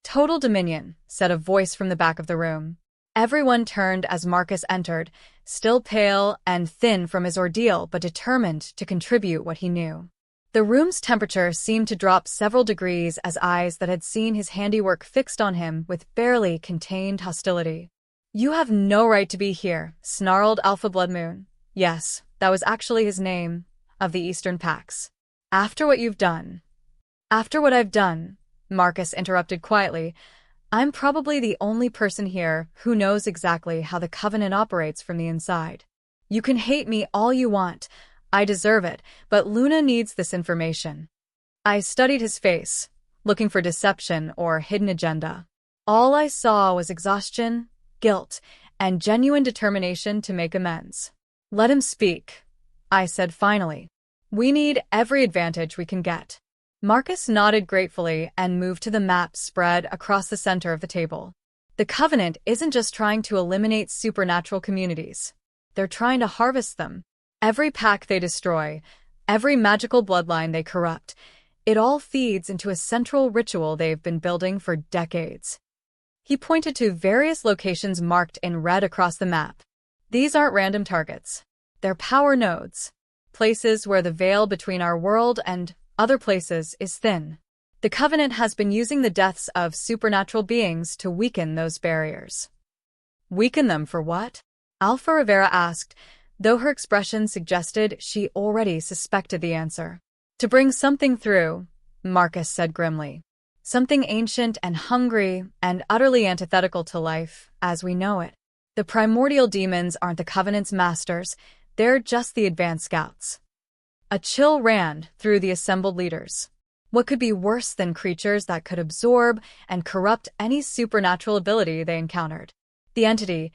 A: "Total dominion," said a voice from the back of the room. Everyone turned as Marcus entered, still pale and thin from his ordeal but determined to contribute what he knew. The room's temperature seemed to drop several degrees as eyes that had seen his handiwork fixed on him with barely contained hostility. "You have no right to be here," snarled Alpha Blood Moon. Yes, that was actually his name, of the Eastern Pacts. After what I've done, Marcus interrupted quietly, "I'm probably the only person here who knows exactly how the Covenant operates from the inside. You can hate me all you want, I deserve it, but Luna needs this information." I studied his face, looking for deception or hidden agenda. All I saw was exhaustion, guilt, and genuine determination to make amends. "Let him speak," I said finally. "We need every advantage we can get." Marcus nodded gratefully and moved to the map spread across the center of the table. The Covenant isn't just trying to eliminate supernatural communities. They're trying to harvest them. Every pack they destroy, every magical bloodline they corrupt, it all feeds into a central ritual they've been building for decades. He pointed to various locations marked in red across the map. These aren't random targets. They're power nodes, places where the veil between our world and other places is thin. The Covenant has been using the deaths of supernatural beings to weaken those barriers. "Weaken them for what?" Alpha Rivera asked, though her expression suggested she already suspected the answer. "To bring something through," Marcus said grimly. "Something ancient and hungry and utterly antithetical to life as we know it. The primordial demons aren't the Covenant's masters, they're just the advanced scouts." A chill ran through the assembled leaders. What could be worse than creatures that could absorb and corrupt any supernatural ability they encountered? "The entity,"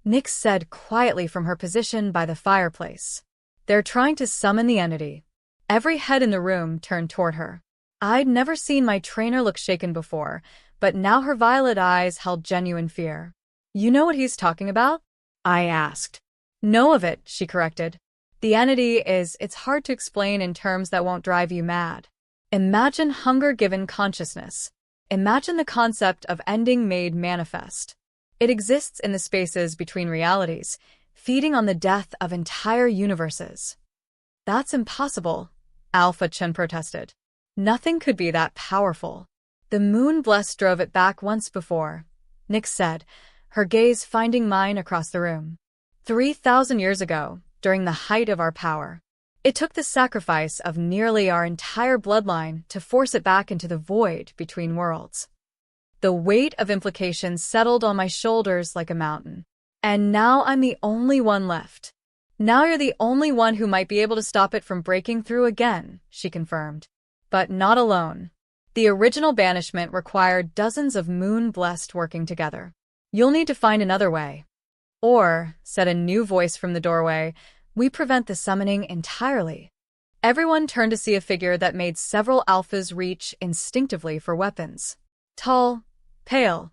A: Nyx said quietly from her position by the fireplace. "They're trying to summon the entity." Every head in the room turned toward her. I'd never seen my trainer look shaken before, but now her violet eyes held genuine fear. "You know what he's talking about?" I asked. "Know of it," she corrected. "The entity it's hard to explain in terms that won't drive you mad. Imagine hunger given consciousness. Imagine the concept of ending made manifest. It exists in the spaces between realities, feeding on the death of entire universes." "That's impossible," Alpha Chen protested. "Nothing could be that powerful." "The moon blessed drove it back once before," Nyx said, her gaze finding mine across the room. 3,000 years ago, during the height of our power. It took the sacrifice of nearly our entire bloodline to force it back into the void between worlds. The weight of implications settled on my shoulders like a mountain. "And now I'm the only one left." "Now you're the only one who might be able to stop it from breaking through again," she confirmed. "But not alone. The original banishment required dozens of moon-blessed working together. You'll need to find another way. Or," said a new voice from the doorway, "we prevent the summoning entirely." Everyone turned to see a figure that made several alphas reach instinctively for weapons. Tall, pale,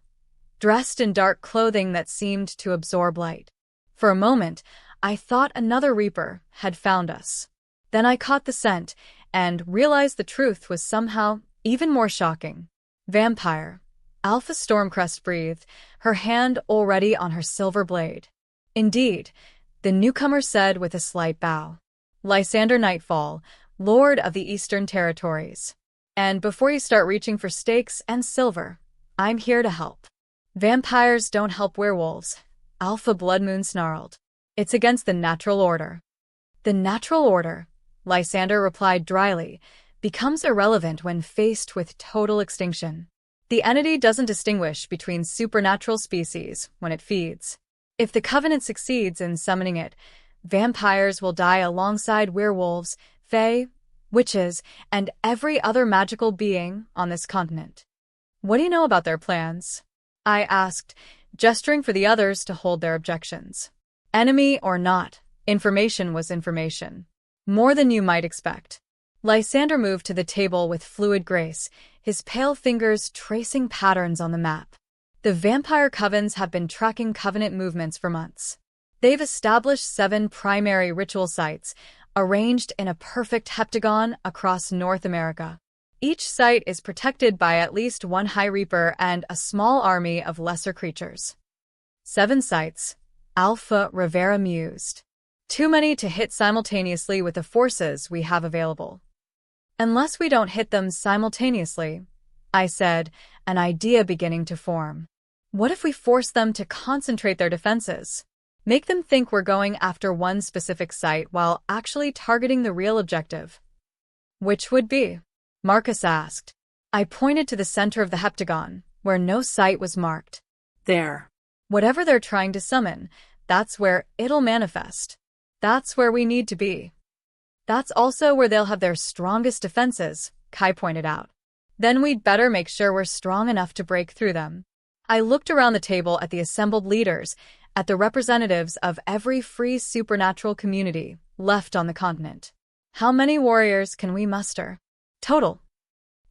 A: dressed in dark clothing that seemed to absorb light. For a moment, I thought another Reaper had found us. Then I caught the scent and realized the truth was somehow even more shocking. "Vampire," Alpha Stormcrest breathed, her hand already on her silver blade. "Indeed," the newcomer said with a slight bow. Lysander Nightfall, Lord of the Eastern Territories. And before you start reaching for steaks and silver, I'm here to help. Vampires don't help werewolves, Alpha Blood Moon snarled. It's against the natural order. The natural order, Lysander replied dryly, becomes irrelevant when faced with total extinction. The entity doesn't distinguish between supernatural species when it feeds. If the Covenant succeeds in summoning it, vampires will die alongside werewolves, fae, witches, and every other magical being on this continent. What do you know about their plans? I asked, gesturing for the others to hold their objections. Enemy or not, information was information. More than you might expect. Lysander moved to the table with fluid grace, his pale fingers tracing patterns on the map. The vampire covens have been tracking Covenant movements for months. They've established 7 primary ritual sites, arranged in a perfect heptagon across North America. Each site is protected by at least 1 High Reaper and a small army of lesser creatures. 7 sites, Alpha Rivera mused. Too many to hit simultaneously with the forces we have available. Unless we don't hit them simultaneously, I said, an idea beginning to form. What if we force them to concentrate their defenses? Make them think we're going after one specific site while actually targeting the real objective. Which would be? Marcus asked. I pointed to the center of the heptagon, where no site was marked.
B: There.
A: Whatever they're trying to summon, that's where it'll manifest. That's where we need to be. That's also where they'll have their strongest defenses, Kai pointed out. Then we'd better make sure we're strong enough to break through them. I looked around the table at the assembled leaders, at the representatives of every free supernatural community left on the continent. How many warriors can we muster? Total.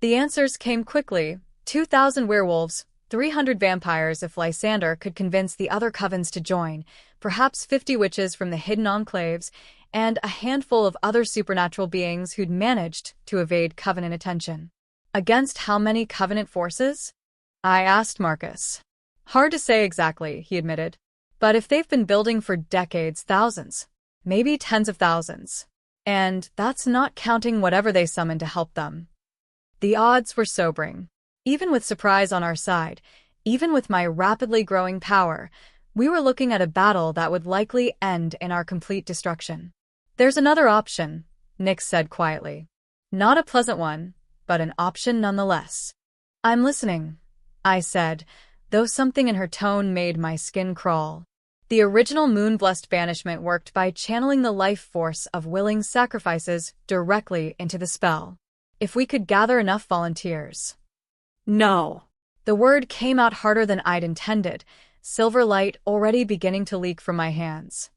A: The answers came quickly: 2,000 werewolves, 300 vampires if Lysander could convince the other covens to join, perhaps 50 witches from the hidden enclaves, and a handful of other supernatural beings who'd managed to evade Covenant attention. Against how many Covenant forces? I asked Marcus. Hard to say exactly, he admitted. But if they've been building for decades, thousands, maybe tens of thousands. And that's not counting whatever they summoned to help them. The odds were sobering. Even with surprise on our side, even with my rapidly growing power, we were looking at a battle that would likely end in our complete destruction. There's another option, Nick said quietly. Not a pleasant one, but an option nonetheless. I'm listening, I said, though something in her tone made my skin crawl. The original moon-blessed banishment worked by channeling the life force of willing sacrifices directly into the spell. If we could gather enough volunteers.
B: No.
A: The word came out harder than I'd intended, silver light already beginning to leak from my hands.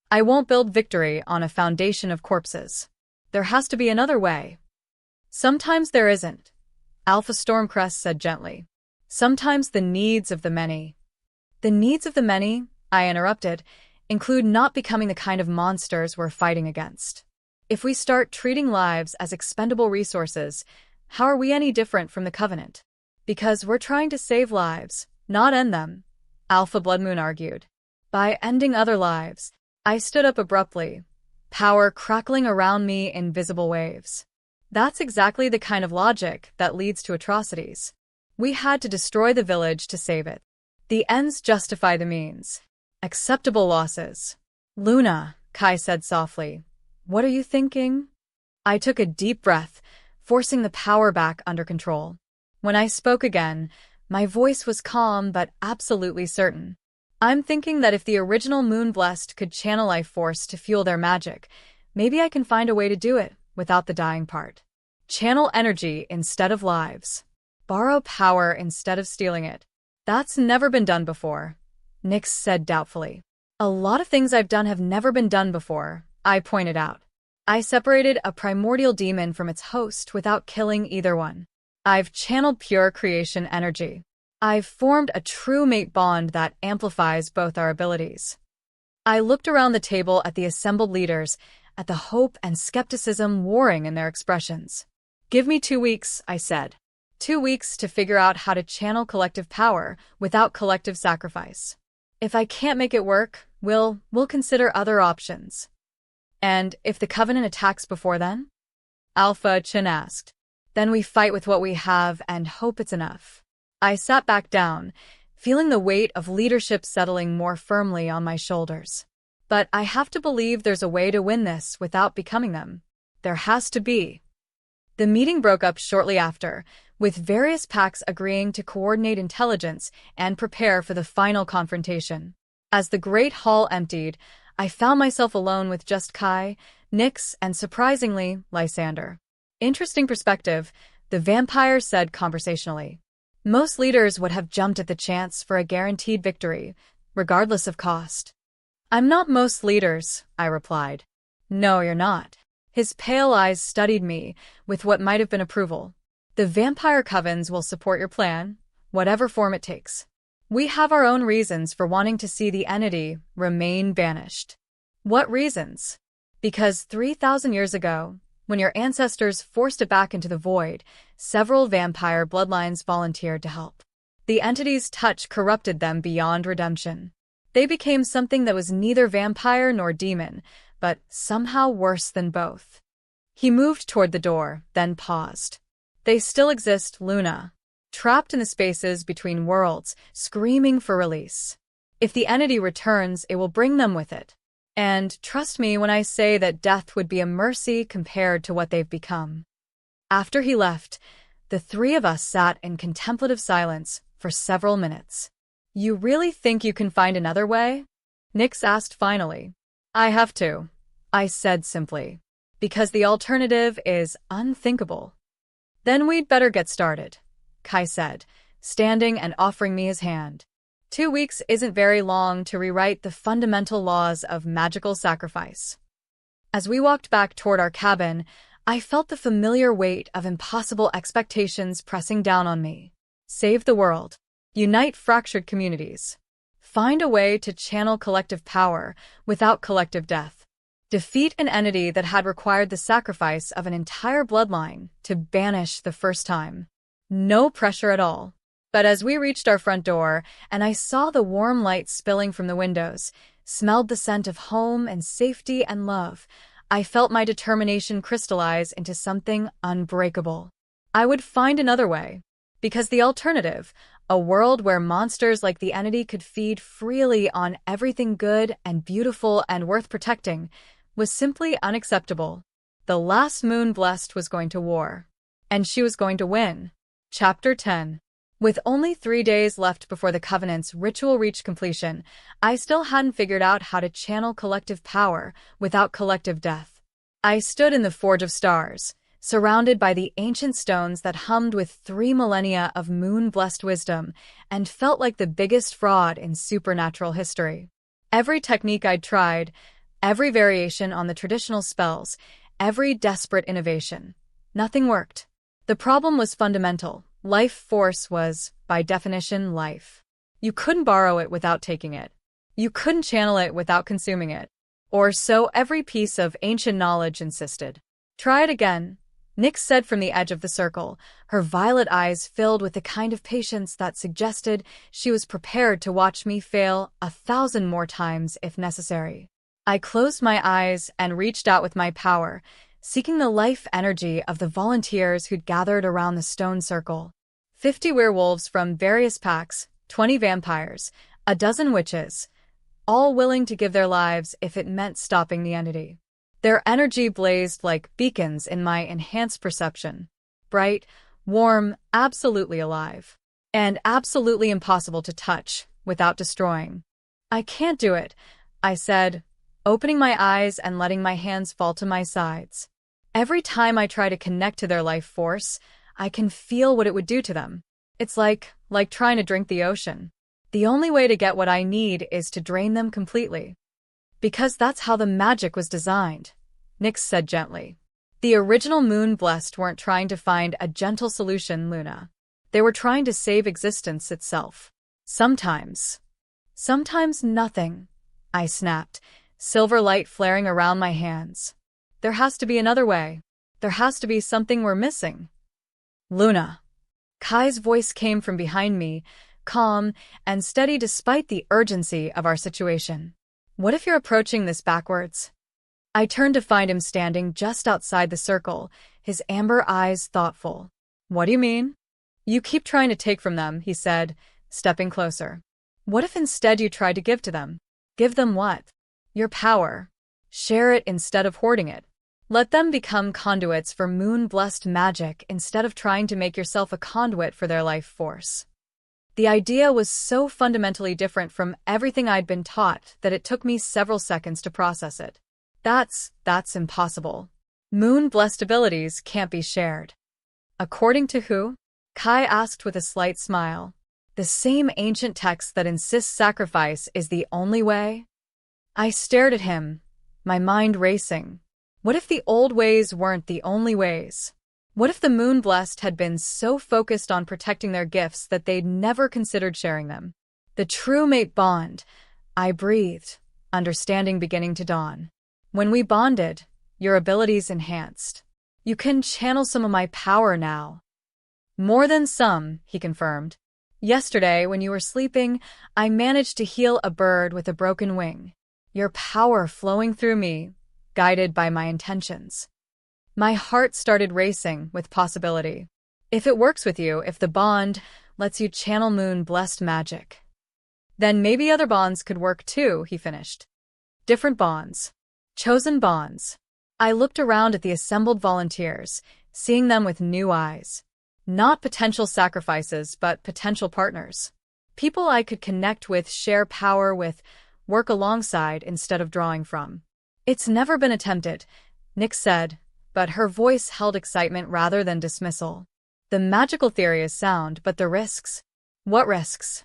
A: I won't build victory on a foundation of corpses. There has to be another way. Sometimes there isn't, Alpha Stormcrest said gently. Sometimes the needs of the many. The needs of the many, I interrupted, include not becoming the kind of monsters we're fighting against. If we start treating lives as expendable resources, how are we any different from the Covenant? Because we're trying to save lives, not end them, Alpha Blood Moon argued. By ending other lives, I stood up abruptly, power crackling around me in visible waves. That's exactly the kind of logic that leads to atrocities. We had to destroy the village to save it. The ends justify the means. Acceptable losses. Luna, Kai said softly. What are you thinking? I took a deep breath, forcing the power back under control. When I spoke again, my voice was calm but absolutely certain. I'm thinking that if the original Moon-Blessed could channel life force to fuel their magic, maybe I can find a way to do it without the dying part. Channel energy instead of lives. Borrow power instead of stealing it. That's never been done before, Nyx said doubtfully. A lot of things I've done have never been done before, I pointed out. I separated a primordial demon from its host without killing either one. I've channeled pure creation energy. I've formed a true mate bond that amplifies both our abilities. I looked around the table at the assembled leaders, at the hope and skepticism warring in their expressions. Give me 2 weeks, I said. 2 weeks to figure out how to channel collective power without collective sacrifice. If I can't make it work, we'll consider other options. And if the Covenant attacks before then? Alpha Chin asked. Then we fight with what we have and hope it's enough. I sat back down, feeling the weight of leadership settling more firmly on my shoulders. But I have to believe there's a way to win this without becoming them. There has to be. The meeting broke up shortly after, with various packs agreeing to coordinate intelligence and prepare for the final confrontation. As the great hall emptied, I found myself alone with just Kai, Nyx, and surprisingly, Lysander. Interesting perspective, the vampire said conversationally. Most leaders would have jumped at the chance for a guaranteed victory, regardless of cost. I'm not most leaders, I replied. No, you're not. His pale eyes studied me with what might have been approval. The vampire covens will support your plan, whatever form it takes. We have our own reasons for wanting to see the entity remain banished. What reasons? Because 3,000 years ago, when your ancestors forced it back into the void, several vampire bloodlines volunteered to help. The entity's touch corrupted them beyond redemption. They became something that was neither vampire nor demon, but somehow worse than both. He moved toward the door, then paused. They still exist, Luna. Trapped in the spaces between worlds, screaming for release. If the entity returns, it will bring them with it. And trust me when I say that death would be a mercy compared to what they've become. After he left, the three of us sat in contemplative silence for several minutes. You really think you can find another way? Nyx asked finally. I have to, I said simply, because the alternative is unthinkable. Then we'd better get started, Kai said, standing and offering me his hand. 2 weeks isn't very long to rewrite the fundamental laws of magical sacrifice. As we walked back toward our cabin, I felt the familiar weight of impossible expectations pressing down on me. Save the world. Unite fractured communities. Find a way to channel collective power without collective death. Defeat an entity that had required the sacrifice of an entire bloodline to banish the first time. No pressure at all. But as we reached our front door, and I saw the warm light spilling from the windows, smelled the scent of home and safety and love, I felt my determination crystallize into something unbreakable. I would find another way. Because the alternative, a world where monsters like the entity could feed freely on everything good and beautiful and worth protecting, was simply unacceptable. The last moon blessed was going to war. And she was going to win. Chapter 10. With only 3 days left before the Covenant's ritual reached completion, I still hadn't figured out how to channel collective power without collective death. I stood in the Forge of Stars, surrounded by the ancient stones that hummed with 3 millennia of moon-blessed wisdom, and felt like the biggest fraud in supernatural history. Every technique I'd tried, every variation on the traditional spells, every desperate innovation, nothing worked. The problem was fundamental. Life force was, by definition, life. You couldn't borrow it without taking it. You couldn't channel it without consuming it. Or so every piece of ancient knowledge insisted. Try it again, Nyx said from the edge of the circle, her violet eyes filled with the kind of patience that suggested she was prepared to watch me fail 1,000 more times if necessary. I closed my eyes and reached out with my power, seeking the life energy of the volunteers who'd gathered around the stone circle. 50 werewolves from various packs, 20 vampires, a dozen witches, all willing to give their lives if it meant stopping the entity. Their energy blazed like beacons in my enhanced perception. Bright, warm, absolutely alive. And absolutely impossible to touch without destroying. I can't do it, I said, opening my eyes and letting my hands fall to my sides. Every time I try to connect to their life force, I can feel what it would do to them. It's like trying to drink the ocean. The only way to get what I need is to drain them completely. Because that's how the magic was designed, Nyx said gently. The original Moon-Blessed weren't trying to find a gentle solution, Luna. They were trying to save existence itself. Sometimes nothing, I snapped, silver light flaring around my hands. There has to be another way. There has to be something we're missing. Luna. Kai's voice came from behind me, calm and steady despite the urgency of our situation. What if you're approaching this backwards? I turned to find him standing just outside the circle, his amber eyes thoughtful. What do you mean? You keep trying to take from them, he said, stepping closer. What if instead you tried to give to them? Give them what? Your power. Share it instead of hoarding it. Let them become conduits for moon-blessed magic instead of trying to make yourself a conduit for their life force. The idea was so fundamentally different from everything I'd been taught that it took me several seconds to process it. That's impossible. Moon-blessed abilities can't be shared. According to who? Kai asked with a slight smile. The same ancient text that insists sacrifice is the only way? I stared at him, my mind racing. What if the old ways weren't the only ways? What if the Moon-blessed had been so focused on protecting their gifts that they'd never considered sharing them? The true mate bond. I breathed, understanding beginning to dawn. When we bonded, your abilities enhanced. You can channel some of my power now. More than some, he confirmed. Yesterday, when you were sleeping, I managed to heal a bird with a broken wing. Your power flowing through me, guided by my intentions. My heart started racing with possibility. If it works with you, if the bond lets you channel moon-blessed magic, then maybe other bonds could work too, he finished. Different bonds. Chosen bonds. I looked around at the assembled volunteers, seeing them with new eyes. Not potential sacrifices, but potential partners. People I could connect with, share power with, work alongside instead of drawing from. It's never been attempted, Nick said, but her voice held excitement rather than dismissal. The magical theory is sound, but the risks? What risks?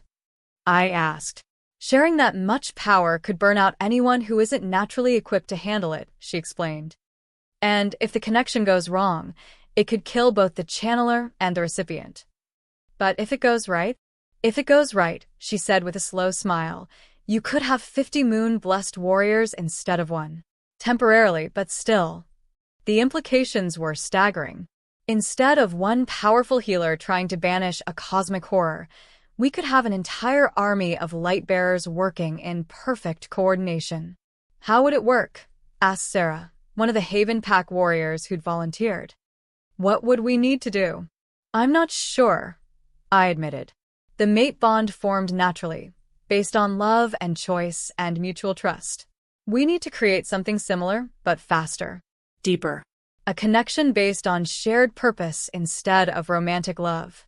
A: I asked. Sharing that much power could burn out anyone who isn't naturally equipped to handle it, she explained. And if the connection goes wrong, it could kill both the channeler and the recipient. But if it goes right? If it goes right, she said with a slow smile, you could have 50 moon-blessed warriors instead of one. Temporarily, but still. The implications were staggering. Instead of one powerful healer trying to banish a cosmic horror, we could have an entire army of light-bearers working in perfect coordination. How would it work? Asked Sarah, one of the Haven Pack warriors who'd volunteered. What would we need to do? I'm not sure, I admitted. The mate bond formed naturally, based on love and choice and mutual trust. We need to create something similar, but faster.
B: Deeper.
A: A connection based on shared purpose instead of romantic love.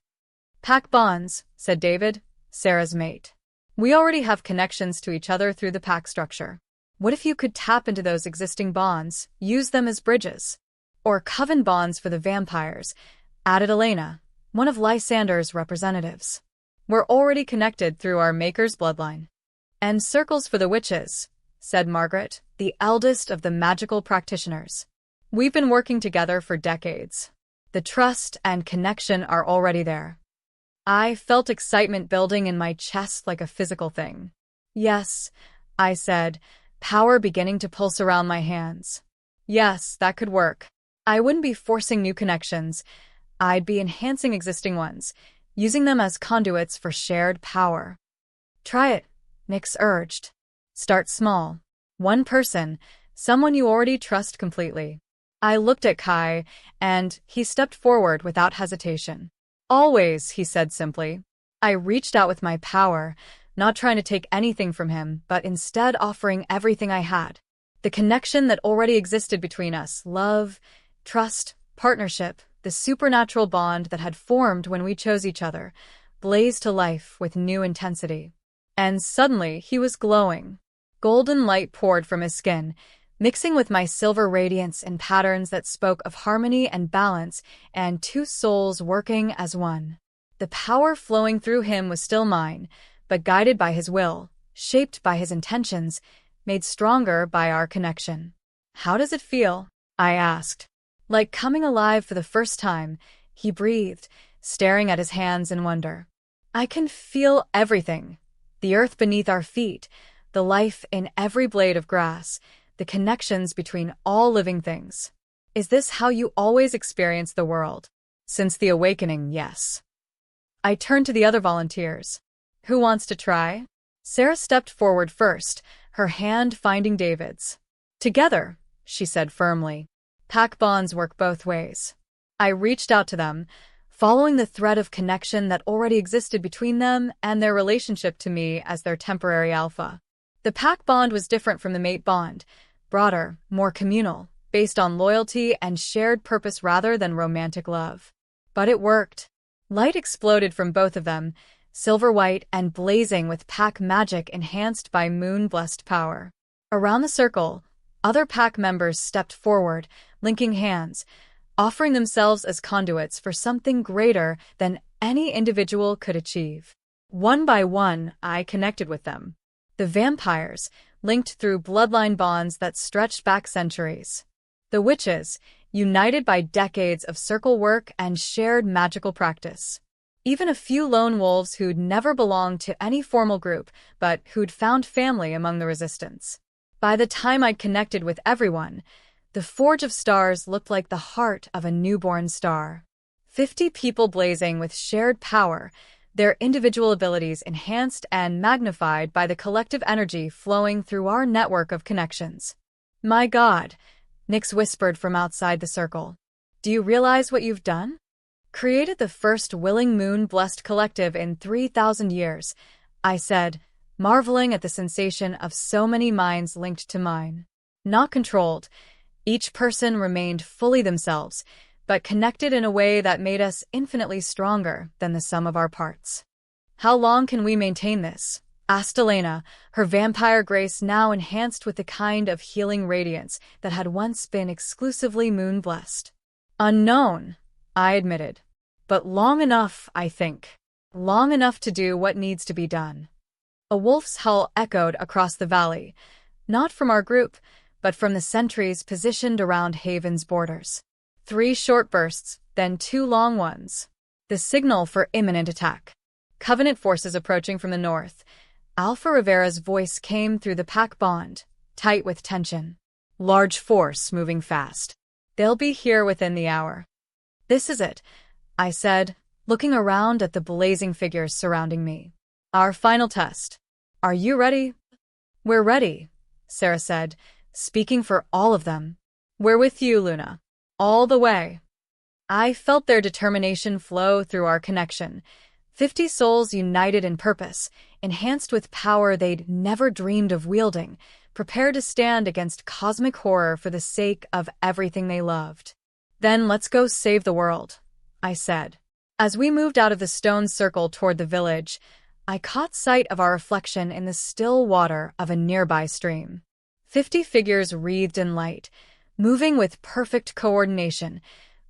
A: Pack bonds, said David, Sarah's mate. We already have connections to each other through the pack structure. What if you could tap into those existing bonds, use them as bridges? Or coven bonds for the vampires, added Elena, one of Lysander's representatives. We're already connected through our maker's bloodline. And circles for the witches, said Margaret, the eldest of the magical practitioners. We've been working together for decades. The trust and connection are already there. I felt excitement building in my chest like a physical thing. Yes, I said, power beginning to pulse around my hands. Yes, that could work. I wouldn't be forcing new connections. I'd be enhancing existing ones, using them as conduits for shared power. Try it, Nyx urged. Start small. One person, someone you already trust completely. I looked at Kai, and he stepped forward without hesitation. Always, he said simply. I reached out with my power, not trying to take anything from him, but instead offering everything I had. The connection that already existed between us, love, trust, partnership, the supernatural bond that had formed when we chose each other, blazed to life with new intensity. And suddenly he was glowing. Golden light poured from his skin, mixing with my silver radiance in patterns that spoke of harmony and balance and two souls working as one. The power flowing through him was still mine, but guided by his will, shaped by his intentions, made stronger by our connection. How does it feel? I asked. Like coming alive for the first time, he breathed, staring at his hands in wonder. I can feel everything. The earth beneath our feet, the life in every blade of grass, the connections between all living things. Is this how you always experience the world? Since the awakening, yes. I turned to the other volunteers. Who wants to try? Sarah stepped forward first, her hand finding David's. Together, she said firmly. Pack bonds work both ways. I reached out to them, following the thread of connection that already existed between them and their relationship to me as their temporary alpha. The pack bond was different from the mate bond, broader, more communal, based on loyalty and shared purpose rather than romantic love. But it worked. Light exploded from both of them, silver-white and blazing with pack magic enhanced by moon-blessed power. Around the circle, other pack members stepped forward, linking hands, offering themselves as conduits for something greater than any individual could achieve. One by one, I connected with them. The vampires, linked through bloodline bonds that stretched back centuries. The witches, united by decades of circle work and shared magical practice. Even a few lone wolves who'd never belonged to any formal group, but who'd found family among the resistance. By the time I'd connected with everyone, the Forge of Stars looked like the heart of a newborn star. 50 people blazing with shared power, their individual abilities enhanced and magnified by the collective energy flowing through our network of connections. My God, Nyx whispered from outside the circle. Do you realize what you've done? Created the first willing moon-blessed collective in 3,000 years, I said, marveling at the sensation of so many minds linked to mine. Not controlled, each person remained fully themselves, but connected in a way that made us infinitely stronger than the sum of our parts. How long can we maintain this? Asked Elena, her vampire grace now enhanced with the kind of healing radiance that had once been exclusively moon-blessed. Unknown, I admitted. But long enough, I think. Long enough to do what needs to be done. A wolf's howl echoed across the valley, not from our group, but from the sentries positioned around Haven's borders. 3 short bursts, then 2 long ones. The signal for imminent attack. Covenant forces approaching from the north. Alpha Rivera's voice came through the pack bond, tight with tension. Large force moving fast. They'll be here within the hour. This is it, I said, looking around at the blazing figures surrounding me. Our final test. Are you ready? We're ready, Sarah said, speaking for all of them. We're with you, Luna. All the way. I felt their determination flow through our connection. 50 souls united in purpose, enhanced with power they'd never dreamed of wielding, prepared to stand against cosmic horror for the sake of everything they loved. Then let's go save the world, I said. As we moved out of the stone circle toward the village, I caught sight of our reflection in the still water of a nearby stream. 50 figures wreathed in light, moving with perfect coordination,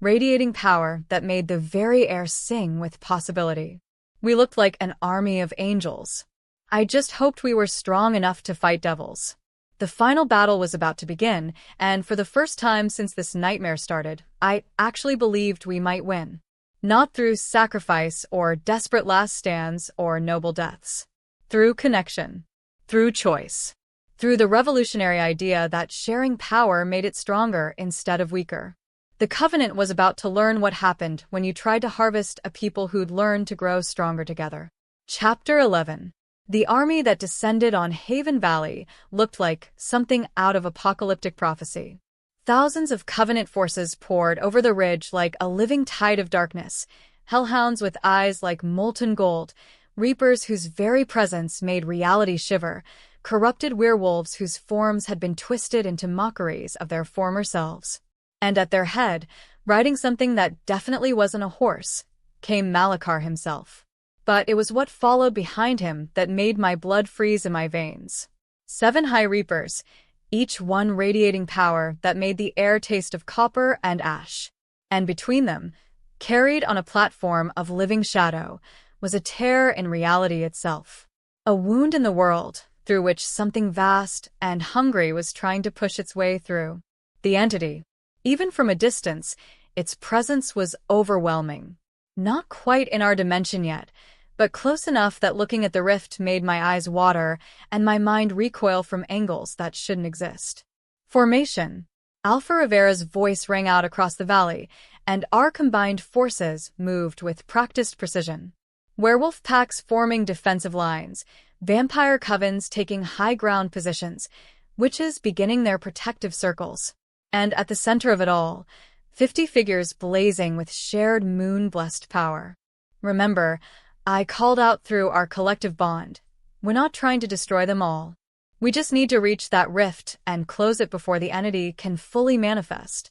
A: radiating power that made the very air sing with possibility. We looked like an army of angels. I just hoped we were strong enough to fight devils. The final battle was about to begin, and for the first time since this nightmare started, I actually believed we might win. Not through sacrifice or desperate last stands or noble deaths. Through connection. Through choice. Through the revolutionary idea that sharing power made it stronger instead of weaker. The Covenant was about to learn what happened when you tried to harvest a people who'd learned to grow stronger together. Chapter 11. The army that descended on Haven Valley looked like something out of apocalyptic prophecy. Thousands of Covenant forces poured over the ridge like a living tide of darkness, hellhounds with eyes like molten gold, reapers whose very presence made reality shiver, corrupted werewolves whose forms had been twisted into mockeries of their former selves. And at their head, riding something that definitely wasn't a horse, came Malachar himself. But it was what followed behind him that made my blood freeze in my veins. 7 High Reapers, each one radiating power that made the air taste of copper and ash. And between them, carried on a platform of living shadow, was a tear in reality itself. A wound in the world, through which something vast and hungry was trying to push its way through. The entity. Even from a distance, its presence was overwhelming. Not quite in our dimension yet, but close enough that looking at the rift made my eyes water and my mind recoil from angles that shouldn't exist. Formation. Alpha Rivera's voice rang out across the valley, and our combined forces moved with practiced precision. Werewolf packs forming defensive lines, vampire covens taking high ground positions, witches beginning their protective circles. And at the center of it all, 50 figures blazing with shared moon-blessed power. Remember, I called out through our collective bond. We're not trying to destroy them all. We just need to reach that rift and close it before the entity can fully manifest.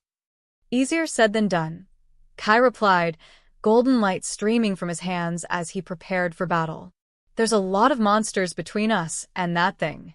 A: Easier said than done, Kai replied, golden light streaming from his hands as he prepared for battle. There's a lot of monsters between us and that thing.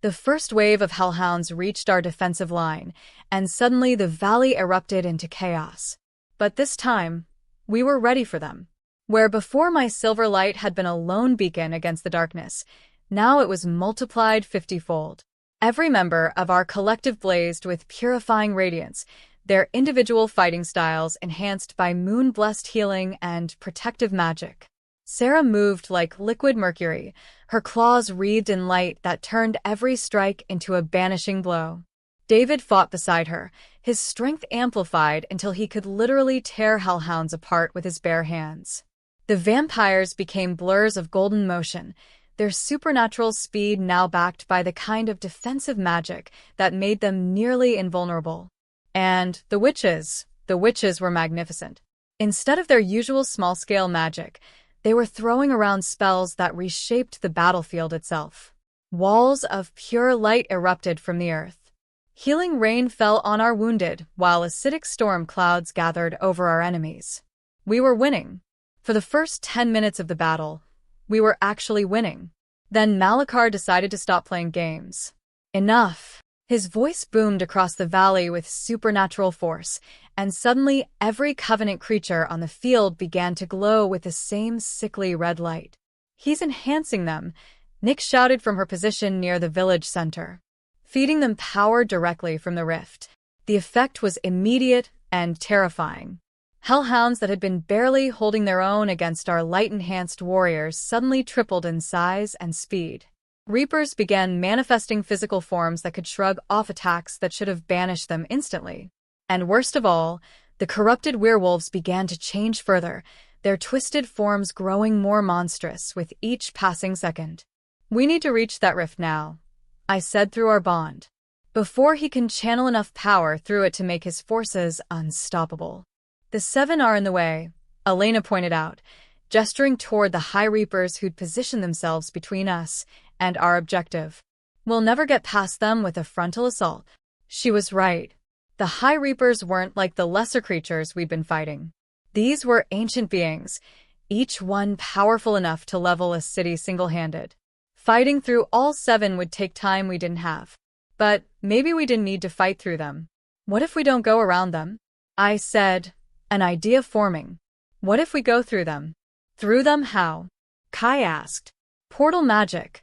A: The first wave of hellhounds reached our defensive line, and suddenly the valley erupted into chaos. But this time, we were ready for them. Where before my silver light had been a lone beacon against the darkness, now it was multiplied 50-fold. Every member of our collective blazed with purifying radiance, their individual fighting styles enhanced by moon-blessed healing and protective magic. Sarah moved like liquid mercury, her claws wreathed in light that turned every strike into a banishing blow. David fought beside her, his strength amplified until he could literally tear hellhounds apart with his bare hands. The vampires became blurs of golden motion, their supernatural speed now backed by the kind of defensive magic that made them nearly invulnerable. And the witches were magnificent. Instead of their usual small-scale magic, they were throwing around spells that reshaped the battlefield itself. Walls of pure light erupted from the earth. Healing rain fell on our wounded, while acidic storm clouds gathered over our enemies. We were winning. For the first 10 minutes of the battle, we were actually winning. Then Malachar decided to stop playing games. Enough. His voice boomed across the valley with supernatural force, and suddenly every Covenant creature on the field began to glow with the same sickly red light. He's enhancing them, Nyx shouted from her position near the village center, feeding them power directly from the rift. The effect was immediate and terrifying. Hellhounds that had been barely holding their own against our light-enhanced warriors suddenly tripled in size and speed. Reapers began manifesting physical forms that could shrug off attacks that should have banished them instantly. And worst of all, the corrupted werewolves began to change further, their twisted forms growing more monstrous with each passing second. We need to reach that rift now, I said through our bond, before he can channel enough power through it to make his forces unstoppable. The 7 are in the way, Elena pointed out, gesturing toward the High Reapers who'd positioned themselves between us and our objective. We'll never get past them with a frontal assault. She was right. The High Reapers weren't like the lesser creatures we'd been fighting. These were ancient beings, each one powerful enough to level a city single-handed. Fighting through all 7 would take time we didn't have. But maybe we didn't need to fight through them. What if we don't go around them? I said, an idea forming. What if we go through them? Through them how? Kai asked. Portal magic,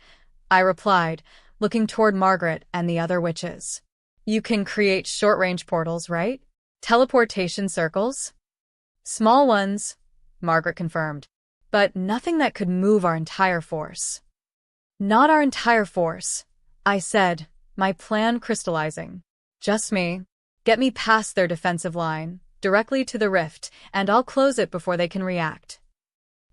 A: I replied, looking toward Margaret and the other witches. You can create short-range portals, right? Teleportation circles? Small ones, Margaret confirmed, but nothing that could move our entire force. Not our entire force, I said, my plan crystallizing. Just me. Get me past their defensive line, directly to the rift, and I'll close it before they can react.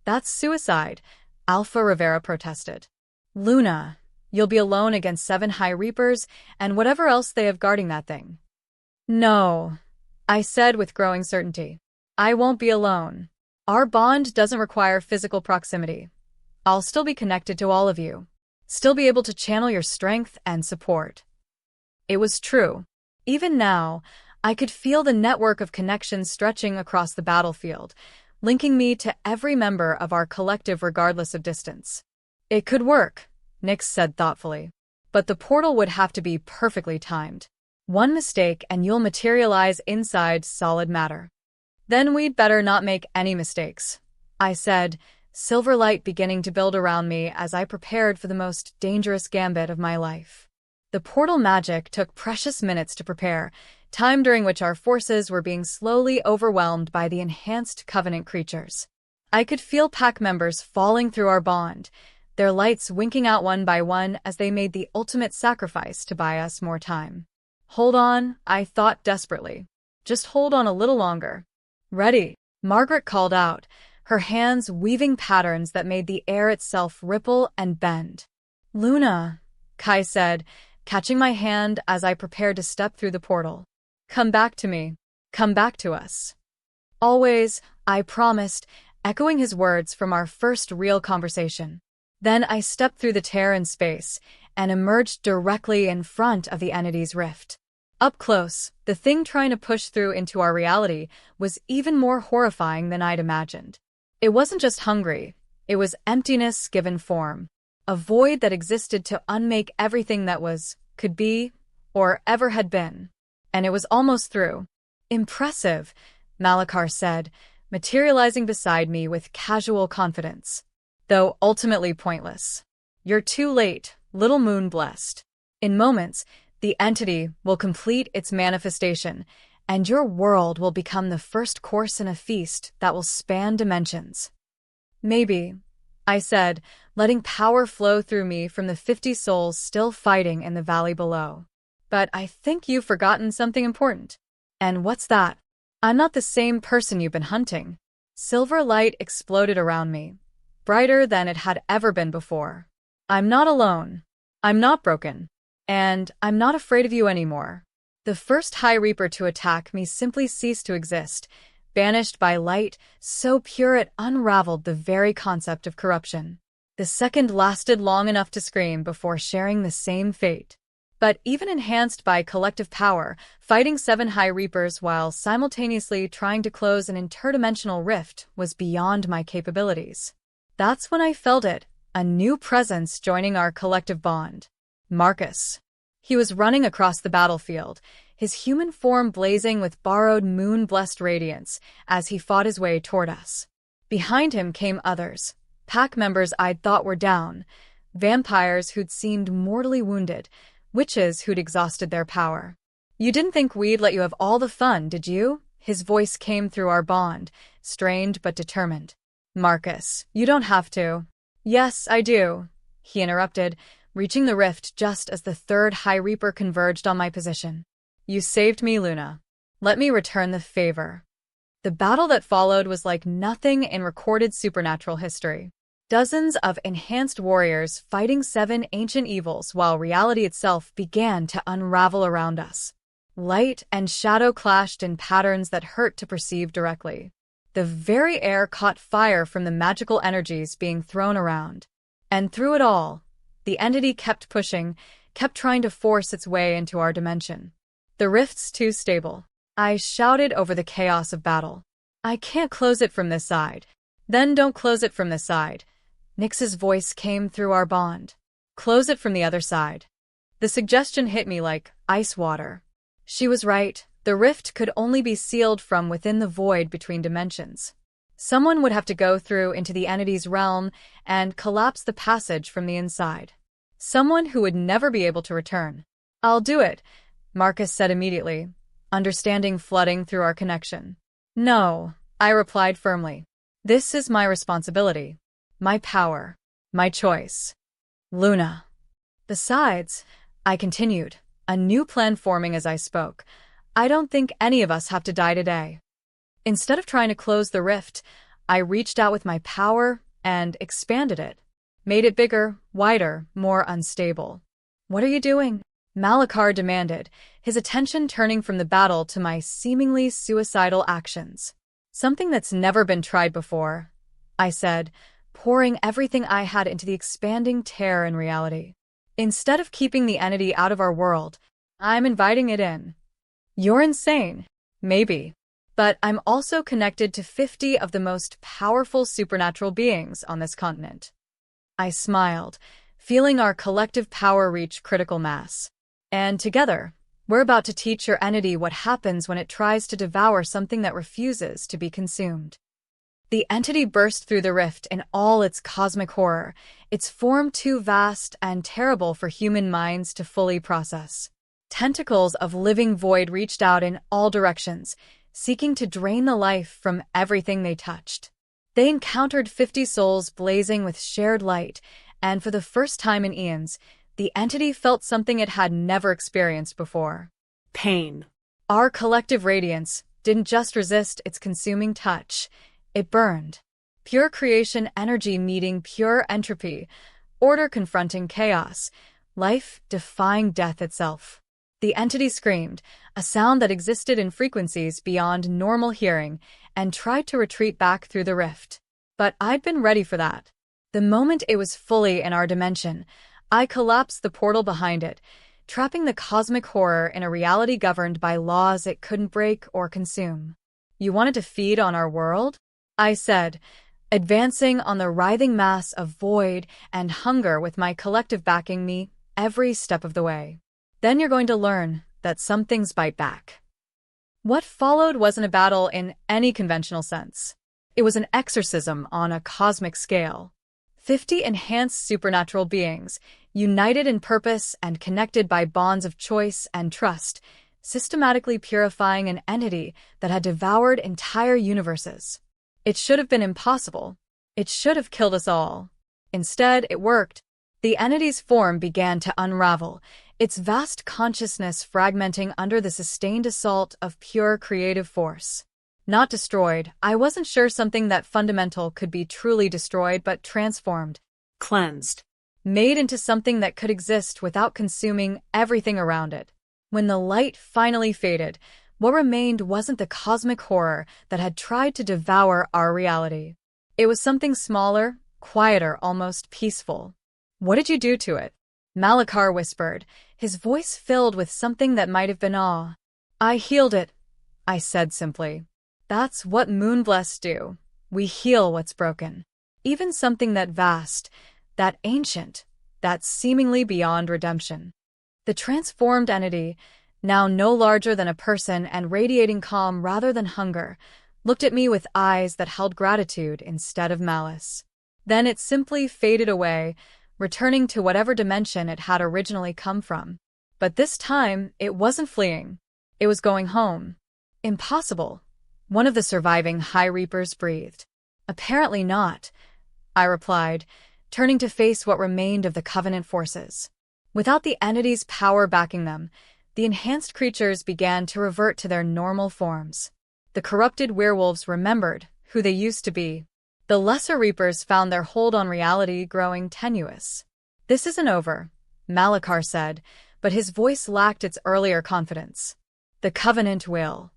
A: That's suicide, Alpha Rivera protested. Luna, you'll be alone against 7 High Reapers and whatever else they have guarding that thing. No, I said with growing certainty. I won't be alone. Our bond doesn't require physical proximity. I'll still be connected to all of you. Still be able to channel your strength and support. It was true. Even now, I could feel the network of connections stretching across the battlefield, linking me to every member of our collective regardless of distance. It could work, Nyx said thoughtfully, but the portal would have to be perfectly timed. One mistake and you'll materialize inside solid matter. Then we'd better not make any mistakes, I said, silver light beginning to build around me as I prepared for the most dangerous gambit of my life. The portal magic took precious minutes to prepare, time during which our forces were being slowly overwhelmed by the enhanced Covenant creatures. I could feel pack members falling through our bond, their lights winking out one by one as they made the ultimate sacrifice to buy us more time. Hold on, I thought desperately. Just hold on a little longer. Ready, Margaret called out, her hands weaving patterns that made the air itself ripple and bend. Luna, Kai said, catching my hand as I prepared to step through the portal. Come back to me. Come back to us. Always, I promised, echoing his words from our first real conversation. Then I stepped through the tear in space and emerged directly in front of the entity's rift. Up close, the thing trying to push through into our reality was even more horrifying than I'd imagined. It wasn't just hungry, it was emptiness given form. A void that existed to unmake everything that was, could be, or ever had been. And it was almost through. Impressive, Malachar said, materializing beside me with casual confidence. Though ultimately pointless. You're too late, little moon blessed. In moments, the entity will complete its manifestation, and your world will become the first course in a feast that will span dimensions. Maybe, I said, letting power flow through me from the 50 souls still fighting in the valley below. But I think you've forgotten something important. And what's that? I'm not the same person you've been hunting. Silver light exploded around me, brighter than it had ever been before. I'm not alone. I'm not broken. And I'm not afraid of you anymore. The first High Reaper to attack me simply ceased to exist, banished by light so pure it unraveled the very concept of corruption. The second lasted long enough to scream before sharing the same fate. But even enhanced by collective power, fighting 7 High Reapers while simultaneously trying to close an interdimensional rift was beyond my capabilities. That's when I felt it, a new presence joining our collective bond. Marcus. He was running across the battlefield, his human form blazing with borrowed moon-blessed radiance as he fought his way toward us. Behind him came others, pack members I'd thought were down, vampires who'd seemed mortally wounded, witches who'd exhausted their power. You didn't think we'd let you have all the fun, did you? His voice came through our bond, strained but determined. Marcus, you don't have to. Yes, I do, he interrupted, reaching the rift just as the third High Reaper converged on my position. You saved me, Luna. Let me return the favor. The battle that followed was like nothing in recorded supernatural history. Dozens of enhanced warriors fighting 7 ancient evils while reality itself began to unravel around us. Light and shadow clashed in patterns that hurt to perceive directly. The very air caught fire from the magical energies being thrown around. And through it all, the entity kept pushing, kept trying to force its way into our dimension. The rift's too stable. I shouted over the chaos of battle. I can't close it from this side. Then don't close it from this side. Nyx's voice came through our bond. Close it from the other side. The suggestion hit me like ice water. She was right. The rift could only be sealed from within the void between dimensions. Someone would have to go through into the entity's realm and collapse the passage from the inside. Someone who would never be able to return. I'll do it, Marcus said immediately, understanding flooding through our connection. No, I replied firmly. This is my responsibility. My power. My choice. Luna. Besides, I continued, a new plan forming as I spoke, I don't think any of us have to die today. Instead of trying to close the rift, I reached out with my power and expanded it. Made it bigger, wider, more unstable. What are you doing? Malachar demanded, his attention turning from the battle to my seemingly suicidal actions. Something that's never been tried before, I said, pouring everything I had into the expanding tear in reality. Instead of keeping the entity out of our world, I'm inviting it in. You're insane. Maybe. But I'm also connected to 50 of the most powerful supernatural beings on this continent. I smiled, feeling our collective power reach critical mass. And together, we're about to teach your entity what happens when it tries to devour something that refuses to be consumed. The entity burst through the rift in all its cosmic horror, its form too vast and terrible for human minds to fully process. Tentacles of living void reached out in all directions, seeking to drain the life from everything they touched. They encountered 50 souls blazing with shared light, and for the first time in eons, the entity felt something it had never experienced before.
B: Pain.
A: Our collective radiance didn't just resist its consuming touch, it burned. Pure creation energy meeting pure entropy, order confronting chaos, life defying death itself. The entity screamed, a sound that existed in frequencies beyond normal hearing, and tried to retreat back through the rift. But I'd been ready for that. The moment it was fully in our dimension, I collapsed the portal behind it, trapping the cosmic horror in a reality governed by laws it couldn't break or consume. You wanted to feed on our world? I said, advancing on the writhing mass of void and hunger with my collective backing me every step of the way. Then you're going to learn that some things bite back. What followed wasn't a battle in any conventional sense. It was an exorcism on a cosmic scale. 50 enhanced supernatural beings, united in purpose and connected by bonds of choice and trust, systematically purifying an entity that had devoured entire universes. It should have been impossible. It should have killed us all. Instead, it worked. The entity's form began to unravel, its vast consciousness fragmenting under the sustained assault of pure creative force. Not destroyed, I wasn't sure something that fundamental could be truly destroyed but transformed.
B: Cleansed.
A: Made into something that could exist without consuming everything around it. When the light finally faded, what remained wasn't the cosmic horror that had tried to devour our reality. It was something smaller, quieter, almost peaceful. What did you do to it? Malachar whispered, his voice filled with something that might have been awe. I healed it, I said simply. That's what Moonblessed do. We heal what's broken. Even something that vast, that ancient, that seemingly beyond redemption. The transformed entity, now no larger than a person and radiating calm rather than hunger, looked at me with eyes that held gratitude instead of malice. Then it simply faded away, returning to whatever dimension it had originally come from. But this time, it wasn't fleeing. It was going home. Impossible. One of the surviving High Reapers breathed. Apparently not, I replied, turning to face what remained of the Covenant forces. Without the entity's power backing them, the enhanced creatures began to revert to their normal forms. The corrupted werewolves remembered who they used to be. The lesser reapers found their hold on reality growing tenuous. This isn't over, Malachar said, but his voice lacked its earlier confidence. The Covenant will.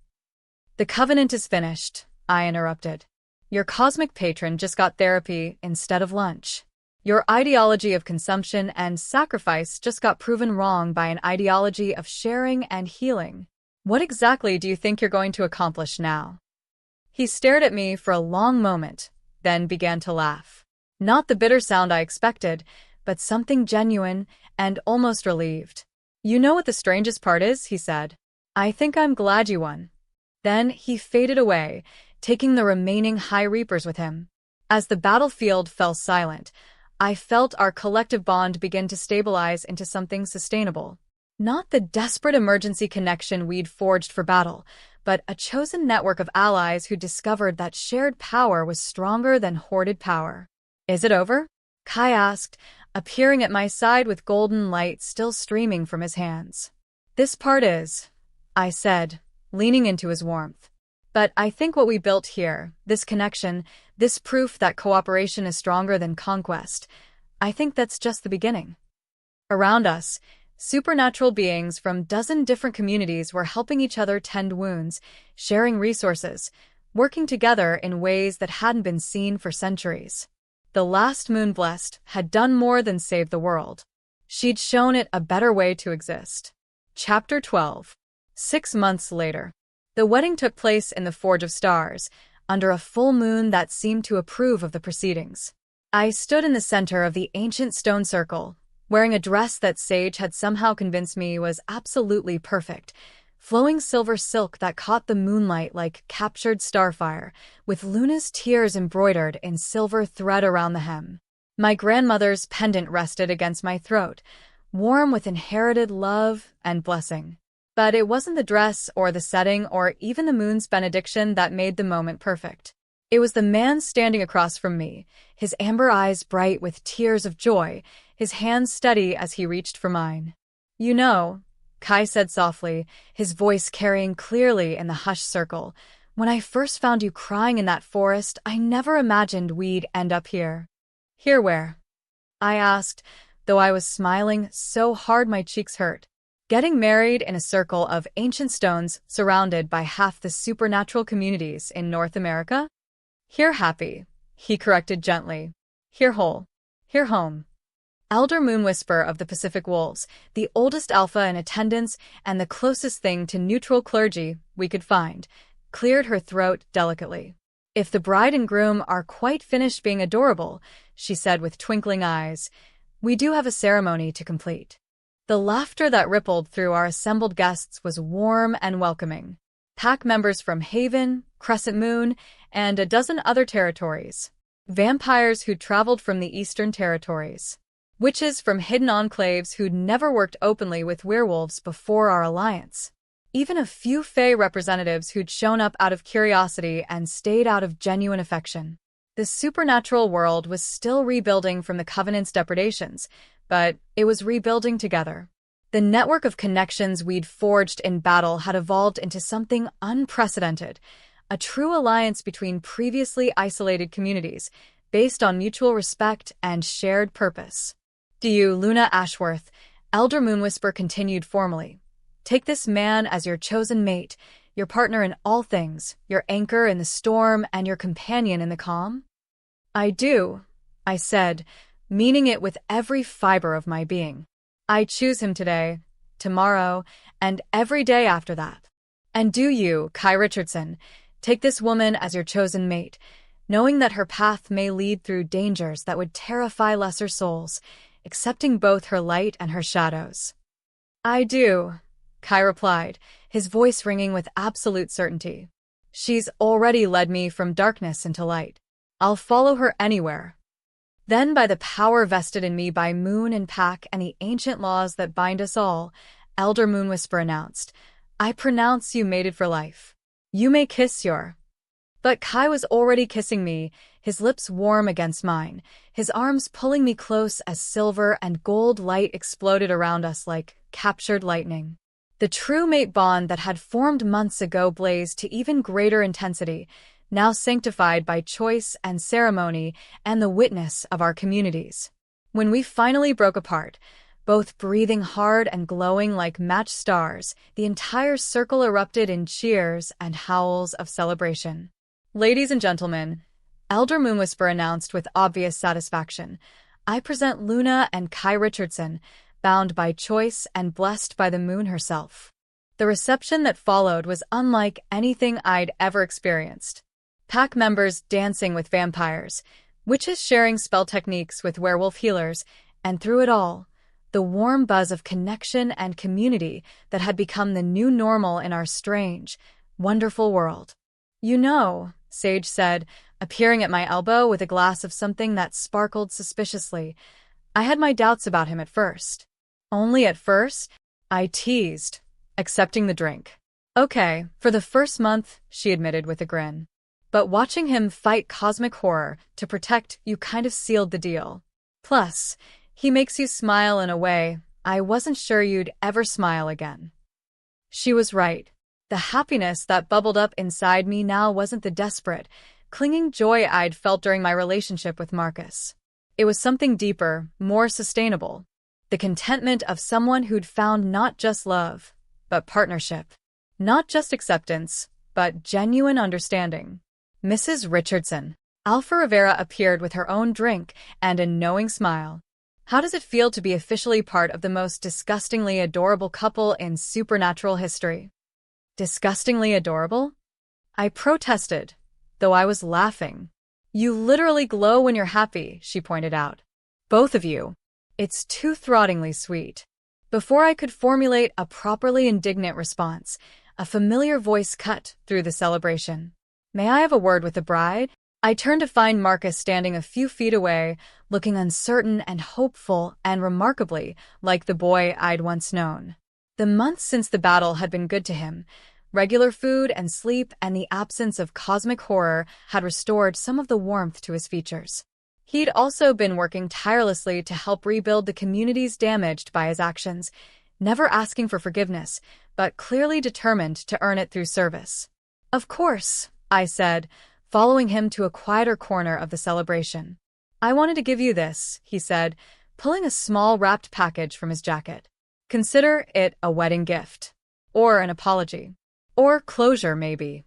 A: The Covenant is finished, I interrupted. Your cosmic patron just got therapy instead of lunch. Your ideology of consumption and sacrifice just got proven wrong by an ideology of sharing and healing. What exactly do you think you're going to accomplish now? He stared at me for a long moment, then began to laugh. Not the bitter sound I expected, but something genuine and almost relieved. You know what the strangest part is, he said. I think I'm glad you won. Then he faded away, taking the remaining High Reapers with him. As the battlefield fell silent, I felt our collective bond begin to stabilize into something sustainable. Not the desperate emergency connection we'd forged for battle, but a chosen network of allies who discovered that shared power was stronger than hoarded power. Is it over? Kai asked, appearing at my side with golden light still streaming from his hands. This part is, I said, leaning into his warmth. But I think what we built here, this connection, this proof that cooperation is stronger than conquest, I think that's just the beginning. Around us, supernatural beings from dozen different communities were helping each other tend wounds, sharing resources, working together in ways that hadn't been seen for centuries. The last Moonblessed had done more than save the world. She'd shown it a better way to exist. Chapter 12. 6 months later. The wedding took place in the Forge of Stars, under a full moon that seemed to approve of the proceedings. I stood in the center of the ancient stone circle, wearing a dress that Sage had somehow convinced me was absolutely perfect, flowing silver silk that caught the moonlight like captured starfire, with Luna's tears embroidered in silver thread around the hem. My grandmother's pendant rested against my throat, warm with inherited love and blessing. But it wasn't the dress or the setting or even the moon's benediction that made the moment perfect. It was the man standing across from me, his amber eyes bright with tears of joy, his hands steady as he reached for mine. You know, Kai said softly, his voice carrying clearly in the hushed circle, when I first found you crying in that forest, I never imagined we'd end up here. Here where? I asked, though I was smiling so hard my cheeks hurt. Getting married in a circle of ancient stones surrounded by half the supernatural communities in North America? Here happy, he corrected gently. Here whole. Here home. Elder Moonwhisper of the Pacific Wolves, the oldest alpha in attendance and the closest thing to neutral clergy we could find, cleared her throat delicately. If the bride and groom are quite finished being adorable, she said with twinkling eyes, we do have a ceremony to complete. The laughter that rippled through our assembled guests was warm and welcoming. Pack members from Haven, Crescent Moon, and a dozen other territories. Vampires who'd traveled from the Eastern Territories. Witches from hidden enclaves who'd never worked openly with werewolves before our alliance. Even a few Fae representatives who'd shown up out of curiosity and stayed out of genuine affection. The supernatural world was still rebuilding from the Covenant's depredations, but it was rebuilding together. The network of connections we'd forged in battle had evolved into something unprecedented, a true alliance between previously isolated communities, based on mutual respect and shared purpose. Do you, Luna Ashworth, Elder Moonwhisper continued formally, take this man as your chosen mate, your partner in all things, your anchor in the storm, and your companion in the calm? I do, I said, meaning it with every fiber of my being. I choose him today, tomorrow, and every day after that. And do you, Kai Richardson, take this woman as your chosen mate, knowing that her path may lead through dangers that would terrify lesser souls, accepting both her light and her shadows. I do, Kai replied, his voice ringing with absolute certainty. She's already led me from darkness into light. I'll follow her anywhere. Then, by the power vested in me by Moon and Pack and the ancient laws that bind us all, Elder Moonwhisper announced, I pronounce you mated for life. You may kiss your... But Kai was already kissing me, his lips warm against mine, his arms pulling me close as silver and gold light exploded around us like captured lightning. The true mate bond that had formed months ago blazed to even greater intensity, now sanctified by choice and ceremony and the witness of our communities. When we finally broke apart, both breathing hard and glowing like matched stars, the entire circle erupted in cheers and howls of celebration. Ladies and gentlemen, Elder Moonwhisper announced with obvious satisfaction, I present Luna and Kai Richardson, bound by choice and blessed by the moon herself. The reception that followed was unlike anything I'd ever experienced. Pack members dancing with vampires, witches sharing spell techniques with werewolf healers, and through it all, the warm buzz of connection and community that had become the new normal in our strange, wonderful world. You know, Sage said, appearing at my elbow with a glass of something that sparkled suspiciously. I had my doubts about him at first. Only at first, I teased, accepting the drink. Okay, for the first month, she admitted with a grin. But watching him fight cosmic horror to protect you kind of sealed the deal. Plus, he makes you smile in a way I wasn't sure you'd ever smile again. She was right. The happiness that bubbled up inside me now wasn't the desperate, clinging joy I'd felt during my relationship with Marcus. It was something deeper, more sustainable. The contentment of someone who'd found not just love, but partnership. Not just acceptance, but genuine understanding. Mrs. Richardson. Alpha Rivera appeared with her own drink and a knowing smile. How does it feel to be officially part of the most disgustingly adorable couple in supernatural history? Disgustingly adorable? I protested, though I was laughing. You literally glow when you're happy, she pointed out. Both of you. It's too throttlingly sweet. Before I could formulate a properly indignant response, a familiar voice cut through the celebration. May I have a word with the bride? I turned to find Marcus standing a few feet away, looking uncertain and hopeful and remarkably like the boy I'd once known. The months since the battle had been good to him. Regular food and sleep and the absence of cosmic horror had restored some of the warmth to his features. He'd also been working tirelessly to help rebuild the communities damaged by his actions, never asking for forgiveness, but clearly determined to earn it through service. Of course, I said, following him to a quieter corner of the celebration. I wanted to give you this, he said, pulling a small wrapped package from his jacket. Consider it a wedding gift. Or an apology. Or closure, maybe.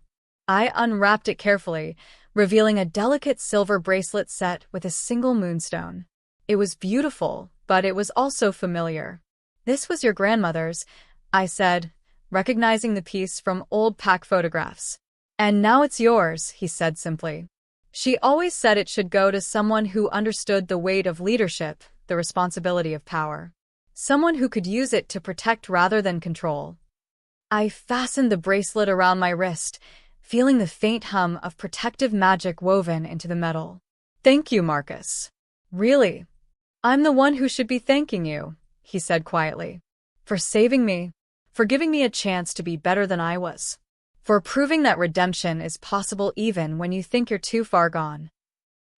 A: I unwrapped it carefully, revealing a delicate silver bracelet set with a single moonstone. It was beautiful, but it was also familiar. "This was your grandmother's," I said, recognizing the piece from old pack photographs. "And now it's yours," he said simply. "She always said it should go to someone who understood the weight of leadership, the responsibility of power. Someone who could use it to protect rather than control." I fastened the bracelet around my wrist, feeling the faint hum of protective magic woven into the metal. "Thank you, Marcus. Really. I'm the one who should be thanking you," he said quietly. "For saving me, for giving me a chance to be better than I was, for proving that redemption is possible even when you think you're too far gone."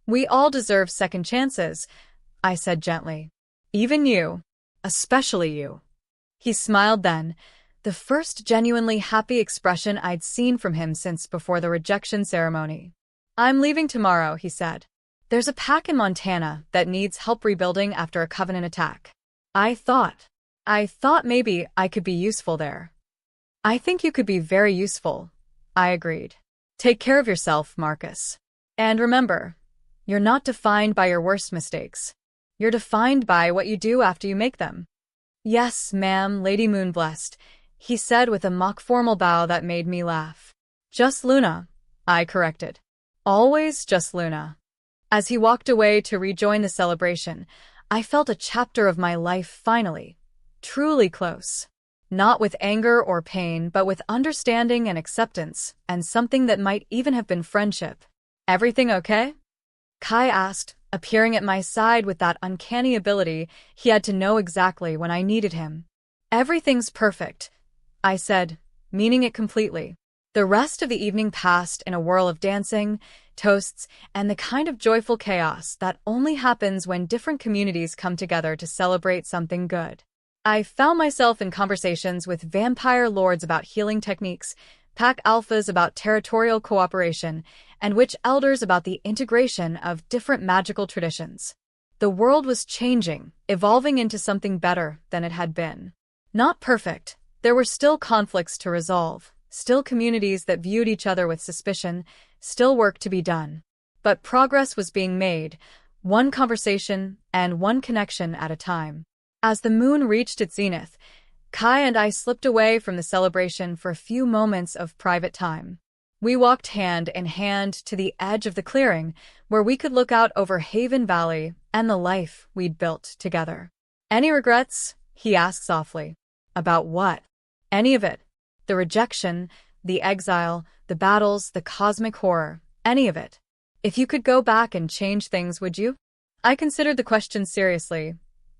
A: "We all deserve second chances," I said gently. "Even you. Especially you." He smiled then, the first genuinely happy expression I'd seen from him since before the rejection ceremony. "I'm leaving tomorrow," he said. "There's a pack in Montana that needs help rebuilding after a Covenant attack. I thought maybe I could be useful there." "I think you could be very useful," I agreed. "Take care of yourself, Marcus. And remember, you're not defined by your worst mistakes. You're defined by what you do after you make them." "Yes, ma'am, Lady Moonblessed," he said with a mock formal bow that made me laugh. "Just Luna," I corrected. "Always just Luna." As he walked away to rejoin the celebration, I felt a chapter of my life finally, truly close. Not with anger or pain, but with understanding and acceptance, and something that might even have been friendship. "Everything okay?" Kai asked, appearing at my side with that uncanny ability he had to know exactly when I needed him. "Everything's perfect," I said, meaning it completely. The rest of the evening passed in a whirl of dancing, toasts, and the kind of joyful chaos that only happens when different communities come together to celebrate something good. I found myself in conversations with vampire lords about healing techniques, pack alphas about territorial cooperation, and witch elders about the integration of different magical traditions. The world was changing, evolving into something better than it had been. Not perfect. There were still conflicts to resolve, still communities that viewed each other with suspicion, still work to be done. But progress was being made, one conversation and one connection at a time. As the moon reached its zenith, Kai and I slipped away from the celebration for a few moments of private time. We walked hand in hand to the edge of the clearing, where we could look out over Haven Valley and the life we'd built together. "Any regrets?" he asked softly. "About what?" "Any of it. The rejection, the exile, the battles, the cosmic horror, any of it. If you could go back and change things, would you?" I considered the question seriously,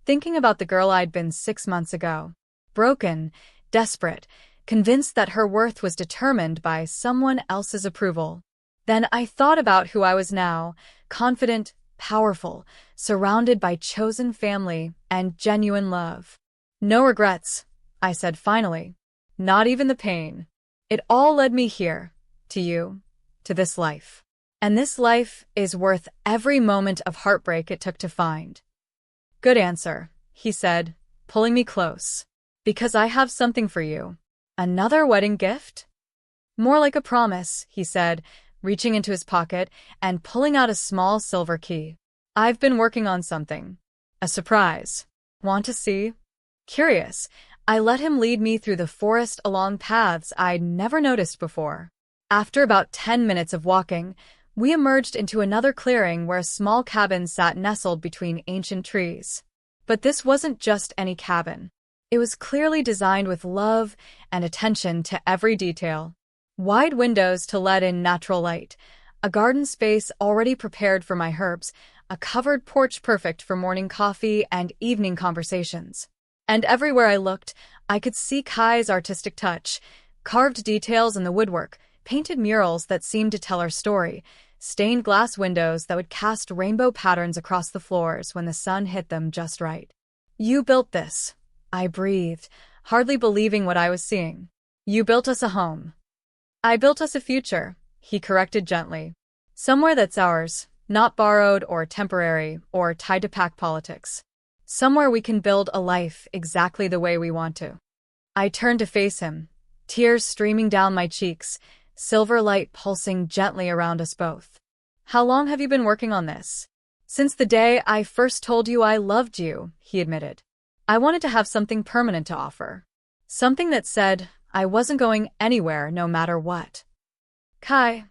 A: thinking about the girl I'd been 6 months ago. Broken, desperate, convinced that her worth was determined by someone else's approval. Then I thought about who I was now, confident, powerful, surrounded by chosen family and genuine love. "No regrets," I said finally. "Not even the pain. It all led me here, to you, to this life. And this life is worth every moment of heartbreak it took to find." "Good answer," he said, pulling me close. "Because I have something for you." "Another wedding gift?" "More like a promise," he said, reaching into his pocket and pulling out a small silver key. "I've been working on something. A surprise. Want to see?" Curious, I let him lead me through the forest along paths I'd never noticed before. After about 10 minutes of walking, we emerged into another clearing where a small cabin sat nestled between ancient trees. But this wasn't just any cabin. It was clearly designed with love and attention to every detail. Wide windows to let in natural light, a garden space already prepared for my herbs, a covered porch perfect for morning coffee and evening conversations. And everywhere I looked, I could see Kai's artistic touch, carved details in the woodwork, painted murals that seemed to tell our story, stained glass windows that would cast rainbow patterns across the floors when the sun hit them just right. "You built this," I breathed, hardly believing what I was seeing. "You built us a home." "I built us a future," he corrected gently. "Somewhere that's ours, not borrowed or temporary or tied to pack politics." Somewhere we can build a life exactly the way we want to. I turned to face him, tears streaming down my cheeks, silver light pulsing gently around us both. How long have you been working on this? Since the day I first told you I loved you, he admitted. I wanted to have something permanent to offer. Something that said I wasn't going anywhere no matter what. Kai,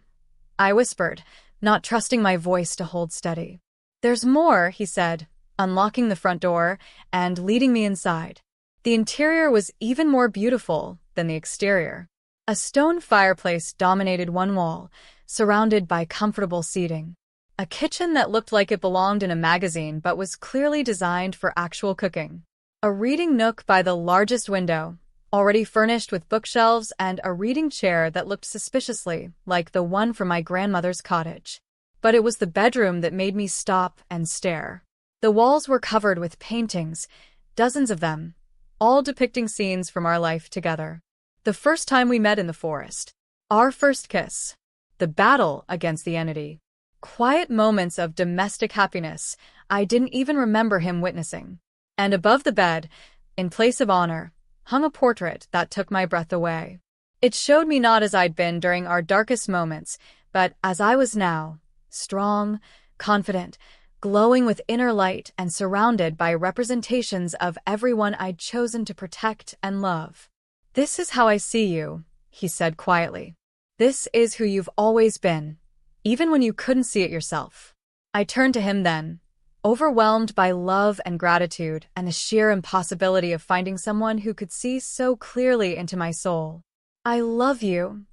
A: I whispered, not trusting my voice to hold steady. There's more, he said, unlocking the front door and leading me inside. The interior was even more beautiful than the exterior. A stone fireplace dominated one wall, surrounded by comfortable seating. A kitchen that looked like it belonged in a magazine but was clearly designed for actual cooking. A reading nook by the largest window, already furnished with bookshelves and a reading chair that looked suspiciously like the one from my grandmother's cottage. But it was the bedroom that made me stop and stare. The walls were covered with paintings, dozens of them, all depicting scenes from our life together. The first time we met in the forest. Our first kiss. The battle against the entity. Quiet moments of domestic happiness I didn't even remember him witnessing. And above the bed, in place of honor, hung a portrait that took my breath away. It showed me not as I'd been during our darkest moments, but as I was now, strong, confident, glowing with inner light and surrounded by representations of everyone I'd chosen to protect and love. This is how I see you, he said quietly. This is who you've always been, even when you couldn't see it yourself. I turned to him then, overwhelmed by love and gratitude and the sheer impossibility of finding someone who could see so clearly into my soul. I love you,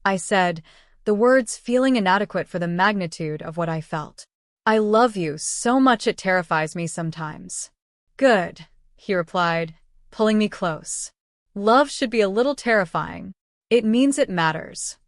A: I said, the words feeling inadequate for the magnitude of what I felt. I love you so much it terrifies me sometimes. Good, he replied, pulling me close. Love should be a little terrifying. It means it matters.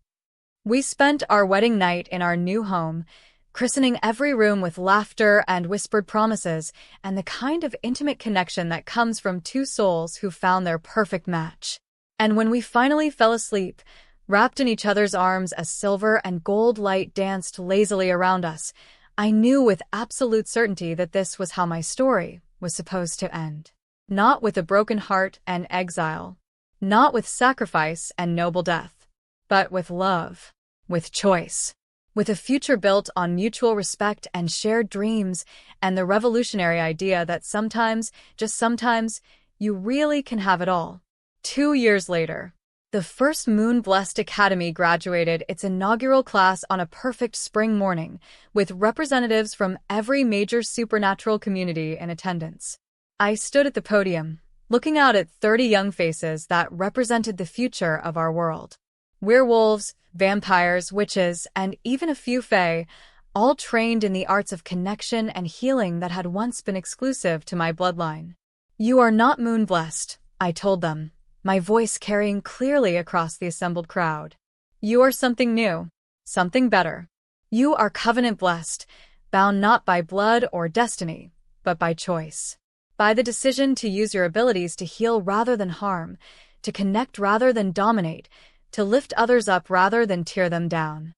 A: We spent our wedding night in our new home, christening every room with laughter and whispered promises and the kind of intimate connection that comes from two souls who found their perfect match. And when we finally fell asleep, wrapped in each other's arms as silver and gold light danced lazily around us, I knew with absolute certainty that this was how my story was supposed to end. Not with a broken heart and exile, not with sacrifice and noble death, but with love, with choice, with a future built on mutual respect and shared dreams and the revolutionary idea that sometimes, just sometimes, you really can have it all. 2 years later, the first moon-blessed academy graduated its inaugural class on a perfect spring morning, with representatives from every major supernatural community in attendance. I stood at the podium, looking out at 30 young faces that represented the future of our world. Werewolves, vampires, witches, and even a few fae, all trained in the arts of connection and healing that had once been exclusive to my bloodline. You are not moon-blessed, I told them, my voice carrying clearly across the assembled crowd. You are something new, something better. You are covenant-blessed, bound not by blood or destiny, but by choice. By the decision to use your abilities to heal rather than harm, to connect rather than dominate, to lift others up rather than tear them down.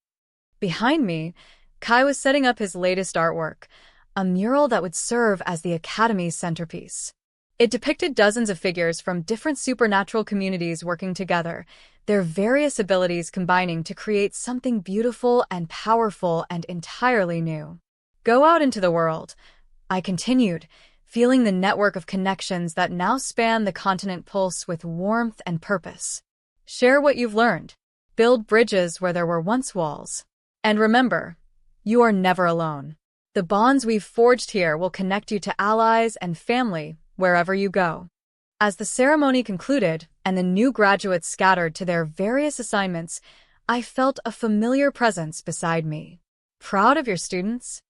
A: Behind me, Kai was setting up his latest artwork, a mural that would serve as the Academy's centerpiece. It depicted dozens of figures from different supernatural communities working together, their various abilities combining to create something beautiful and powerful and entirely new. Go out into the world, I continued, feeling the network of connections that now span the continent pulse with warmth and purpose. Share what you've learned. Build bridges where there were once walls. And remember, you are never alone. The bonds we've forged here will connect you to allies and family wherever you go. As the ceremony concluded and the new graduates scattered to their various assignments, I felt a familiar presence beside me. Proud of your students?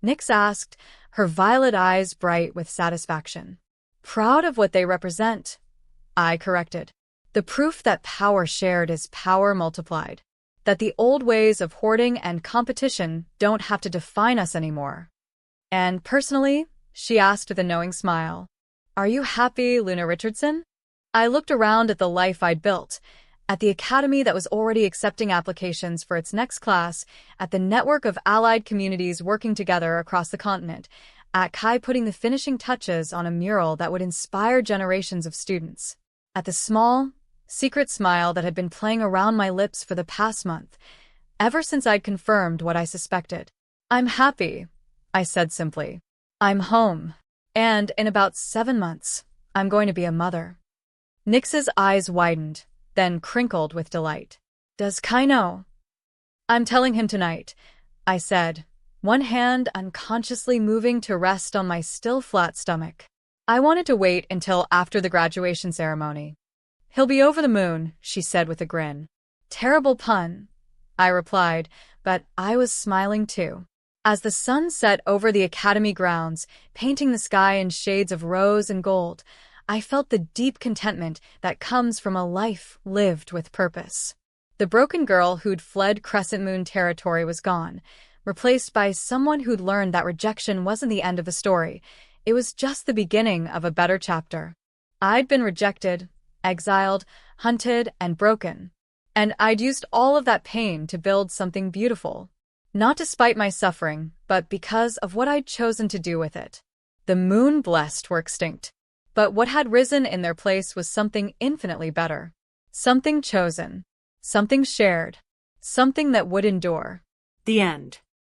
A: Nix asked, her violet eyes bright with satisfaction. Proud of what they represent, I corrected. The proof that power shared is power multiplied. That the old ways of hoarding and competition don't have to define us anymore. And personally, she asked with a knowing smile, are you happy, Luna Richardson? I looked around at the life I'd built, at the academy that was already accepting applications for its next class, at the network of allied communities working together across the continent, at Kai putting the finishing touches on a mural that would inspire generations of students, at the small, secret smile that had been playing around my lips for the past month, ever since I'd confirmed what I suspected. "I'm happy," I said simply. "I'm home. And in about 7 months, I'm going to be a mother." Nix's eyes widened, then crinkled with delight. "Does Kai know?" "I'm telling him tonight," I said, one hand unconsciously moving to rest on my still flat stomach. I wanted to wait until after the graduation ceremony. "He'll be over the moon," she said with a grin. "Terrible pun," I replied, but I was smiling too. As the sun set over the academy grounds, painting the sky in shades of rose and gold, I felt the deep contentment that comes from a life lived with purpose. The broken girl who'd fled Crescent Moon territory was gone, replaced by someone who'd learned that rejection wasn't the end of the story. It was just the beginning of a better chapter. I'd been rejected, exiled, hunted, and broken. And I'd used all of that pain to build something beautiful. Not despite my suffering, but because of what I'd chosen to do with it. The moon-blessed were extinct, but what had risen in their place was something infinitely better. Something chosen. Something shared. Something that would endure.
B: The end.